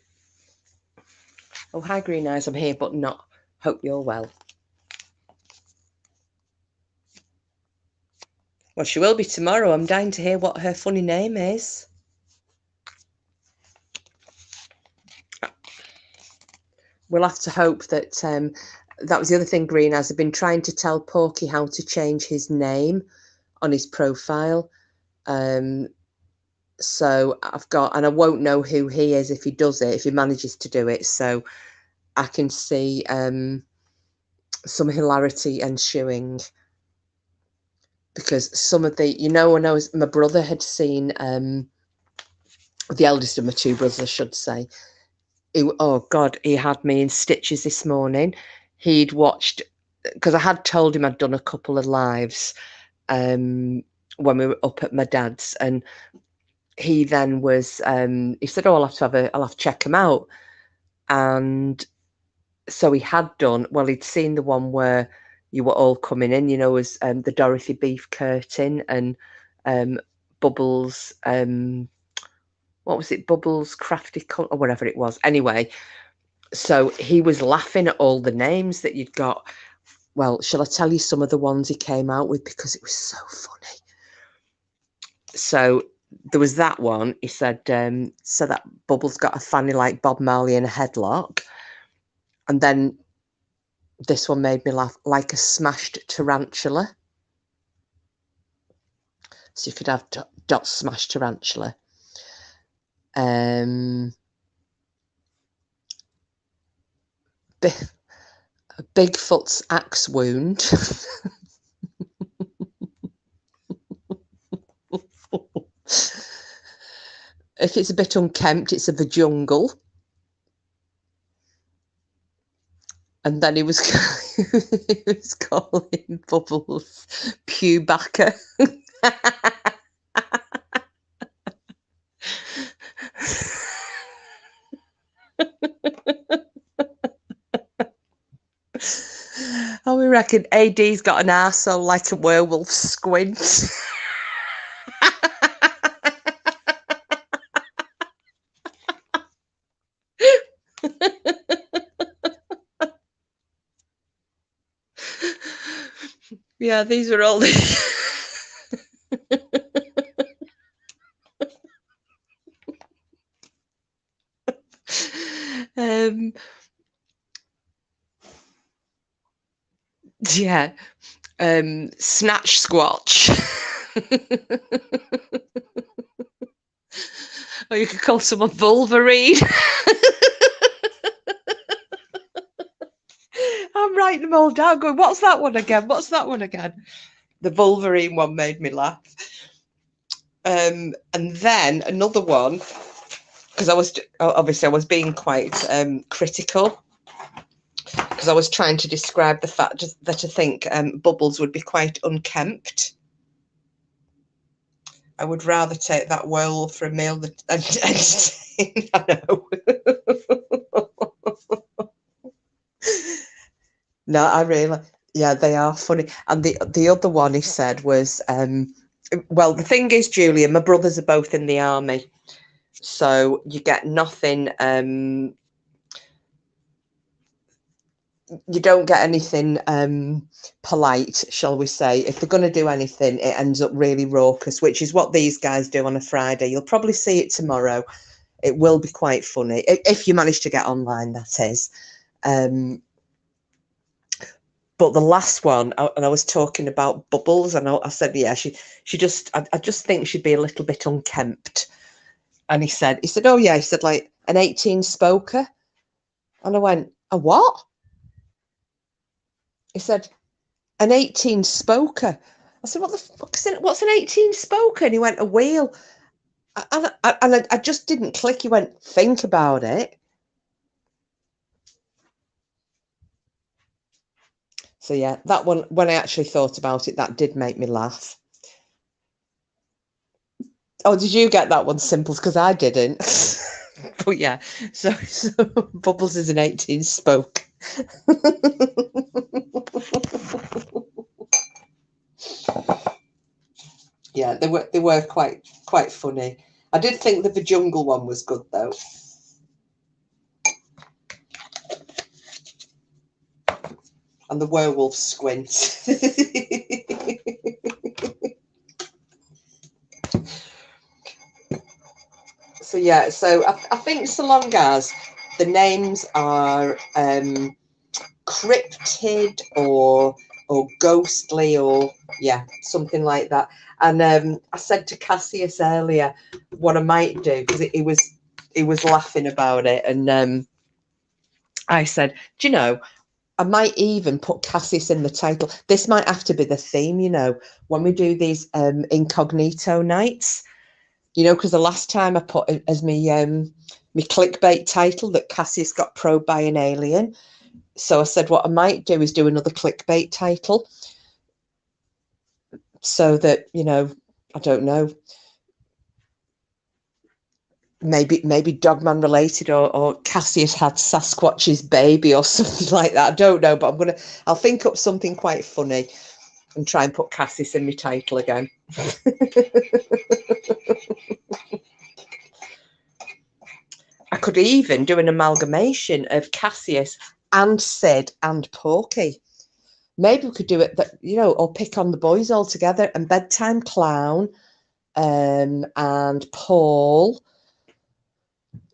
hi Green Eyes, I'm here but not. Hope you're well. Well, she will be tomorrow. I'm dying to hear what her funny name is. We'll have to hope that that was the other thing Green Eyes have been trying to tell Porky how to change his name on his profile. So I've got, and I won't know who he is if he does it, if he manages to do it. So I can see some hilarity ensuing, because some of the, you know, when I was, my brother had seen, the eldest of my two brothers, I should say, oh God, he had me in stitches this morning. He'd watched, because I had told him I'd done a couple of lives when we were up at my dad's, and he then was, he said, oh, I'll have to check them out. And so he had done, well, he'd seen the one where you were all coming in, you know, as the Dorothy beef curtain, and Bubbles, what was it, Bubbles crafty or whatever it was. Anyway, so he was laughing at all the names that you'd got. Well, shall I tell you some of the ones he came out with, because it was so funny. So there was that one. He said, so that Bubbles got a fanny like Bob Marley in a headlock. And then this one made me laugh, like a smashed tarantula. So you could have dot smashed tarantula. Bigfoot's axe wound. If it's a bit unkempt, it's a jungle. And then he was calling Bubbles Pewbacker. Oh, we reckon AD's got an arsehole like a werewolf squint. Yeah, these are all yeah, snatch squatch. Or you could call someone Wolverine. I'm writing them all down going, what's that one again? What's that one again? The Wolverine one made me laugh. And then another one, because I was being quite critical, because I was trying to describe the fact that I think Bubbles would be quite unkempt. I would rather take that werewolf for a meal than I know. No, I really, yeah, they are funny. And the other one he said was, well, the thing is, Julia, my brothers are both in the army, so you get nothing. You don't get anything polite, shall we say. If they're going to do anything, it ends up really raucous, which is what these guys do on a Friday. You'll probably see it tomorrow. It will be quite funny if you manage to get online, that is. But the last one, and I was talking about Bubbles, and I said, yeah, she just, I just think she'd be a little bit unkempt. And he said, oh yeah, he said like an 18 spoker, and I went, a what? He said, an 18 spoker. I said, what the fuck is it? What's an 18 spoker? And he went, a wheel. And I just didn't click. He went, think about it. So yeah, that one, when I actually thought about it, that did make me laugh. Oh, did you get that one, Simples? Because I didn't. But yeah, so Bubbles is an 18 spoke. Yeah, they were quite funny. I did think the jungle one was good though. And the werewolf squint. So yeah, so I think so long as the names are cryptid or ghostly or yeah, something like that. And I said to Cassius earlier what I might do, because he was laughing about it, and I said, do you know, I might even put Cassius in the title. This might have to be the theme, you know, when we do these incognito nights, you know, because the last time I put it as me clickbait title that Cassius got probed by an alien. So I said what I might do is do another clickbait title, so that, you know, I don't know, maybe Dogman related, or Cassius had Sasquatch's baby or something like that. I don't know, but I'll think up something quite funny and try and put Cassius in my title again. I could even do an amalgamation of Cassius and Sid and Porky. Maybe we could do it that, you know, or pick on the boys all together, and Bedtime Clown, and Paul.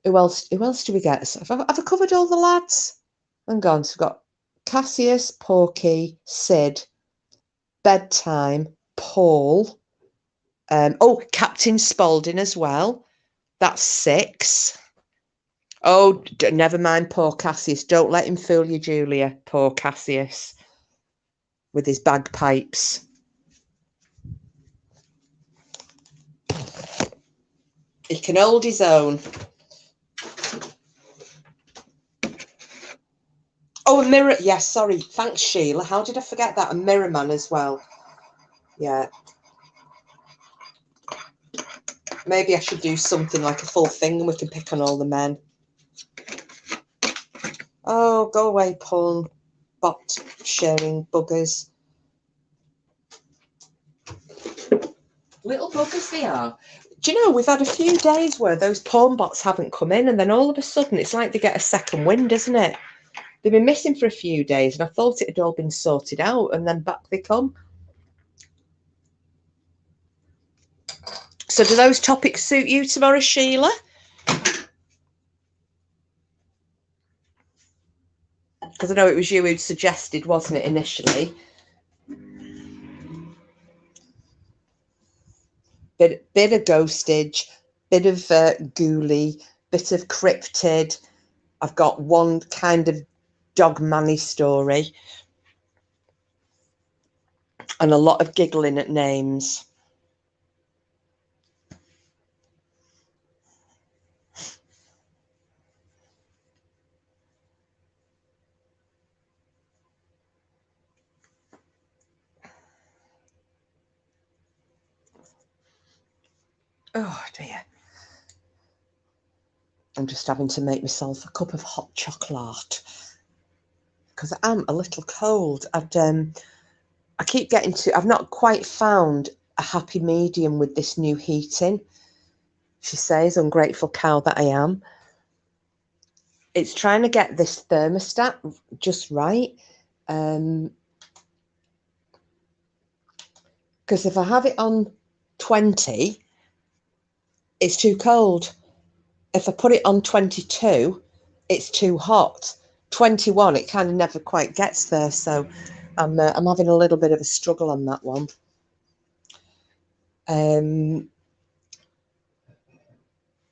Who else do we get? So have I covered all the lads? Hang on, so we've got Cassius, Porky, Sid, Bedtime, Paul. Oh, Captain Spaulding as well. That's 6. Oh, never mind poor Cassius. Don't let him fool you, Julia. Poor Cassius. With his bagpipes. He can hold his own. Oh, a mirror. Yes, yeah, sorry. Thanks, Sheila. How did I forget that? A mirror man as well. Yeah. Maybe I should do something like a full thing and we can pick on all the men. Oh, go away, Paul. Bot sharing buggers. Little buggers they are. Do you know, we've had a few days where those porn bots haven't come in, and then all of a sudden it's like they get a second wind, isn't it? They've been missing for a few days, and I thought it had all been sorted out, and then back they come. So do those topics suit you tomorrow, Sheila? Because I know it was you who'd suggested, wasn't it, initially? Bit of ghostage, bit of ghouly, bit of cryptid. I've got one kind of dog manny story, and a lot of giggling at names. Oh dear. I'm just having to make myself a cup of hot chocolate because I am a little cold. I keep getting to, I've not quite found a happy medium with this new heating. She says, ungrateful cow that I am. It's trying to get this thermostat just right. Because if I have it on 20, it's too cold. If I put it on 22, it's too hot. 21, it kind of never quite gets there. So I'm having a little bit of a struggle on that one.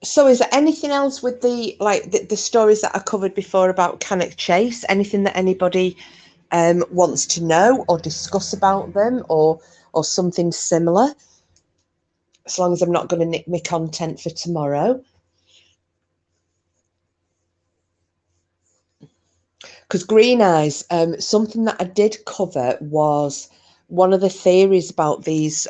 So is there anything else with the stories that I covered before about Cannock Chase? Anything that anybody wants to know or discuss about them, or something similar? As long as I'm not going to nick my content for tomorrow. Because Green Eyes, something that I did cover was one of the theories about these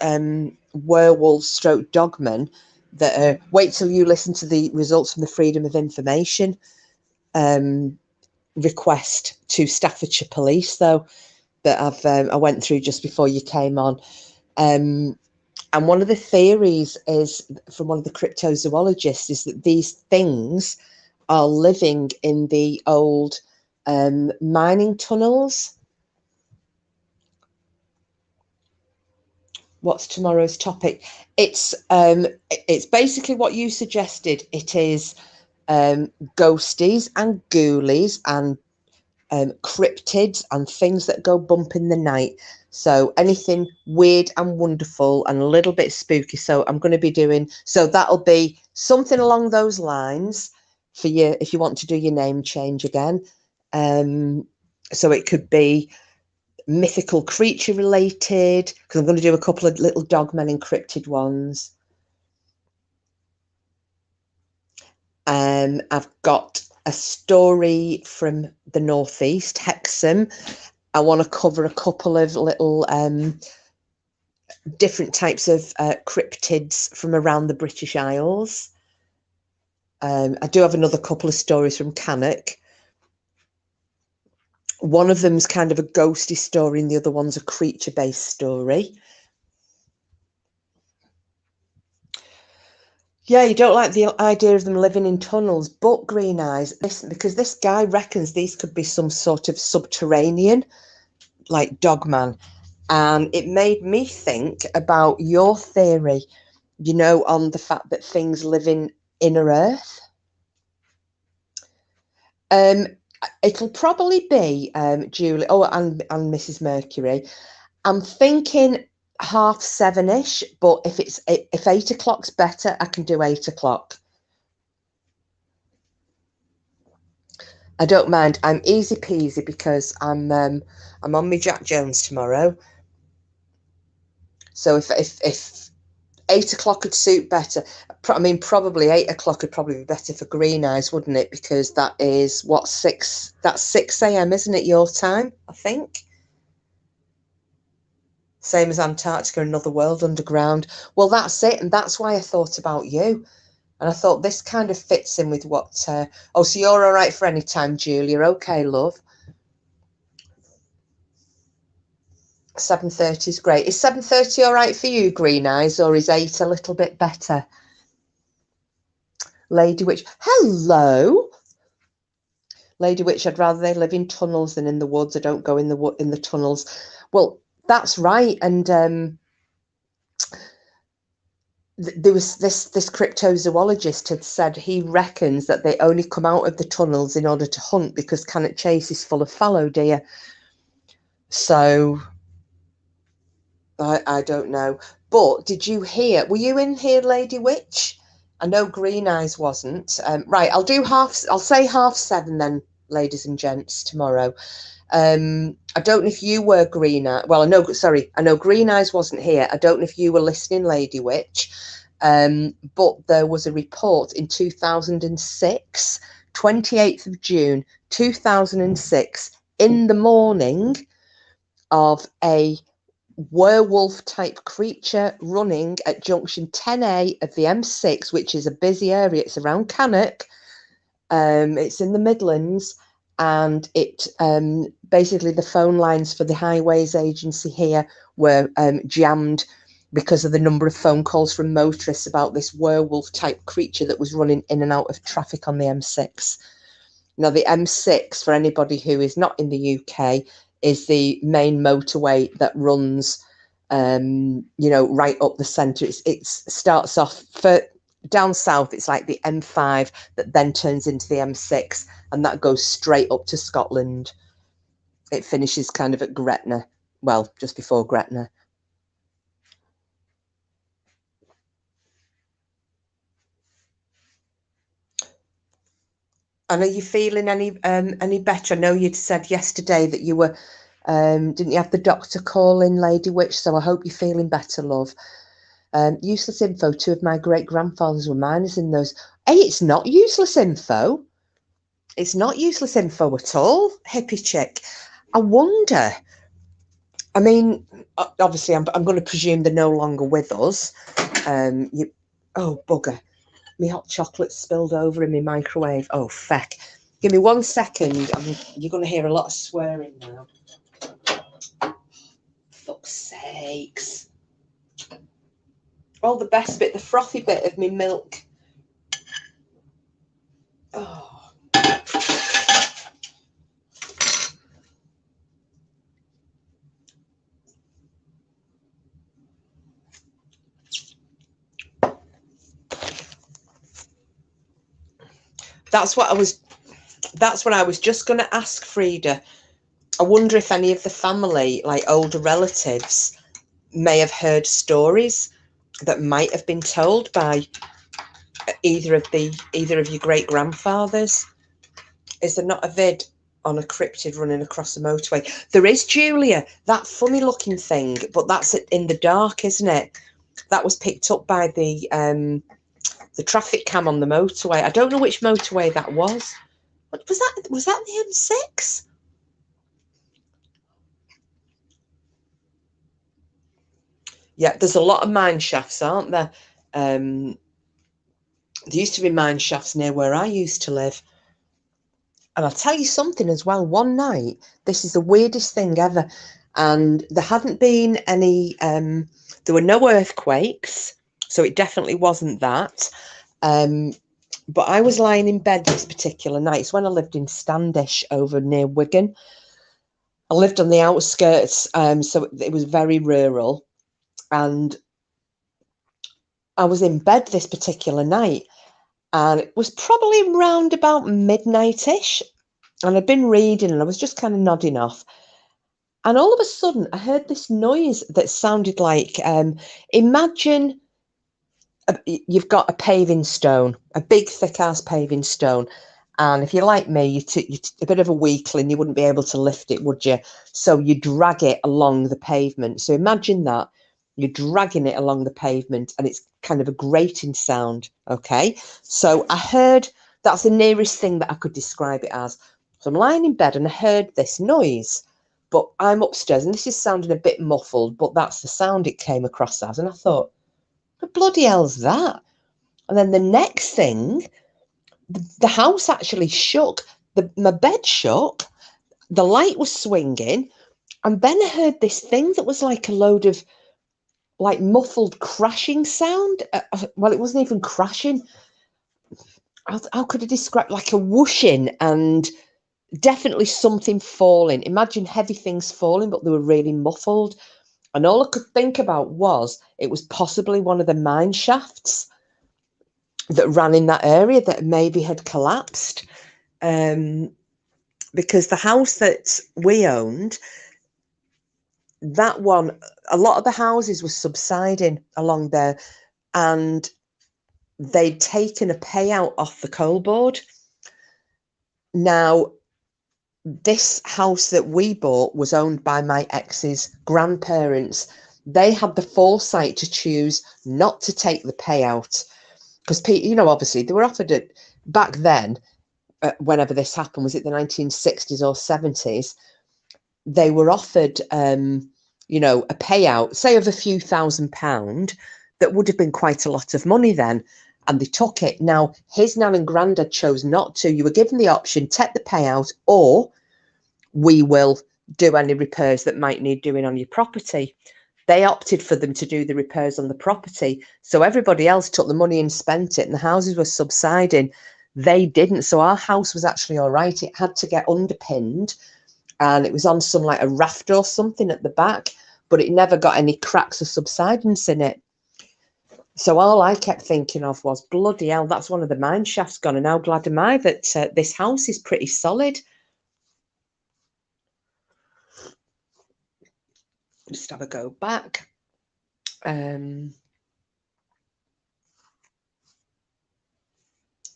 werewolf stroke dogmen that wait till you listen to the results from the Freedom of Information request to Staffordshire Police, though, that I went through just before you came on. And one of the theories is from one of the cryptozoologists is that these things are living in the old mining tunnels. What's tomorrow's topic? It's basically what you suggested. It is ghosties and ghoulies and cryptids and things that go bump in the night. So anything weird and wonderful and a little bit spooky. So I'm going to be doing, so that'll be something along those lines for you if you want to do your name change again. So it could be mythical creature related, because I'm going to do a couple of little dogmen encrypted ones. I've got a story from the northeast, Hexham. I want to cover a couple of little different types of cryptids from around the British Isles. I do have another couple of stories from Cannock. One of them's kind of a ghosty story and the other one's a creature-based story. Yeah, you don't like the idea of them living in tunnels, but Green Eyes, listen, because this guy reckons these could be some sort of subterranean, like dogman. And it made me think about your theory, you know, on the fact that things live in inner Earth. It'll probably be Julie, and Mrs. Mercury. I'm thinking 7:30ish, but if 8 o'clock's better, I can do 8 o'clock. I don't mind. I'm easy peasy because I'm on my Jack Jones tomorrow. So if 8 o'clock would suit better, I mean, probably 8 o'clock would probably be better for Green Eyes, wouldn't it? Because that is what, 6? That's 6 a.m., isn't it? Your time, I think. Same as Antarctica, another world underground. Well, that's it, and that's why I thought about you. And I thought this kind of fits in with what. So you're all right for any time, Julia? Okay, love. 7:30 is great. Is 7:30 all right for you, Green Eyes, or is 8 a little bit better? Lady Witch, hello. Lady Witch, I'd rather they live in tunnels than in the woods. I don't go in the tunnels. Well, that's right. And there was this cryptozoologist had said he reckons that they only come out of the tunnels in order to hunt because Cannock Chase is full of fallow deer. So I don't know. But did you hear? Were you in here, Lady Witch? I know Green Eyes wasn't. Right, I'll say 7:30 then, ladies and gents, tomorrow. I don't know if you were Green Eyes. Well, I know Green Eyes wasn't here. I don't know if you were listening, Lady Witch. But there was a report in 2006, 28th of June, 2006, in the morning, of a werewolf type creature running at junction 10A of the M6, which is a busy area. It's around Cannock. It's in the Midlands, and it basically the phone lines for the highways agency here were jammed because of the number of phone calls from motorists about this werewolf type creature that was running in and out of traffic on the M6. Now, the M6, for anybody who is not in the UK, is the main motorway that runs, right up the centre. It starts off down south. It's like the M5 that then turns into the M6, and that goes straight up to Scotland. It finishes kind of at Gretna, well, just before Gretna. And are you feeling any better? I know you'd said yesterday that you were, didn't you have the doctor call in, Lady Witch? So I hope you're feeling better, love. Useless info. 2 of my great grandfathers were miners in those. Hey, it's not useless info. It's not useless info at all, hippie chick. I wonder. I mean, obviously, I'm going to presume they're no longer with us. Oh, bugger. My hot chocolate spilled over in my microwave. Oh, feck. Give me 1 second. You're going to hear a lot of swearing now. Fuck's sakes. Oh, the best bit, the frothy bit of my milk. Oh. That's what I was just going to ask Frida. I wonder if any of the family, like older relatives, may have heard stories that might have been told by either of your great grandfathers. Is there not a vid on a cryptid running across the motorway? There is, Julia, that funny looking thing, but that's in the dark, isn't it? That was picked up by the traffic cam on the motorway. I don't know which motorway that was. What was that? Was that the M6? Yeah, there's a lot of mine shafts, aren't there? There used to be mine shafts near where I used to live. And I'll tell you something as well. One night, this is the weirdest thing ever. And there hadn't been any, there were no earthquakes. So it definitely wasn't that. But I was lying in bed this particular night. It's when I lived in Standish over near Wigan. I lived on the outskirts, so it was very rural. And I was in bed this particular night, and it was probably around about midnight-ish. And I'd been reading, and I was just kind of nodding off. And all of a sudden, I heard this noise that sounded like, imagine you've got a paving stone, a big thick-ass paving stone. And if you're like me, you're a bit of a weakling, you wouldn't be able to lift it, would you? So you drag it along the pavement. So imagine that. You're dragging it along the pavement, and it's kind of a grating sound, okay? So I heard, that's the nearest thing that I could describe it as. So I'm lying in bed, and I heard this noise. But I'm upstairs, and this is sounding a bit muffled, but that's the sound it came across as. And I thought, what bloody hell's that? And then the next thing, the house actually shook. My bed shook. The light was swinging. And then I heard this thing that was like a load of like muffled crashing sound. Well, it wasn't even crashing. How could I describe, like a whooshing and definitely something falling. Imagine heavy things falling, but they were really muffled. And all I could think about was it was possibly one of the mine shafts that ran in that area that maybe had collapsed. Because the house that we owned, that one, a lot of the houses were subsiding along there. And they'd taken a payout off the coal board. Now, this house that we bought was owned by my ex's grandparents. They had the foresight to choose not to take the payout because, you know, obviously they were offered it back then. Whenever this happened, was it the 1960s or 70s? They were offered, you know, a payout, say of a few £1,000s, that would have been quite a lot of money then, and they took it. Now, his nan and granddad chose not to. You were given the option, take the payout, or we will do any repairs that might need doing on your property. They opted for them to do the repairs on the property. So everybody else took the money and spent it, and the houses were subsiding. They didn't. So our house was actually all right. It had to get underpinned, and it was on some like a raft or something at the back, but it never got any cracks or subsidence in it. So all I kept thinking of was, bloody hell, that's one of the mine shafts gone, and how glad am I that this house is pretty solid. Just have a go back.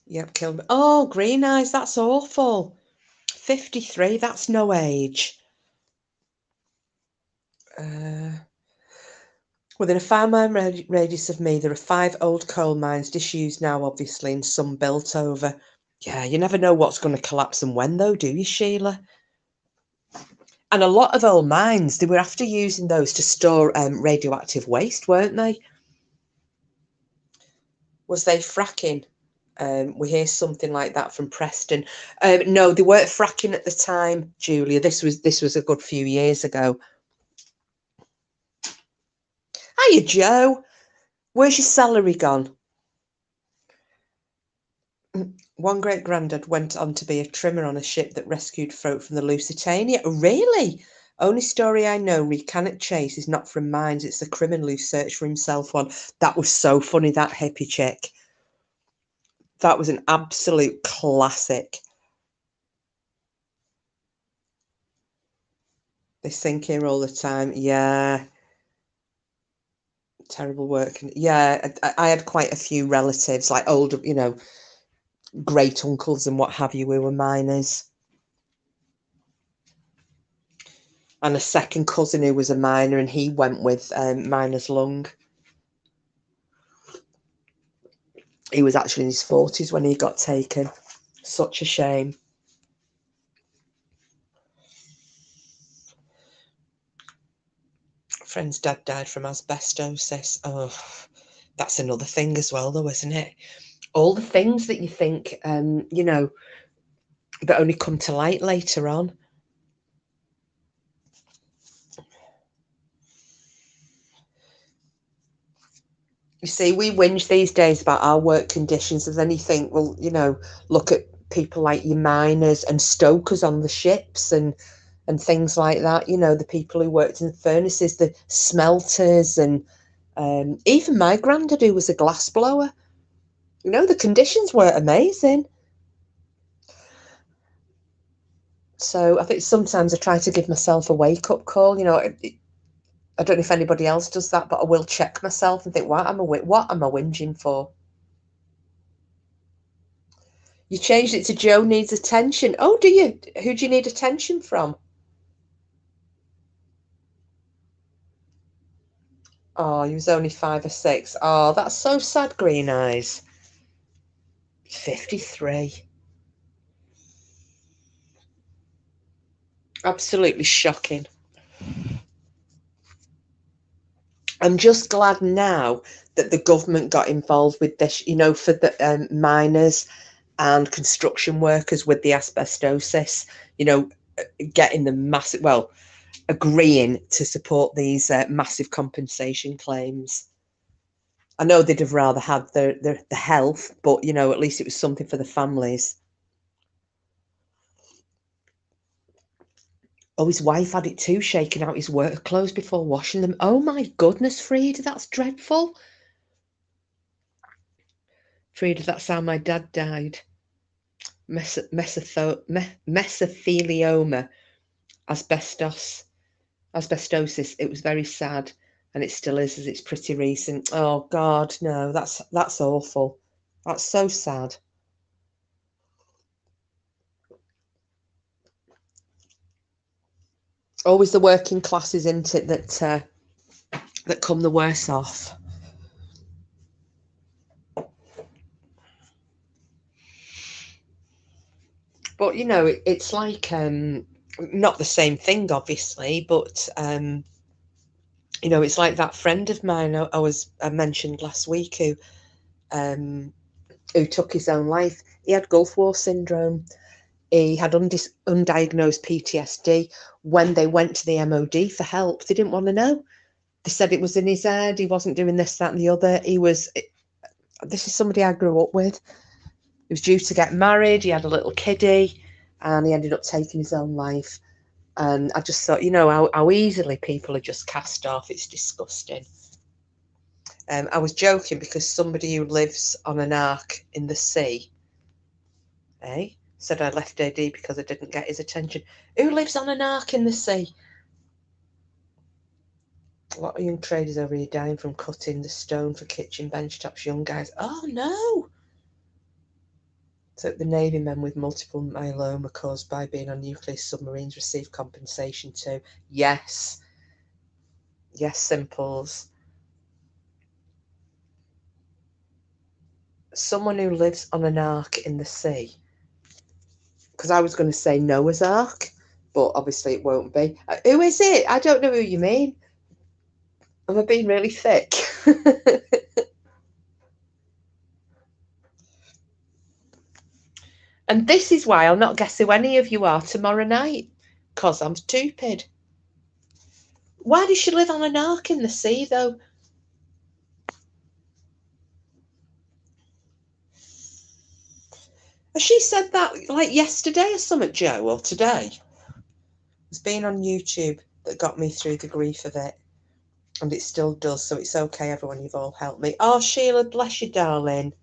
Yep, killed me. Oh, green eyes, that's awful. 53, that's no age. Within a 5-mile radius of me, there are 5 old coal mines, disused now, obviously, and some built over. Yeah, you never know what's going to collapse and when, though, do you, Sheila? And a lot of old mines, they were after using those to store radioactive waste, weren't they? Was they fracking? We hear something like that from Preston. No, they weren't fracking at the time, Julia. This was a good few years ago. Hiya, Joe. Where's your salary gone? One great granddad went on to be a trimmer on a ship that rescued folk from the Lusitania. Really? Only story I know, Cannock Chase, is not from mines. It's the criminal who searched for himself one. That was so funny, that hippie chick. That was an absolute classic. They sink here all the time. Yeah. Terrible work. Yeah, I had quite a few relatives, like older, you know, great uncles and what have you, who were miners. And a second cousin who was a miner, and he went with miner's lung. He was actually in his 40s when he got taken. Such a shame. Friend's dad died from asbestosis. Oh, that's another thing as well, though, isn't it? All the things that you think, you know, that only come to light later on. You see, we whinge these days about our work conditions, and then you think, well, you know, look at people like your miners and stokers on the ships and things like that. You know, the people who worked in the furnaces, the smelters, and even my granddad, who was a glass blower. You know, the conditions were amazing. So I think sometimes I try to give myself a wake-up call. You know, I don't know if anybody else does that, but I will check myself and think, what am I whinging for? You changed it to Joe needs attention. Oh, do you? Who do you need attention from? Oh, he was only 5 or 6. Oh, that's so sad, Green Eyes. 53. Absolutely shocking. I'm just glad now that the government got involved with this, you know, for the miners and construction workers with the asbestosis, you know, getting the massive, well, agreeing to support these massive compensation claims. I know they'd have rather had the health, but, you know, at least it was something for the families. Oh, his wife had it too, shaking out his work clothes before washing them. Oh my goodness, Frida, that's dreadful. Frida, that's how my dad died. Mesothelioma, asbestosis. It was very sad, and it still is, as it's pretty recent. Oh God, no, that's awful. That's so sad. Always the working classes, isn't it, that come the worse off. But you know, it's like not the same thing, obviously, but you know, it's like that friend of mine I mentioned last week who took his own life. He had Gulf War syndrome. He had undiagnosed PTSD. When they went to the MOD for help, they didn't want to know. They said it was in his head. He wasn't doing this, that, and the other. This is somebody I grew up with. He was due to get married. He had a little kiddie, and he ended up taking his own life. And I just thought, you know, how easily people are just cast off. It's disgusting. I was joking because somebody who lives on an ark in the sea, said I left AD because I didn't get his attention. Who lives on an ark in the sea? A lot of young traders over here dying from cutting the stone for kitchen bench tops. Young guys. Oh no! So the Navy men with multiple myeloma caused by being on nuclear submarines receive compensation too. Yes. Yes, Simples. Someone who lives on an ark in the sea. Because I was going to say Noah's Ark, but obviously it won't be. Who is it? I don't know who you mean. Am I being really thick? And this is why I'll not guess who any of you are tomorrow night. Because I'm stupid. Why does she live on an ark in the sea, though? Has she said that like yesterday or something, Joe, or today? It's been on YouTube that got me through the grief of it. And it still does, so it's okay, everyone. You've all helped me. Oh, Sheila, bless you, darling.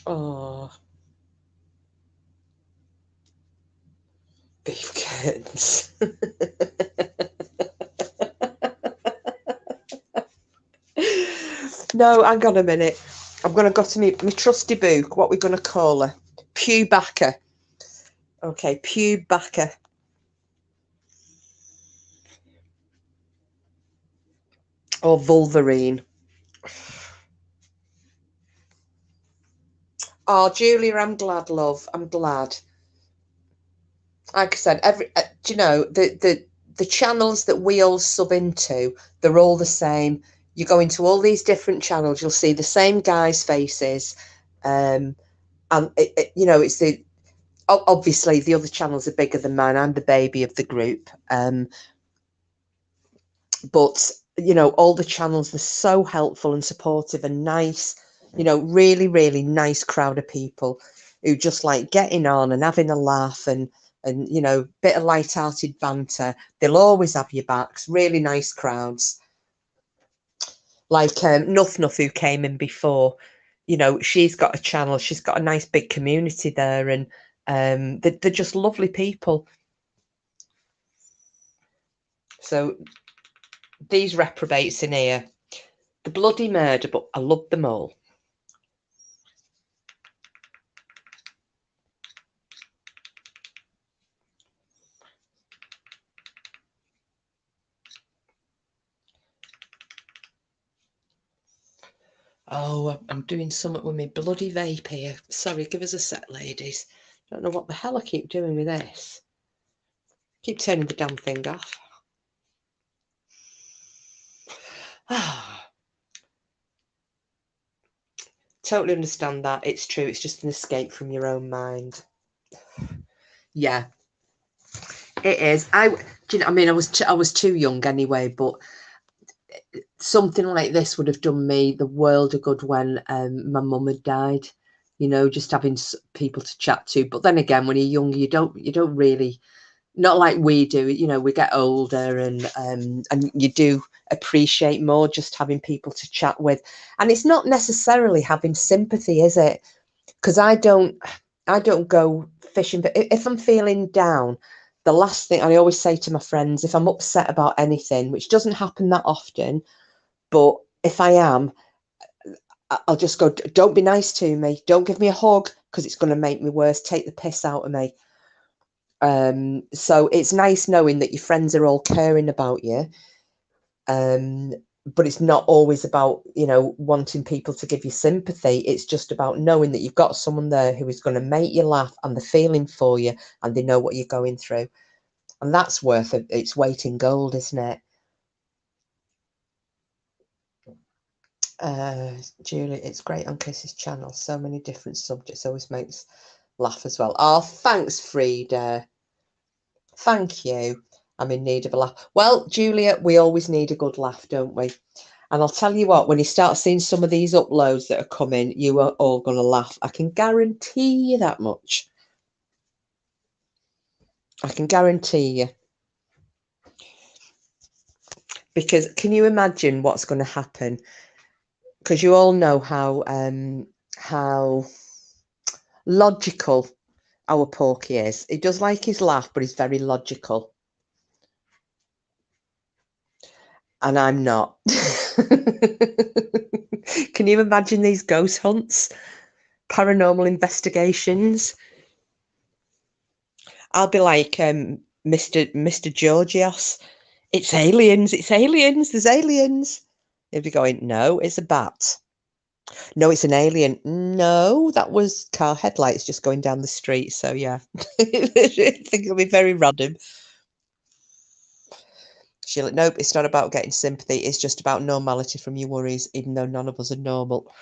Oh. Beef curtains. No, hang on a minute. I'm going to go to my trusty book. What we're going to call her? Pew Backer. Okay, Pew Backer. Or Wolverine. Oh, Julia, I'm glad, love. I'm glad. Like I said, do you know, the channels that we all sub into, they're all the same. You go into all these different channels, you'll see the same guys' faces. And, you know, it's obviously the other channels are bigger than mine. I'm the baby of the group. But, you know, all the channels are so helpful and supportive and nice, you know, really, really nice crowd of people who just like getting on and having a laugh and you know, bit of light-hearted banter. They'll always have your backs. Really nice crowds. Like Nuff Nuff, who came in before, you know, she's got a channel. She's got a nice big community there, and they're just lovely people. So these reprobates in here, the bloody murder, but I love them all. Oh, I'm doing something with my bloody vape here. Sorry, give us a sec, ladies. Don't know what the hell I keep doing with this. Keep turning the damn thing off. Totally understand that. It's true. It's just an escape from your own mind. Yeah, it is. Do you know, I mean, I was too young anyway, but something like this would have done me the world of good when my mum had died. You know, just having people to chat to. But then again, when you're young, you don't really, not like we do. You know, we get older and you do appreciate more just having people to chat with. And it's not necessarily having sympathy, is it? Because I don't go fishing. But if I'm feeling down, the last thing I always say to my friends, if I'm upset about anything, which doesn't happen that often, but if I am, I'll just go, don't be nice to me. Don't give me a hug because it's going to make me worse. Take the piss out of me. So it's nice knowing that your friends are all caring about you. But it's not always about, wanting people to give you sympathy. It's just about knowing that you've got someone there who is going to make you laugh and they're feeling for you and they know what you're going through. And that's worth its weight in gold, isn't it? Julie, it's great on Kiss's channel. So many different subjects. Always makes laugh as well. Oh, thanks, Frida. Thank you. I'm in need of a laugh. Well, Julia, we always need a good laugh, don't we? And I'll tell you what, when you start seeing some of these uploads that are coming, you are all going to laugh. I can guarantee you that much. I can guarantee you. Because can you imagine what's going to happen? Because you all know how logical our Porky is. He does like his laugh, but he's very logical. And I'm not. Can you imagine these ghost hunts? Paranormal investigations? I'll be like Mr. Georgios. It's aliens, there's aliens. He'll be going, no, it's a bat. No, it's an alien. No, that was car headlights just going down the street. So yeah, I think it'll be very random. She'll like, nope, it's not about getting sympathy. It's just about normality from your worries, even though none of us are normal.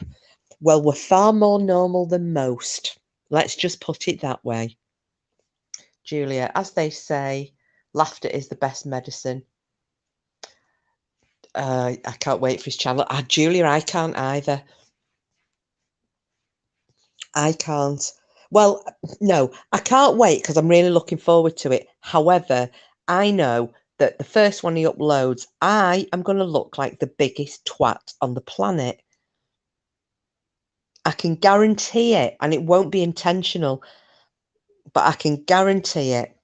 Well, we're far more normal than most. Let's just put it that way. Julia, as they say, laughter is the best medicine. I can't wait for his channel. Julia, I can't either. I can't. Well, no, I can't wait because I'm really looking forward to it. However, I know that the first one he uploads, I am going to look like the biggest twat on the planet. I can guarantee it, and it won't be intentional, but I can guarantee it.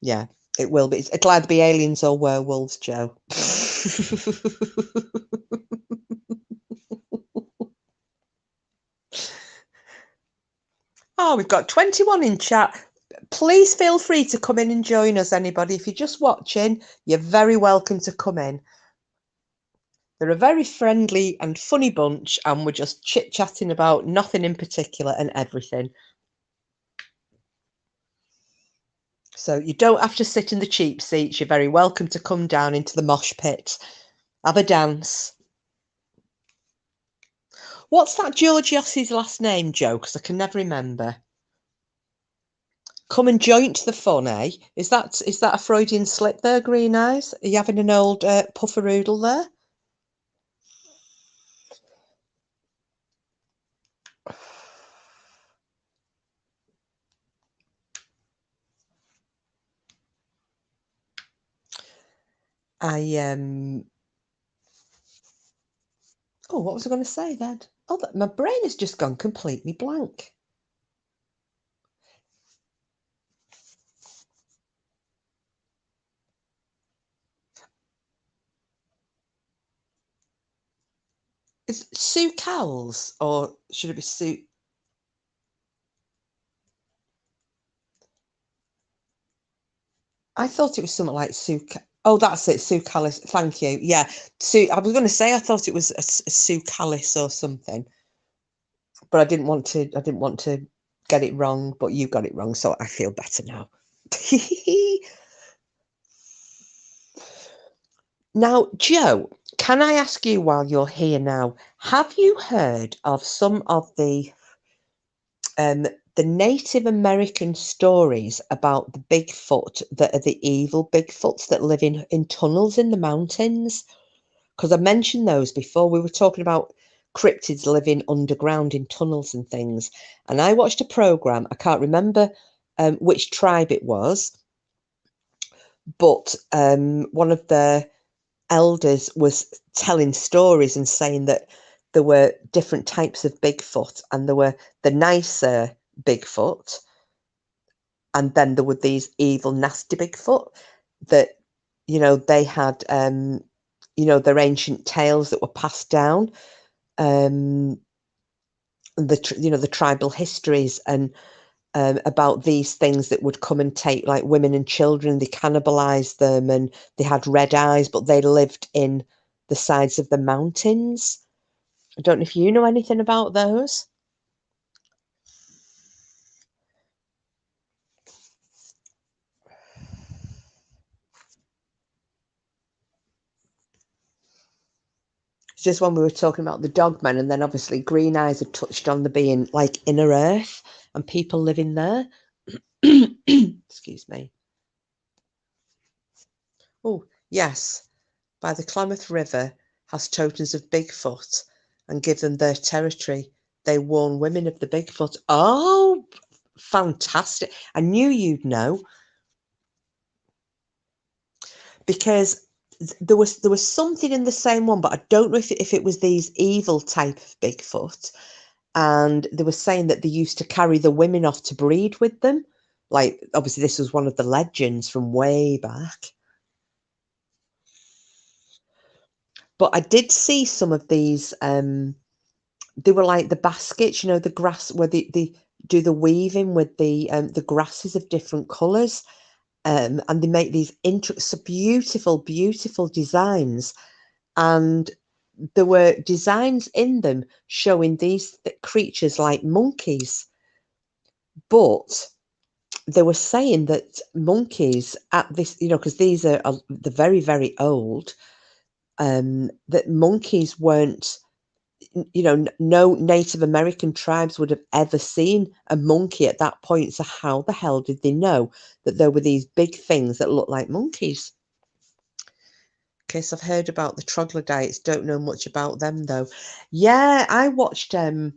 Yeah, it will be. It'll either be aliens or werewolves, Joe. Oh, we've got 21 in chat. Please feel free to come in and join us, anybody. If you're just watching, you're very welcome to come in. They're a very friendly and funny bunch, and we're just chit-chatting about nothing in particular and everything. So you don't have to sit in the cheap seats. You're very welcome to come down into the mosh pit. Have a dance. What's that Georgios's last name, Joe? Because I can never remember. Come and joint the fun, eh? Is that a Freudian slip there, Green Eyes? Are you having an old pufferoodle there? Oh, what was I going to say then? Oh, my brain has just gone completely blank. Is it Sue Cowles, or should it be Sue? I thought it was something like Sue. Oh, that's it, Sue Callis. Thank you. Yeah, Sue. I was going to say I thought it was a Sue Callis or something, but I didn't want to. I didn't want to get it wrong. But you got it wrong, so I feel better now. Now, Joe, can I ask you while you're here now? Have you heard of some of the Native American stories about the Bigfoot that are the evil Bigfoots that live in tunnels in the mountains? Because I mentioned those before. We were talking about cryptids living underground in tunnels and things. And I watched a program. I can't remember which tribe it was, but one of the elders was telling stories and saying that there were different types of Bigfoot, and there were the nicer Bigfoot, And then there were these evil, nasty Bigfoot that, they had, their ancient tales that were passed down, the tribal histories, and about these things that would come and take like women and children. They cannibalized them, and they had red eyes, but they lived in the sides of the mountains. I don't know if you know anything about those. It's just when we were talking about the dogmen, and then obviously Green Eyes had touched on the being like inner earth and people living there. Excuse me. Oh, yes. By the Klamath River has tokens of Bigfoot and give them their territory. They warn women of the Bigfoot. Oh, fantastic. I knew you'd know, because there was something in the same one, but I don't know if it was these evil type of Bigfoot. And they were saying that they used to carry the women off to breed with them. Like, obviously, this was one of the legends from way back. But I did see some of these. They were like the baskets, the grass where they do the weaving with the grasses of different colours. And they make these beautiful, beautiful designs. And there were designs in them showing these creatures like monkeys. But they were saying that monkeys at this, because these are the very, very old, that monkeys weren't, no Native American tribes would have ever seen a monkey at that point. So how the hell did they know that there were these big things that looked like monkeys? Okay, so I've heard about the troglodytes, don't know much about them though. Yeah, I watched and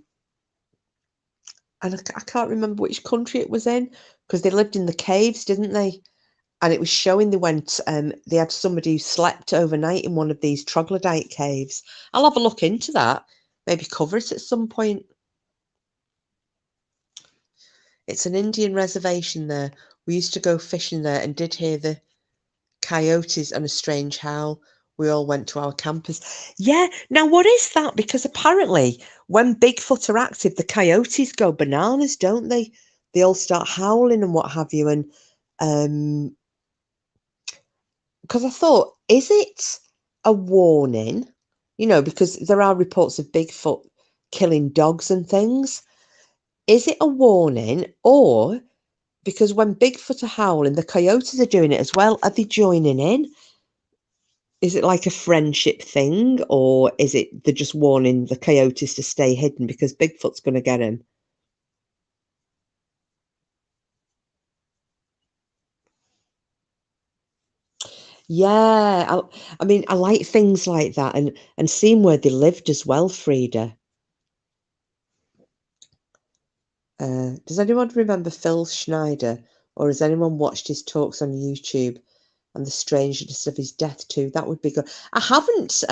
I can't remember which country it was in, because they lived in the caves, didn't they? And it was showing they had somebody who slept overnight in one of these troglodyte caves. I'll have a look into that, maybe cover it at some point. It's an Indian reservation there. We used to go fishing there and did hear the coyotes and a strange howl. We all went to our campers. Yeah, now what is that? Because apparently when Bigfoot are active, the coyotes go bananas, don't they? They all start howling and what have you. And because I thought, is it a warning? Because there are reports of Bigfoot killing dogs and things. Is it a warning, or because when Bigfoot are howling, the coyotes are doing it as well? Are they joining in? Is it like a friendship thing, or is it they're just warning the coyotes to stay hidden because Bigfoot's going to get him? Yeah, I mean, I like things like that, and seeing where they lived as well, Frida. Does anyone remember Phil Schneider, or has anyone watched his talks on YouTube and the strangeness of his death too? That would be good. I haven't.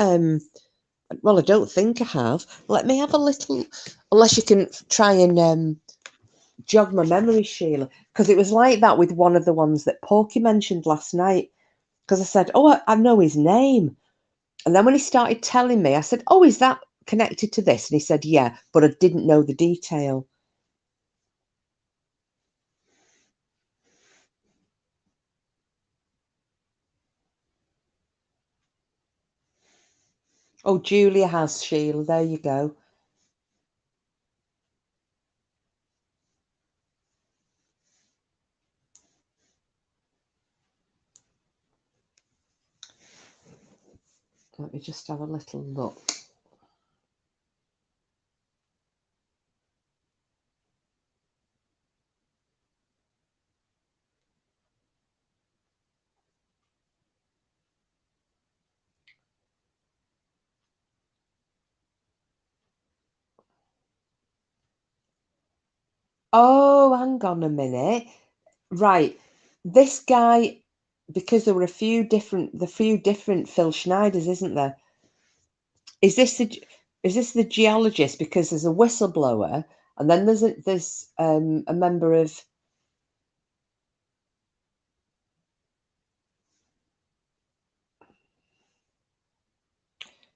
Well, I don't think I have. Let me have a little. Unless you can try and jog my memory, Sheila, because it was like that with one of the ones that Porky mentioned last night. Because I said, "Oh, I know his name," and then when he started telling me, I said, "Oh, is that connected to this?" And he said, "Yeah," but I didn't know the detail. Oh, Julia has, Sheila. There you go. Let me just have a little look. Oh, hang on a minute. Right. This guy, because there were the few different Phil Schneiders, isn't there? Is this the geologist? Because there's a whistleblower, and then there's a member of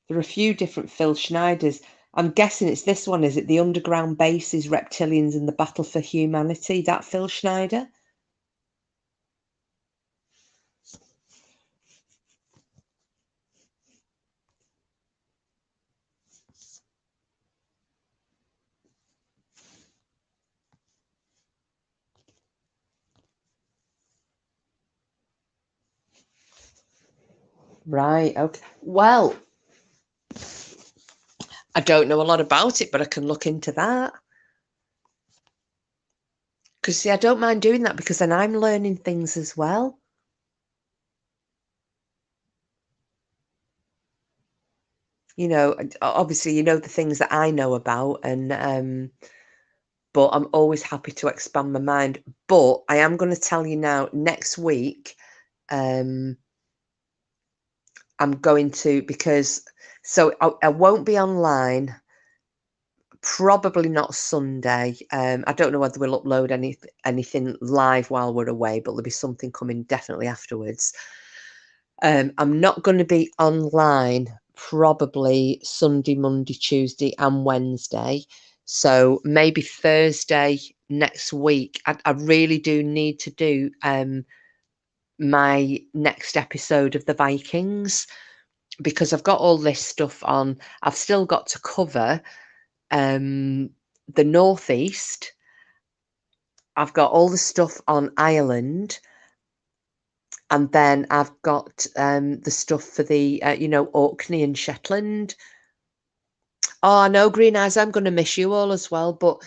There are a few different Phil Schneiders. I'm guessing it's this one, is it? The Underground Bases, Reptilians and the Battle for Humanity, that Phil Schneider? Right, okay. Well, I don't know a lot about it, but I can look into that. Because, see, I don't mind doing that because then I'm learning things as well. You know, obviously, you know the things that I know about, and but I'm always happy to expand my mind. But I am going to tell you now, next week, I'm going to, because, so I won't be online. Probably not Sunday. I don't know whether we'll upload anything live while we're away, but there'll be something coming definitely afterwards. I'm not going to be online probably Sunday, Monday, Tuesday, and Wednesday. So maybe Thursday next week. I really do need to do my next episode of the Vikings, because I've got all this stuff on. I've still got to cover the Northeast. I've got all the stuff on Ireland, and then I've got the stuff for the Orkney and Shetland. Oh, I know, Green Eyes, I'm going to miss you all as well. But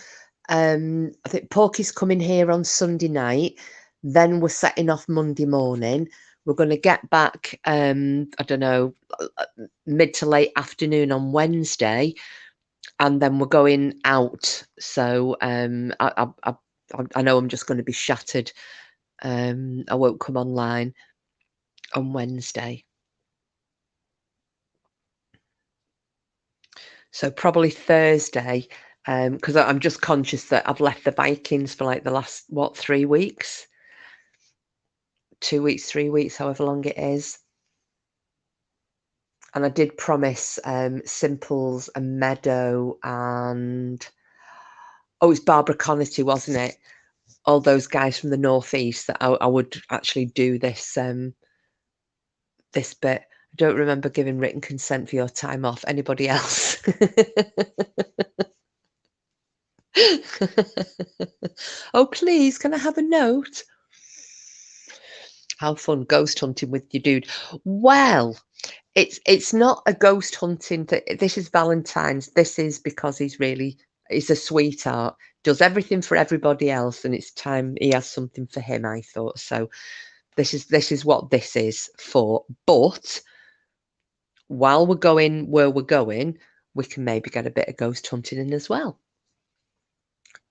I think Porky's coming here on Sunday night. Then we're setting off Monday morning. We're going to get back, I don't know, mid to late afternoon on Wednesday, and then we're going out. So I know I'm just going to be shattered. I won't come online on Wednesday. So probably Thursday, because I'm just conscious that I've left the Vikings for like the last, 3 weeks? 2 weeks, 3 weeks, however long it is. And I did promise Simples and Meadow and, oh, it's Barbara Connaty, wasn't it? All those guys from the Northeast that I would actually do this this bit. I don't remember giving written consent for your time off. Anybody else? Oh, please, can I have a note? How fun ghost hunting with your dude. Well, it's not a ghost hunting. This is Valentine's. This is because he's a sweetheart. Does everything for everybody else, and it's time he has something for him, I thought. So this is what this is for. But while we're going where we're going, we can maybe get a bit of ghost hunting in as well.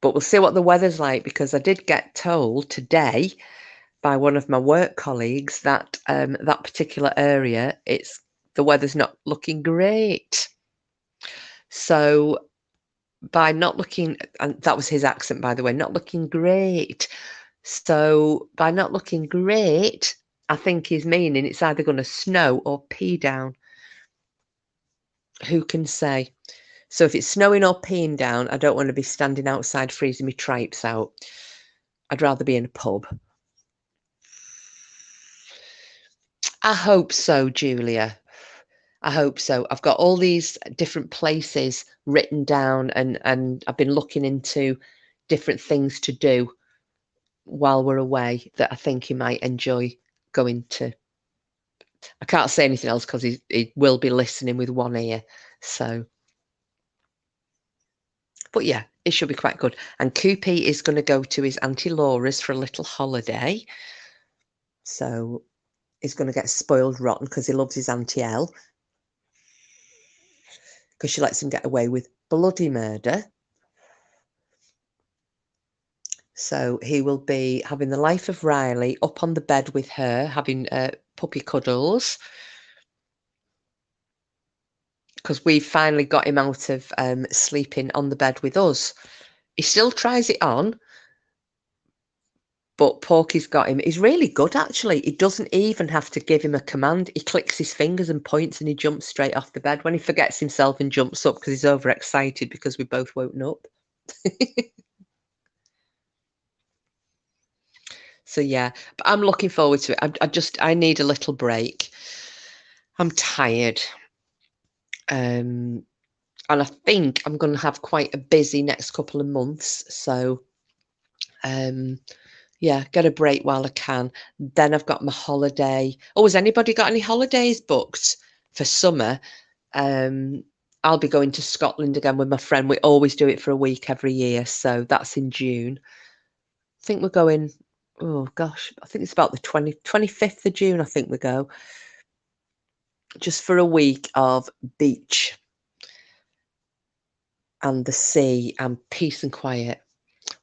But we'll see what the weather's like, because I did get told today by one of my work colleagues that that particular area, the weather's not looking great. So by not looking, and that was his accent, by the way, not looking great. So by not looking great, I think he's meaning it's either going to snow or pee down. Who can say? So if it's snowing or peeing down, I don't want to be standing outside freezing my tripes out. I'd rather be in a pub. I hope so, Julia. I hope so. I've got all these different places written down, and I've been looking into different things to do while we're away that I think he might enjoy going to. I can't say anything else because he will be listening with one ear. So, but yeah, it should be quite good. And Coopy is going to go to his Auntie Laura's for a little holiday. So he's going to get spoiled rotten because he loves his Auntie Elle, because she lets him get away with bloody murder. So he will be having the life of Riley up on the bed with her, having puppy cuddles, because we finally got him out of sleeping on the bed with us. He still tries it on, But Porky's got him. He's really good, actually. He doesn't even have to give him a command. He clicks his fingers and points, and he jumps straight off the bed when he forgets himself and jumps up because he's overexcited because we both woken up. So yeah, but I'm looking forward to it. I need a little break. I'm tired. And I think I'm going to have quite a busy next couple of months. So, yeah, get a break while I can. Then I've got my holiday. Oh, has anybody got any holidays booked for summer? I'll be going to Scotland again with my friend. We always do it for a week every year. So that's in June. I think we're going, oh gosh, I think it's about the 25th of June, I think we go. Just for a week of beach and the sea and peace and quiet.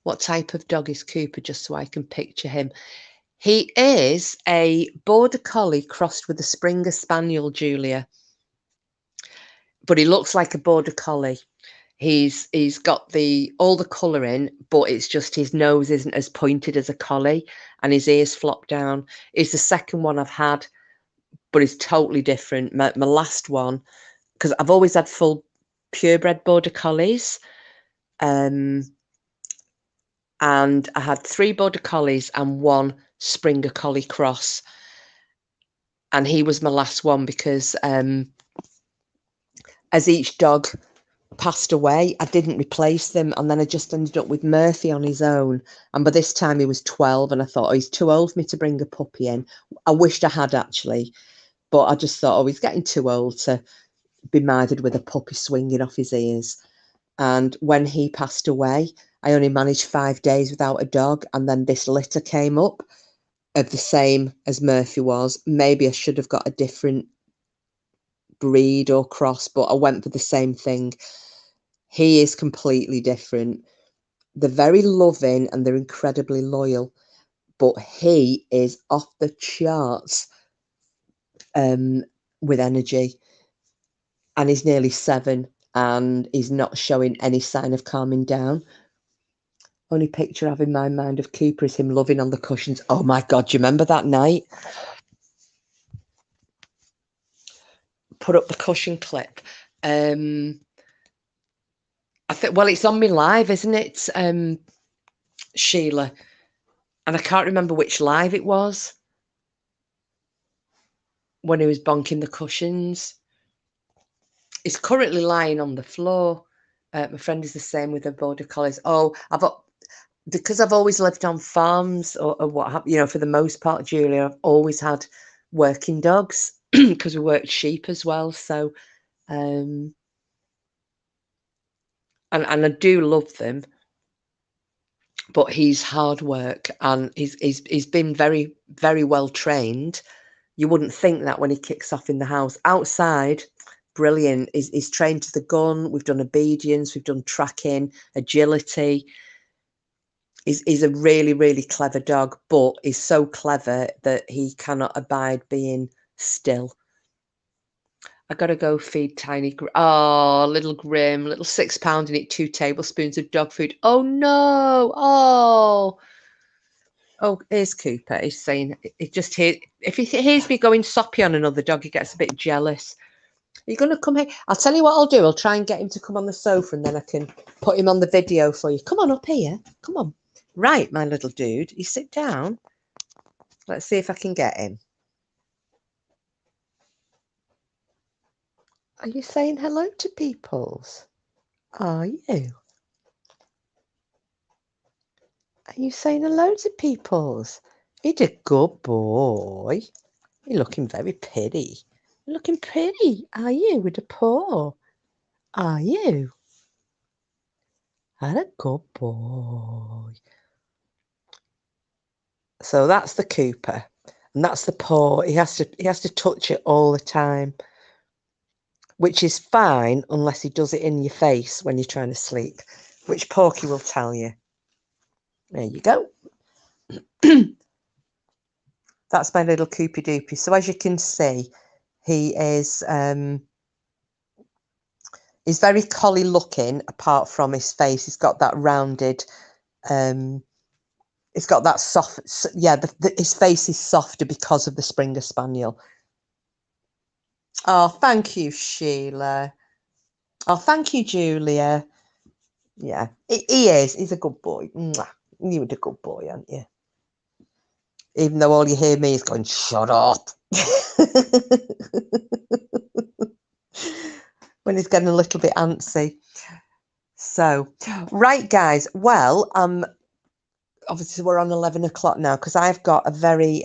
What type of dog is Cooper, just so I can picture him? He is a Border Collie crossed with a Springer Spaniel, Julia. But he looks like a Border Collie. He's got all the colour in, but it's just his nose isn't as pointed as a collie and his ears flop down. It's the second one I've had, but it's totally different. My last one, because I've always had full purebred Border Collies. And I had 3 Border Collies and 1 Springer Collie cross. And he was my last one because as each dog passed away, I didn't replace them. And then I just ended up with Murphy on his own. And by this time he was 12 and I thought, oh, he's too old for me to bring a puppy in. I wished I had actually, but I just thought, oh, he's getting too old to be mithered with a puppy swinging off his ears. And when he passed away, I only managed 5 days without a dog. And then this litter came up of the same as Murphy was. Maybe I should have got a different breed or cross, but I went for the same thing. He is completely different. They're very loving and they're incredibly loyal, but he is off the charts with energy. And he's nearly 7 and he's not showing any sign of calming down. Only picture I have in my mind of Cooper is him loving on the cushions. Oh my God, do you remember that night? Put up the cushion clip. I think, well, it's on me live, isn't it, Sheila? And I can't remember which live it was when he was bonking the cushions. He's currently lying on the floor. My friend is the same with her Border Collies. Oh, because I've always lived on farms or what have you know, for the most part, Julia, I've always had working dogs because we worked sheep as well. So, and I do love them, but he's hard work and he's been very, very well trained. You wouldn't think that when he kicks off in the house. Outside, brilliant. He's trained to the gun. We've done obedience. We've done tracking, agility. He's a really, really clever dog, but he's so clever that he cannot abide being still. I got to go feed Tiny. Oh, little Grim, little 6 pound and eat 2 tablespoons of dog food. Oh, no. Oh, here's Cooper. He's saying, if he hears me going soppy on another dog, he gets a bit jealous. Are you going to come here? I'll tell you what I'll do. I'll try and get him to come on the sofa and then I can put him on the video for you. Come on up here. Come on. Right, my little dude. You sit down. Let's see if I can get him. Are you saying hello to peoples? Are you? Are you saying hello to peoples? He's a good boy. You're looking very pretty. You're looking pretty, are you, with a paw? Are you? And a good boy. So that's the Cooper, and that's the paw. He has to touch it all the time, which is fine unless he does it in your face when you're trying to sleep, which Porky will tell you. There you go. That's my little Coopy Doopy. So as you can see, he is he's very collie looking apart from his face. He's got that rounded It's got that soft, yeah, his face is softer because of the Springer Spaniel. Oh, thank you, Sheila. Oh, thank you, Julia. Yeah, he is. He's a good boy. Mwah. You're a good boy, aren't you? Even though all you hear me is going, shut up. When he's getting a little bit antsy. So, right, guys. Well, obviously we're on 11 o'clock now because I've got a very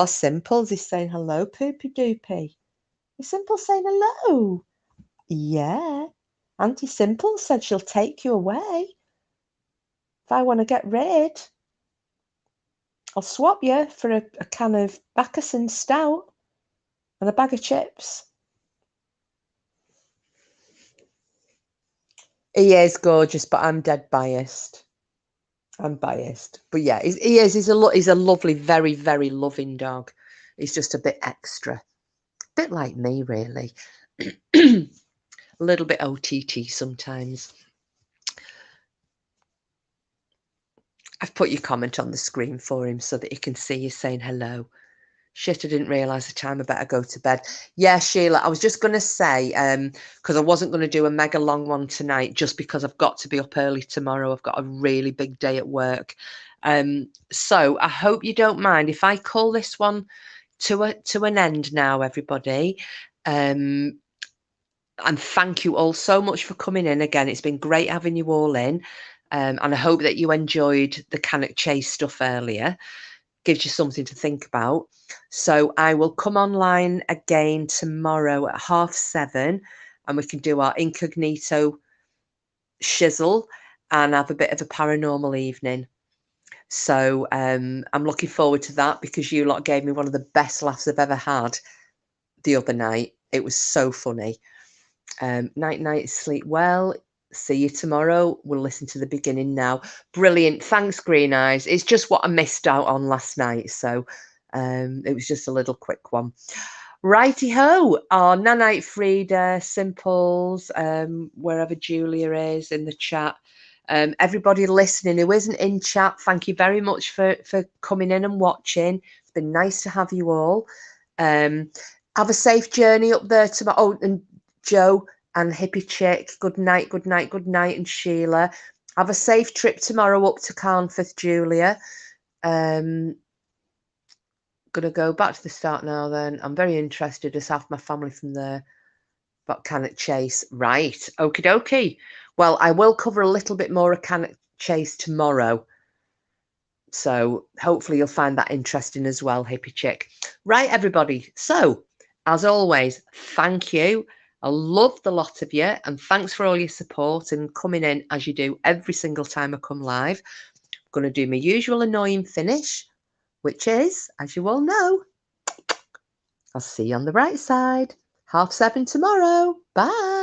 Simples is saying hello, Poopy Doopy. Is Simple saying hello? Yeah. Auntie Simple said she'll take you away. If I want to get rid, I'll swap you for a can of Bacchus and Stout and a bag of chips. He is gorgeous, but I'm dead biased. I'm biased, but yeah, he is. He's a lovely, very, very loving dog. He's just a bit extra, a bit like me, really. A little bit OTT sometimes. I've put your comment on the screen for him so that he can see you saying hello. Shit, I didn't realise the time. I better go to bed. Yeah, Sheila, I was just going to say, because I wasn't going to do a mega long one tonight just because I've got to be up early tomorrow. I've got a really big day at work. So I hope you don't mind if I call this one to an end now, everybody. And thank you all so much for coming in again. It's been great having you all in. And I hope that you enjoyed the Cannock Chase stuff earlier. Gives you something to think about. So I will come online again tomorrow at 7:30 and we can do our incognito shizzle and have a bit of a paranormal evening. So I'm looking forward to that because you lot gave me one of the best laughs I've ever had the other night. It was so funny. Night, sleep well. See you tomorrow. We'll listen to the beginning now. Brilliant. Thanks, Green Eyes. It's just what I missed out on last night. So it was just a little quick one. Righty-ho. Our Nanite Frida, Simples, wherever Julia is in the chat. Everybody listening who isn't in chat, thank you very much for coming in and watching. It's been nice to have you all. Have a safe journey up there tomorrow. Oh, and Joe and Hippie Chick, good night, good night, good night. And Sheila, have a safe trip tomorrow up to Carnforth, Julia. Gonna go back to the start now then. I'm very interested as half my family from there. But Cannock Chase. Right. Okie dokie. Well, I will cover a little bit more of Cannock Chase tomorrow. So hopefully you'll find that interesting as well, Hippie Chick. Right, everybody. So, as always, thank you. I love the lot of you, and thanks for all your support and coming in as you do every single time I come live. I'm going to do my usual annoying finish, which is, as you all know, I'll see you on the right side. 7:30 tomorrow. Bye.